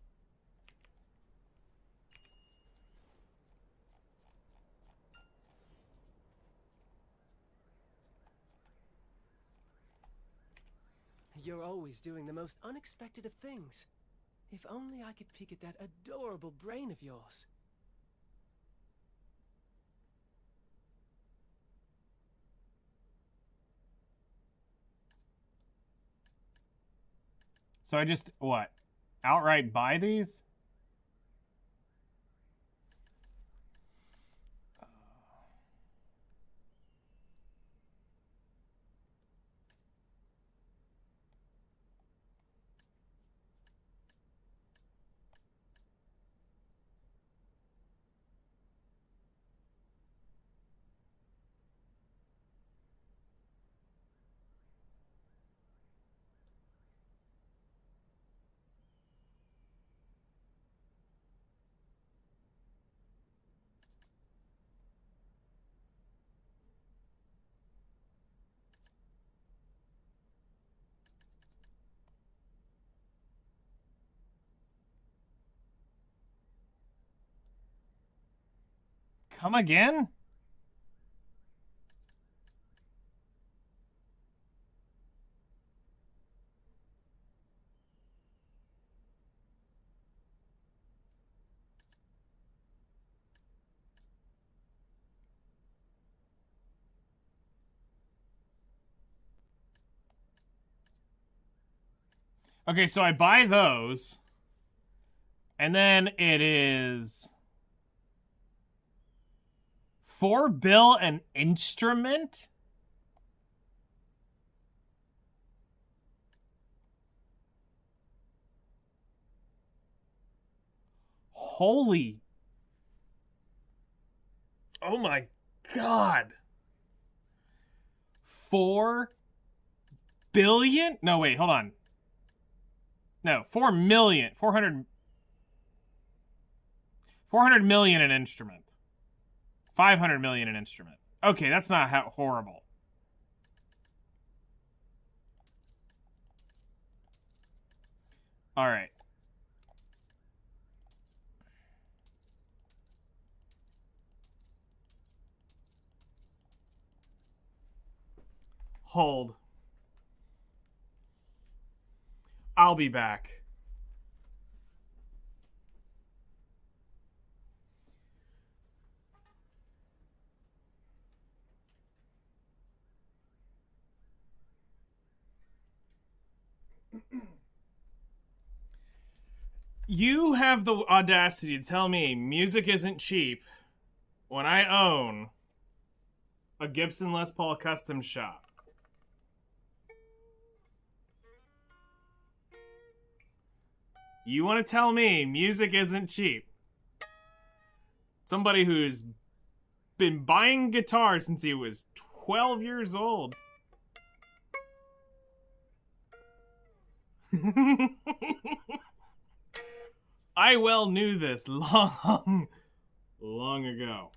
You're always doing the most unexpected of things. If only I could peek at that adorable brain of yours. So I just, what? Outright buy these? Come again? Okay, so I buy those. And then it is 4 bill an instrument? Holy. Oh my god. 4 billion? No, wait, hold on. No, 4 million. 400 million an instrument. 500 million an instrument. Okay, that's not horrible. All right. Hold. I'll be back. You have the audacity to tell me music isn't cheap when I own a Gibson Les Paul custom shop. You want to tell me music isn't cheap? Somebody who's been buying guitars since he was 12 years old. I well knew this long ago.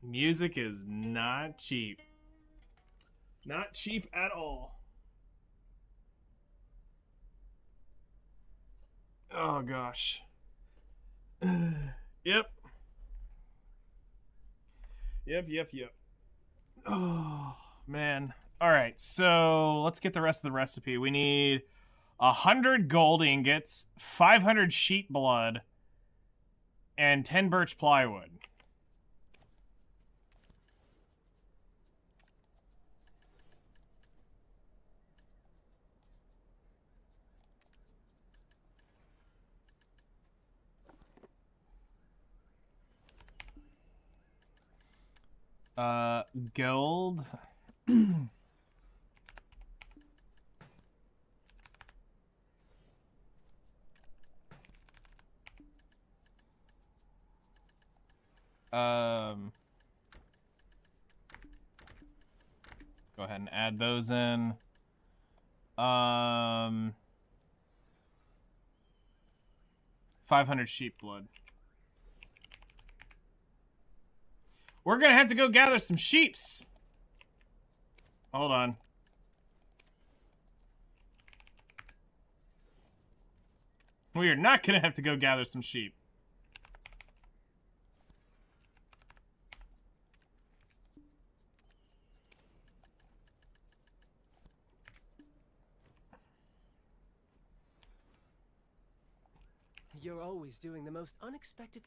Music is not cheap. Not cheap at all. Oh gosh. Yep. Yep. Oh man. All right, so let's get the rest of the recipe. We need 100 gold ingots, 500 sheep blood, and 10 birch plywood. Gold. Go ahead and add those in. 500 sheep blood. We're gonna have to go gather some sheeps. Hold on. We are not gonna have to go gather some sheep. You're always doing the most unexpected...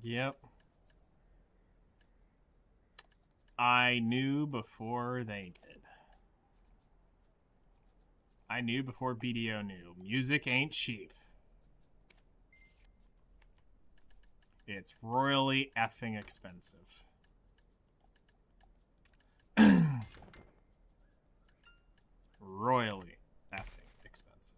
Yep. I knew before they did. I knew before BDO knew. Music ain't cheap. It's royally effing expensive. Royally effing expensive.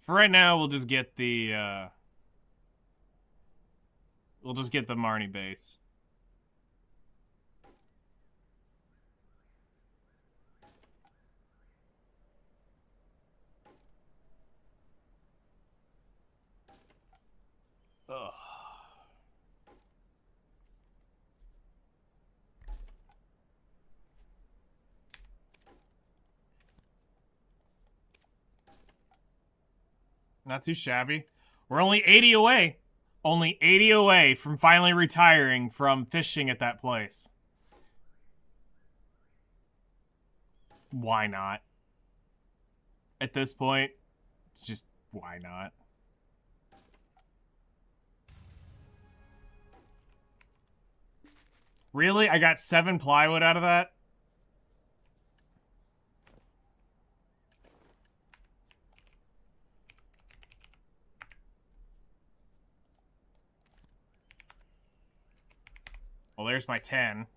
For right now, we'll just get the Marnie base. Ugh. Not too shabby. We're only 80 away. Only 80 away from finally retiring from fishing at that place. Why not? At this point, it's just, why not? Really? I got 7 plywood out of that? Well, there's my 10.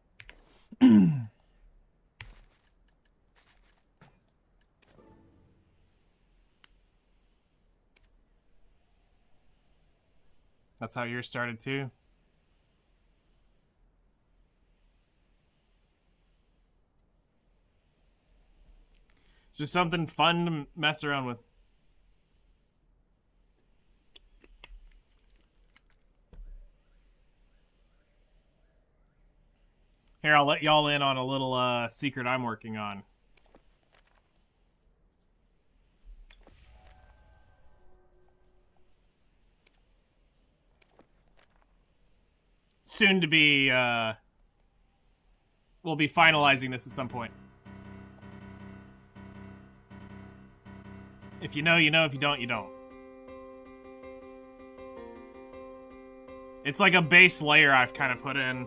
That's how yours started too? Just something fun to mess around with. Here, I'll let y'all in on a little secret I'm working on. Soon to be, we'll be finalizing this at some point. If you know, you know. If you don't, you don't. It's like a base layer I've kind of put in.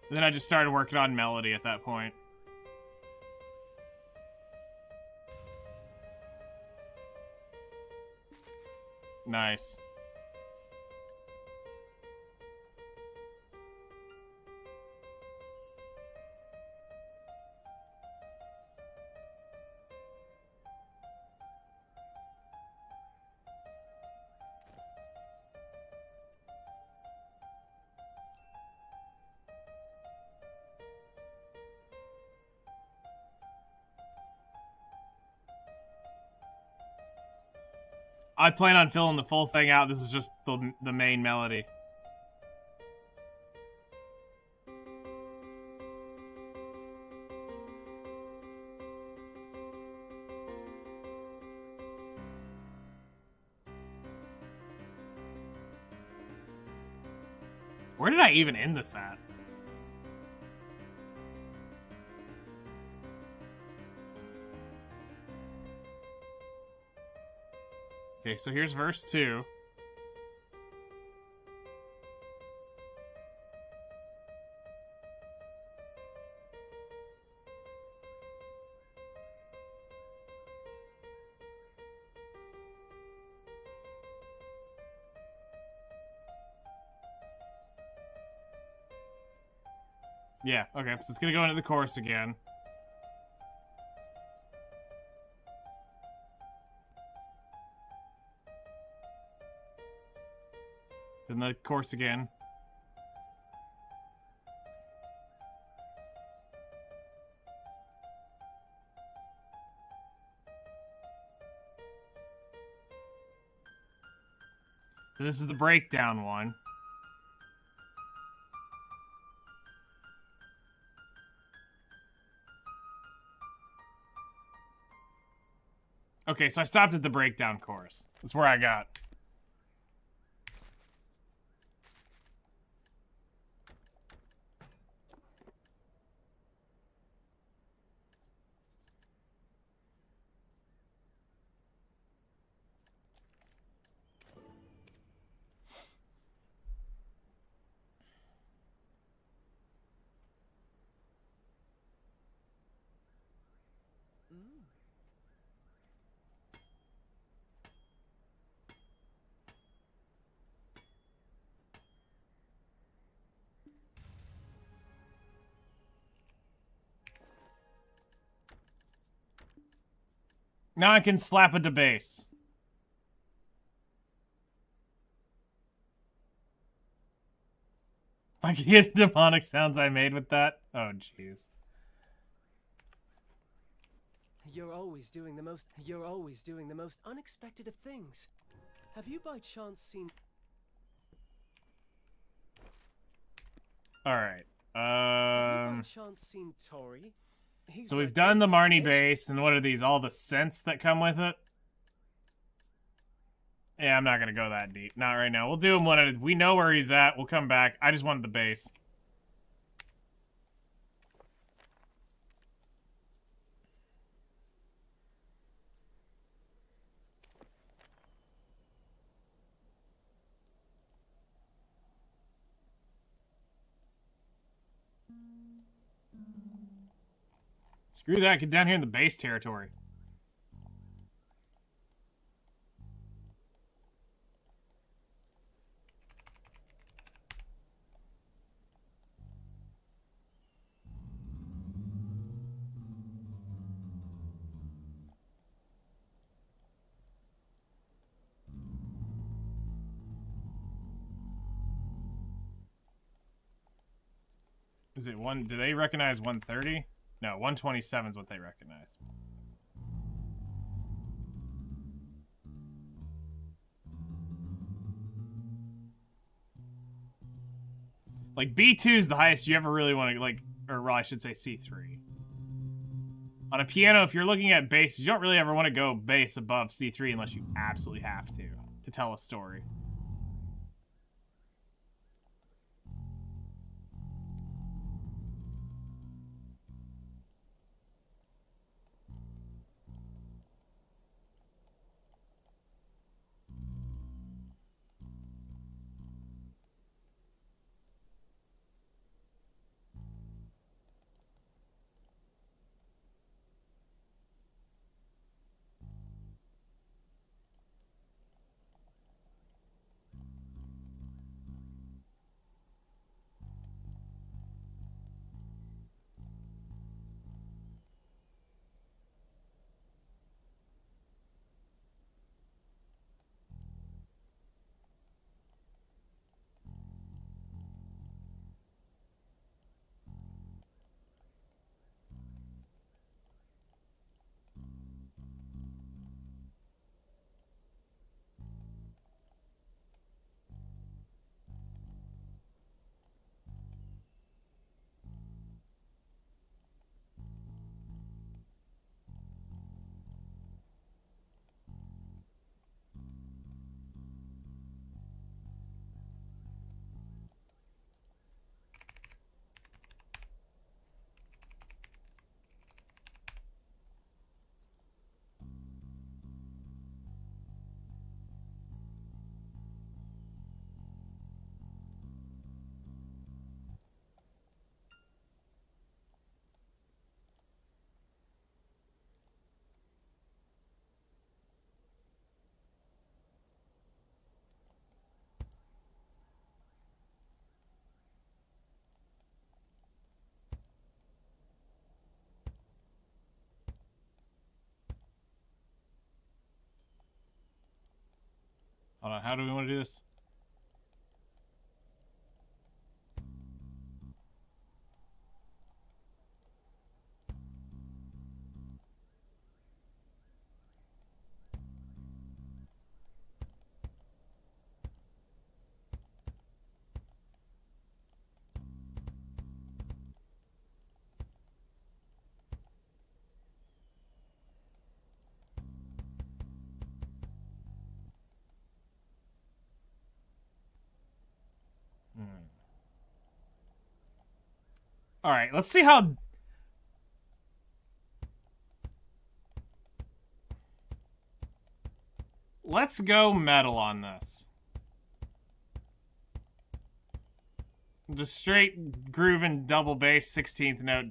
And then I just started working on melody at that point. Nice. I plan on filling the full thing out. This is just the main melody. Where did I even end this at? Okay, so here's verse 2. Yeah, okay, so it's gonna go into the chorus again. Then the chorus again. And this is the breakdown one. Okay, so I stopped at the breakdown chorus. That's where I got. Now I can slap it to bass. I can hear the demonic sounds I made with that. Oh, jeez. You're always doing the most unexpected of things. Have you by chance seen... Alright. Have you by chance seen Tori? He's So my we've done the greatest Marnie creation. bass, and what are these? All the scents that come with it? Yeah, I'm not gonna go that deep. Not right now. We'll do him when we know where he's at. We'll come back. I just wanted the bass. Screw that, get down here in the base territory. Is it one? Do they recognize 130? No, 127 is what they recognize. Like, B2 is the highest you ever really want to, like, or well, I should say C3. On a piano, if you're looking at bass, you don't really ever want to go bass above C3 unless you absolutely have to tell a story. Hold on, how do we want to do this? All right, let's see how. Let's go metal on this. Just straight grooving double bass 16th note.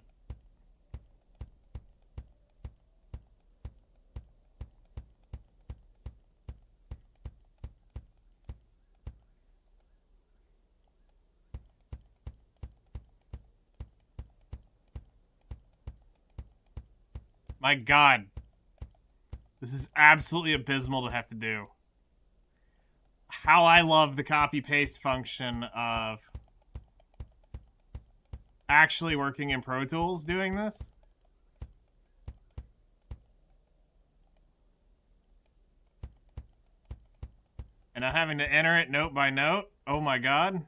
My God. This is absolutely abysmal to have to do. How I love the copy-paste function of actually working in Pro Tools doing this. And not having to enter it note by note. Oh my God.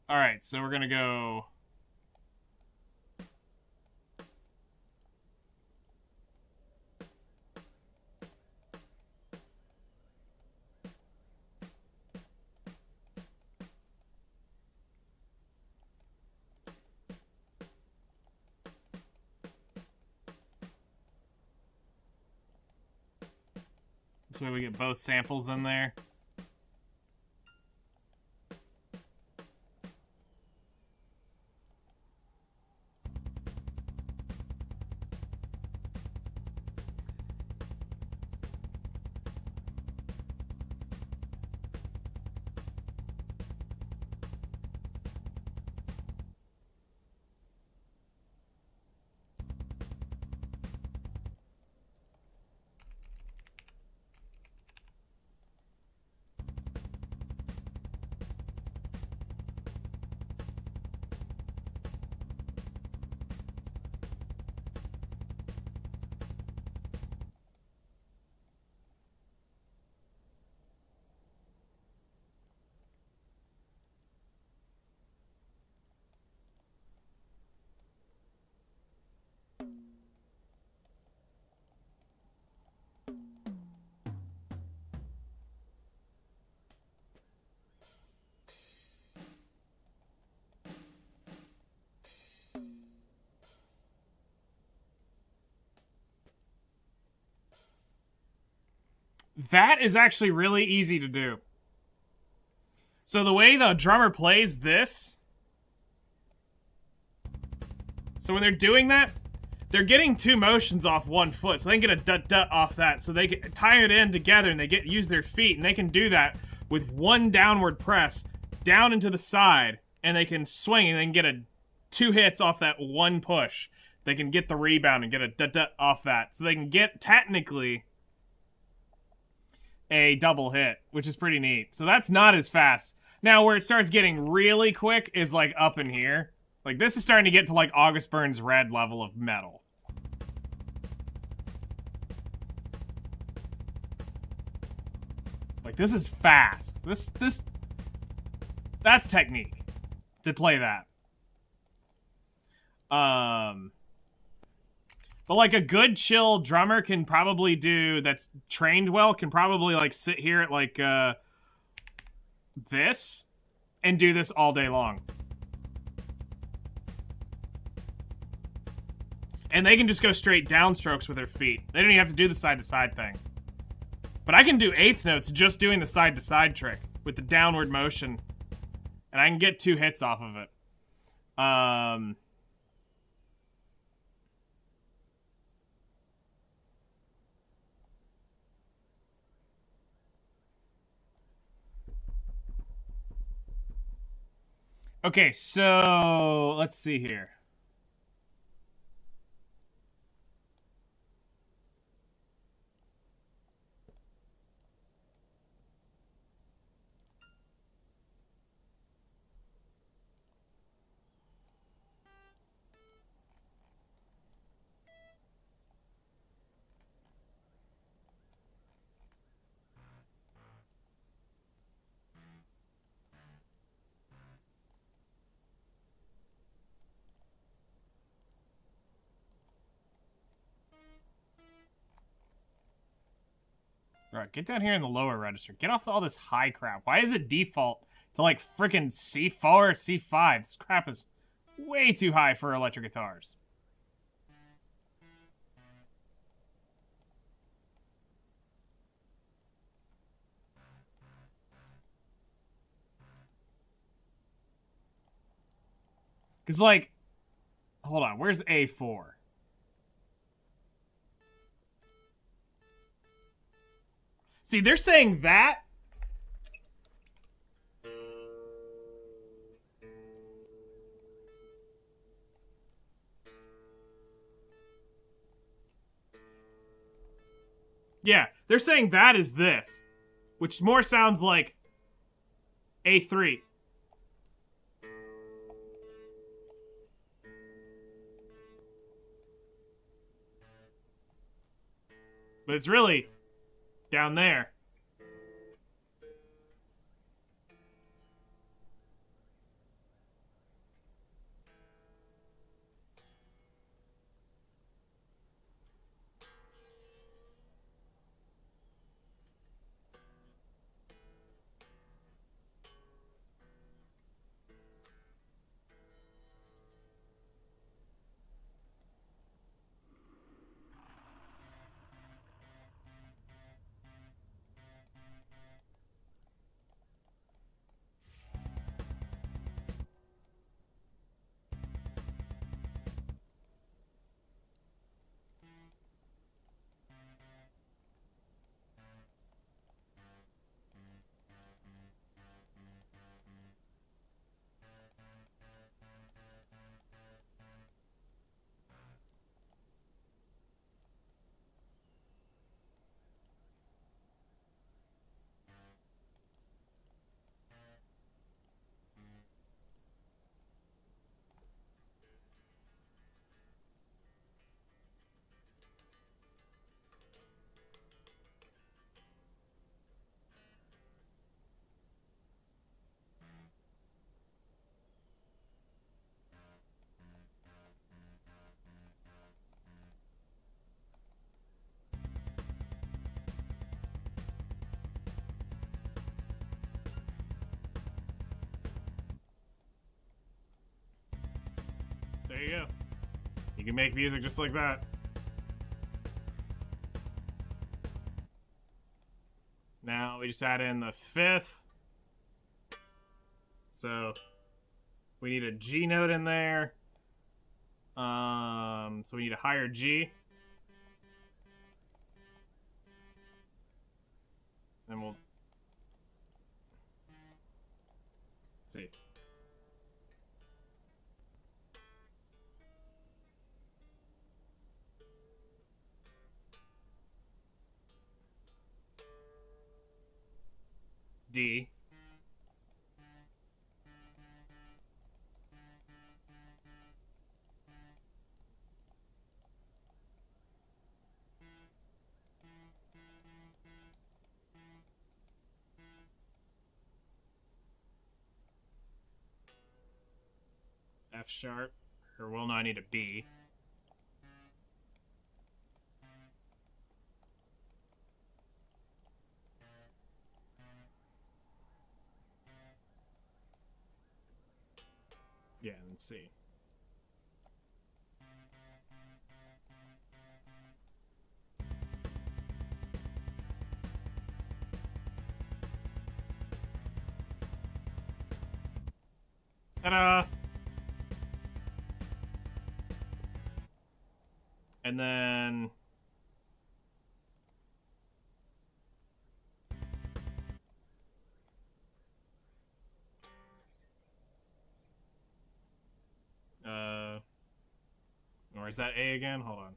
Alright, so we're gonna go... This way we get both samples in there. That is actually really easy to do. So the way the drummer plays this... So when they're doing that, they're getting two motions off one foot. So they can get a dut-dut off that. So they can tie it in together and they use their feet. And they can do that with one downward press down into the side. And they can swing and they can get two hits off that one push. They can get the rebound and get a dut-dut off that. So they can get, technically, a double hit, which is pretty neat. So that's not as fast. Now, where it starts getting really quick is, like, up in here. Like, this is starting to get to, like, August Burns Red level of metal. Like, this is fast. That's technique to play that. But, like, a good, chill drummer can probably do, that's trained well, can probably, like, sit here at, like, this, and do this all day long. And they can just go straight downstrokes with their feet. They don't even have to do the side-to-side thing. But I can do eighth notes just doing the side-to-side trick with the downward motion. And I can get two hits off of it. Okay, so let's see here. Right, get down here in the lower register. Get off all this high crap. Why is it default to like freaking C4 or C5? This crap is way too high for electric guitars. Because, like, hold on, where's A4? See, they're saying that. Yeah, they're saying that is this, which more sounds like A3. But it's really down there. There you go. You can make music just like that. Now we just add in the 5th. So we need a G note in there. So we need a higher G. Then we'll see. D. F sharp, or well, no, I need a B. Yeah, and C. Ta-da! And then or is that A again? Hold on.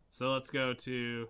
So let's go to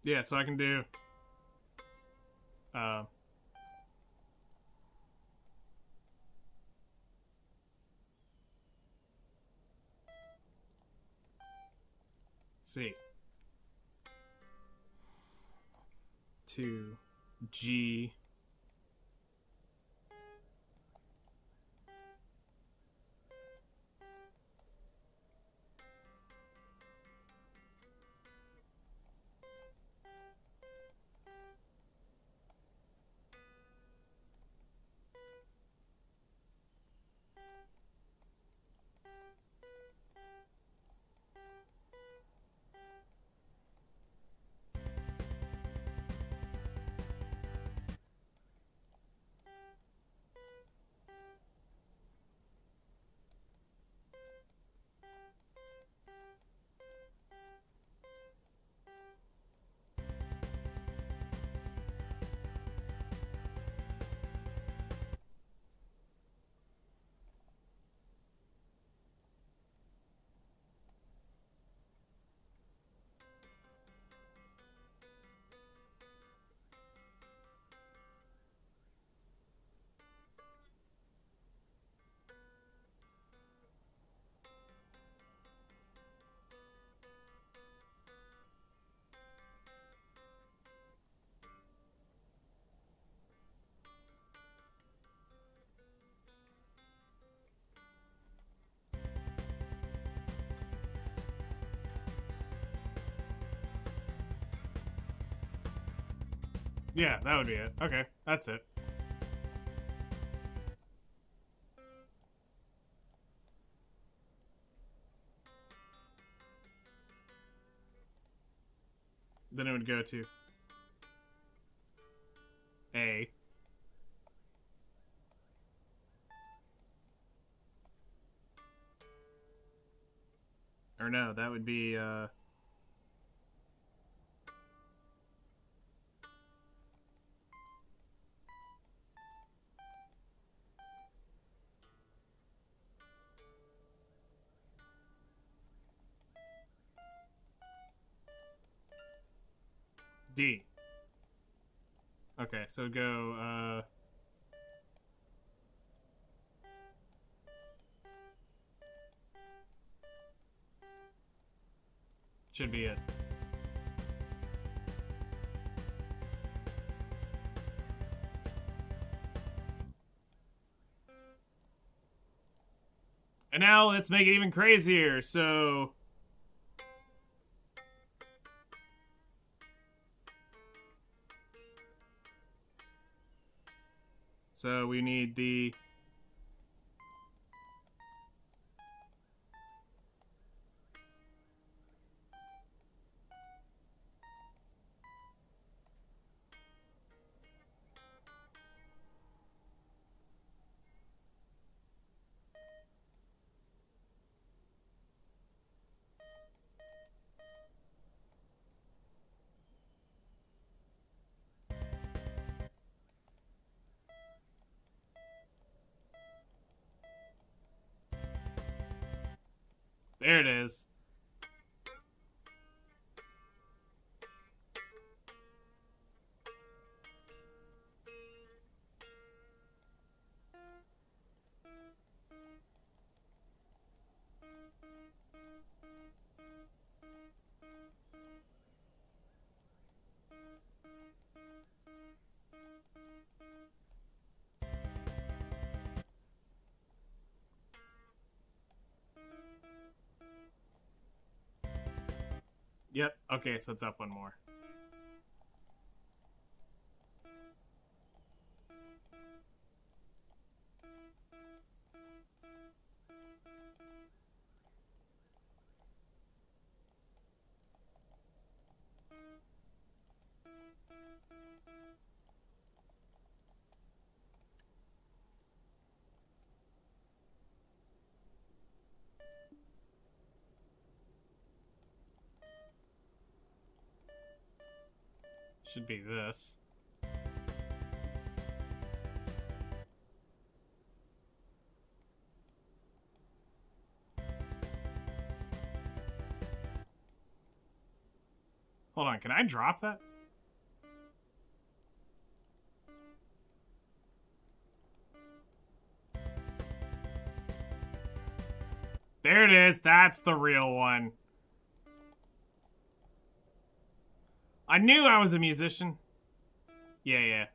yeah, so I can do C to G. Yeah, that would be it. Okay, that's it. Then it would go to A. Or no, that would be, D. Okay, so go, should be it. And now let's make it even crazier, so... So we need the... There it is. Yep, okay, so it's up one more. Should be this. Hold on, can I drop that? There it is, that's the real one. I knew I was a musician. Yeah.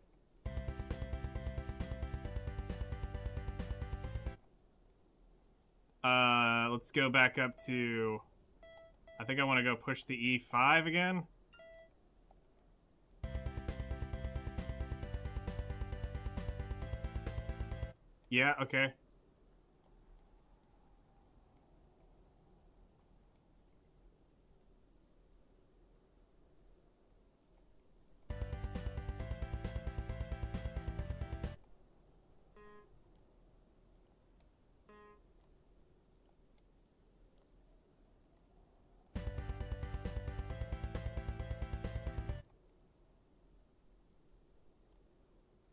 Let's go back up to... I think I want to go push the E5 again. Yeah, okay.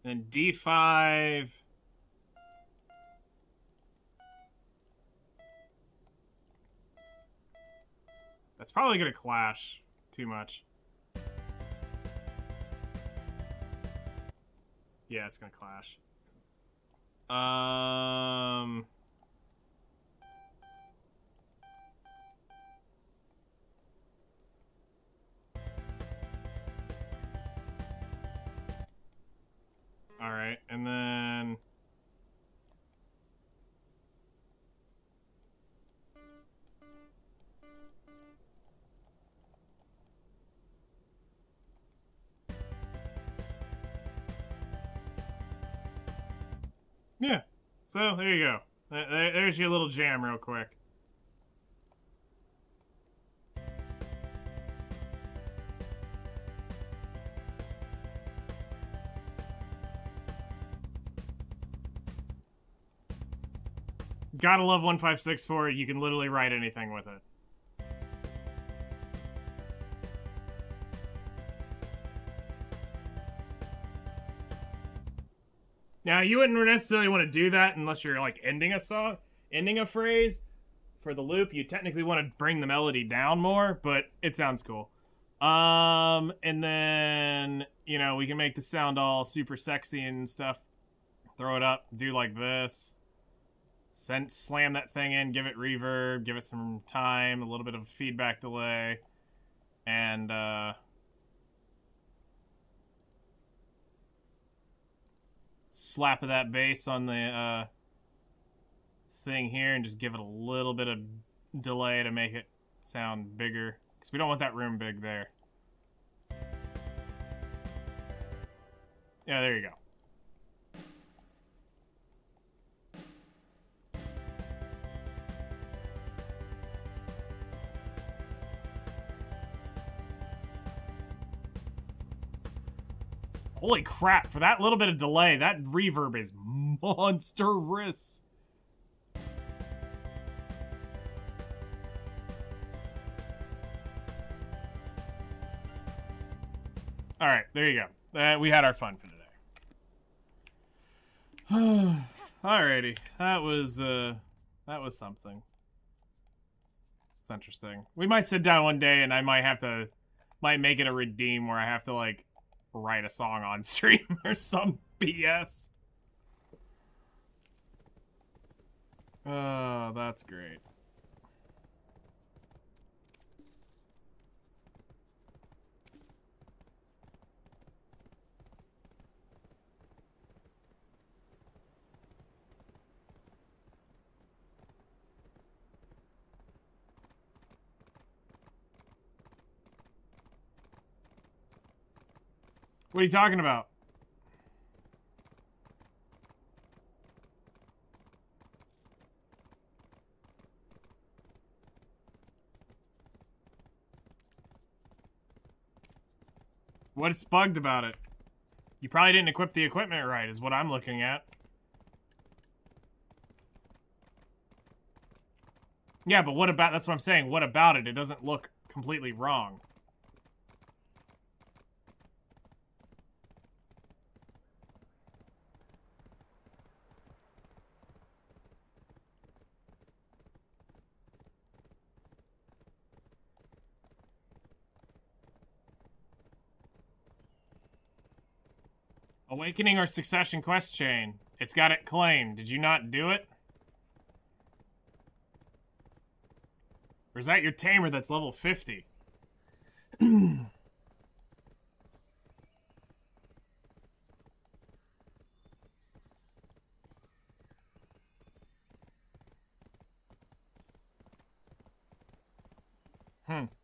Then D5. That's probably gonna clash too much. Yeah, it's gonna clash. Alright, and then... Yeah. So, there you go. There's your little jam real quick. Gotta love 1564. You can literally write anything with it. Now, you wouldn't necessarily want to do that unless you're like ending a song, ending a phrase for the loop. You technically want to bring the melody down more, but it sounds cool. And then, you know, we can make the sound all super sexy and stuff. Throw it up, do like this. Slam that thing in, give it reverb, give it some time, a little bit of feedback delay, and slap of that bass on the thing here, and just give it a little bit of delay to make it sound bigger, because we don't want that room big there. Yeah, there you go. Holy crap, for that little bit of delay, that reverb is monstrous. Alright, there you go. We had our fun for today. Alrighty, that was something. It's interesting. We might sit down one day and I might make it a redeem where I have to, like, write a song on stream or some BS. Oh, that's great. What are you talking about? What's bugged about it? You probably didn't equip the equipment right, is what I'm looking at. Yeah, but what about, that's what I'm saying, what about it? It doesn't look completely wrong. Awakening or Succession quest chain. It's got it claimed. Did you not do it? Or is that your tamer that's level 50?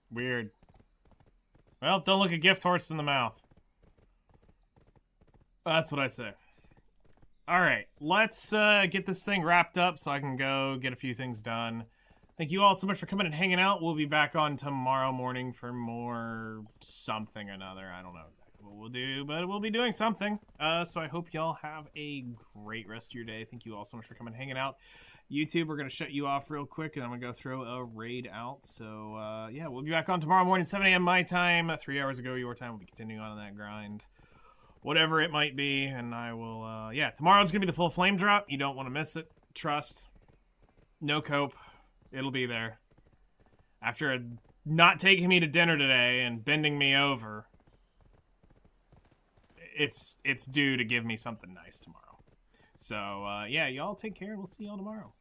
Weird. Well, don't look a gift horse in the mouth. That's what I say. Alright, let's get this thing wrapped up so I can go get a few things done. Thank you all so much for coming and hanging out. We'll be back on tomorrow morning for more something or another. I don't know exactly what we'll do, but we'll be doing something. So I hope y'all have a great rest of your day. Thank you all so much for coming and hanging out. YouTube, we're going to shut you off real quick, and I'm going to go throw a raid out. So, yeah, we'll be back on tomorrow morning, 7 a.m. my time, 3 hours ago your time. We'll be continuing on that grind. Whatever it might be, and I will, yeah, tomorrow's gonna be the full flame drop. You don't want to miss it. Trust. No cope. It'll be there. After not taking me to dinner today and bending me over, it's due to give me something nice tomorrow. So, yeah, y'all take care. We'll see y'all tomorrow.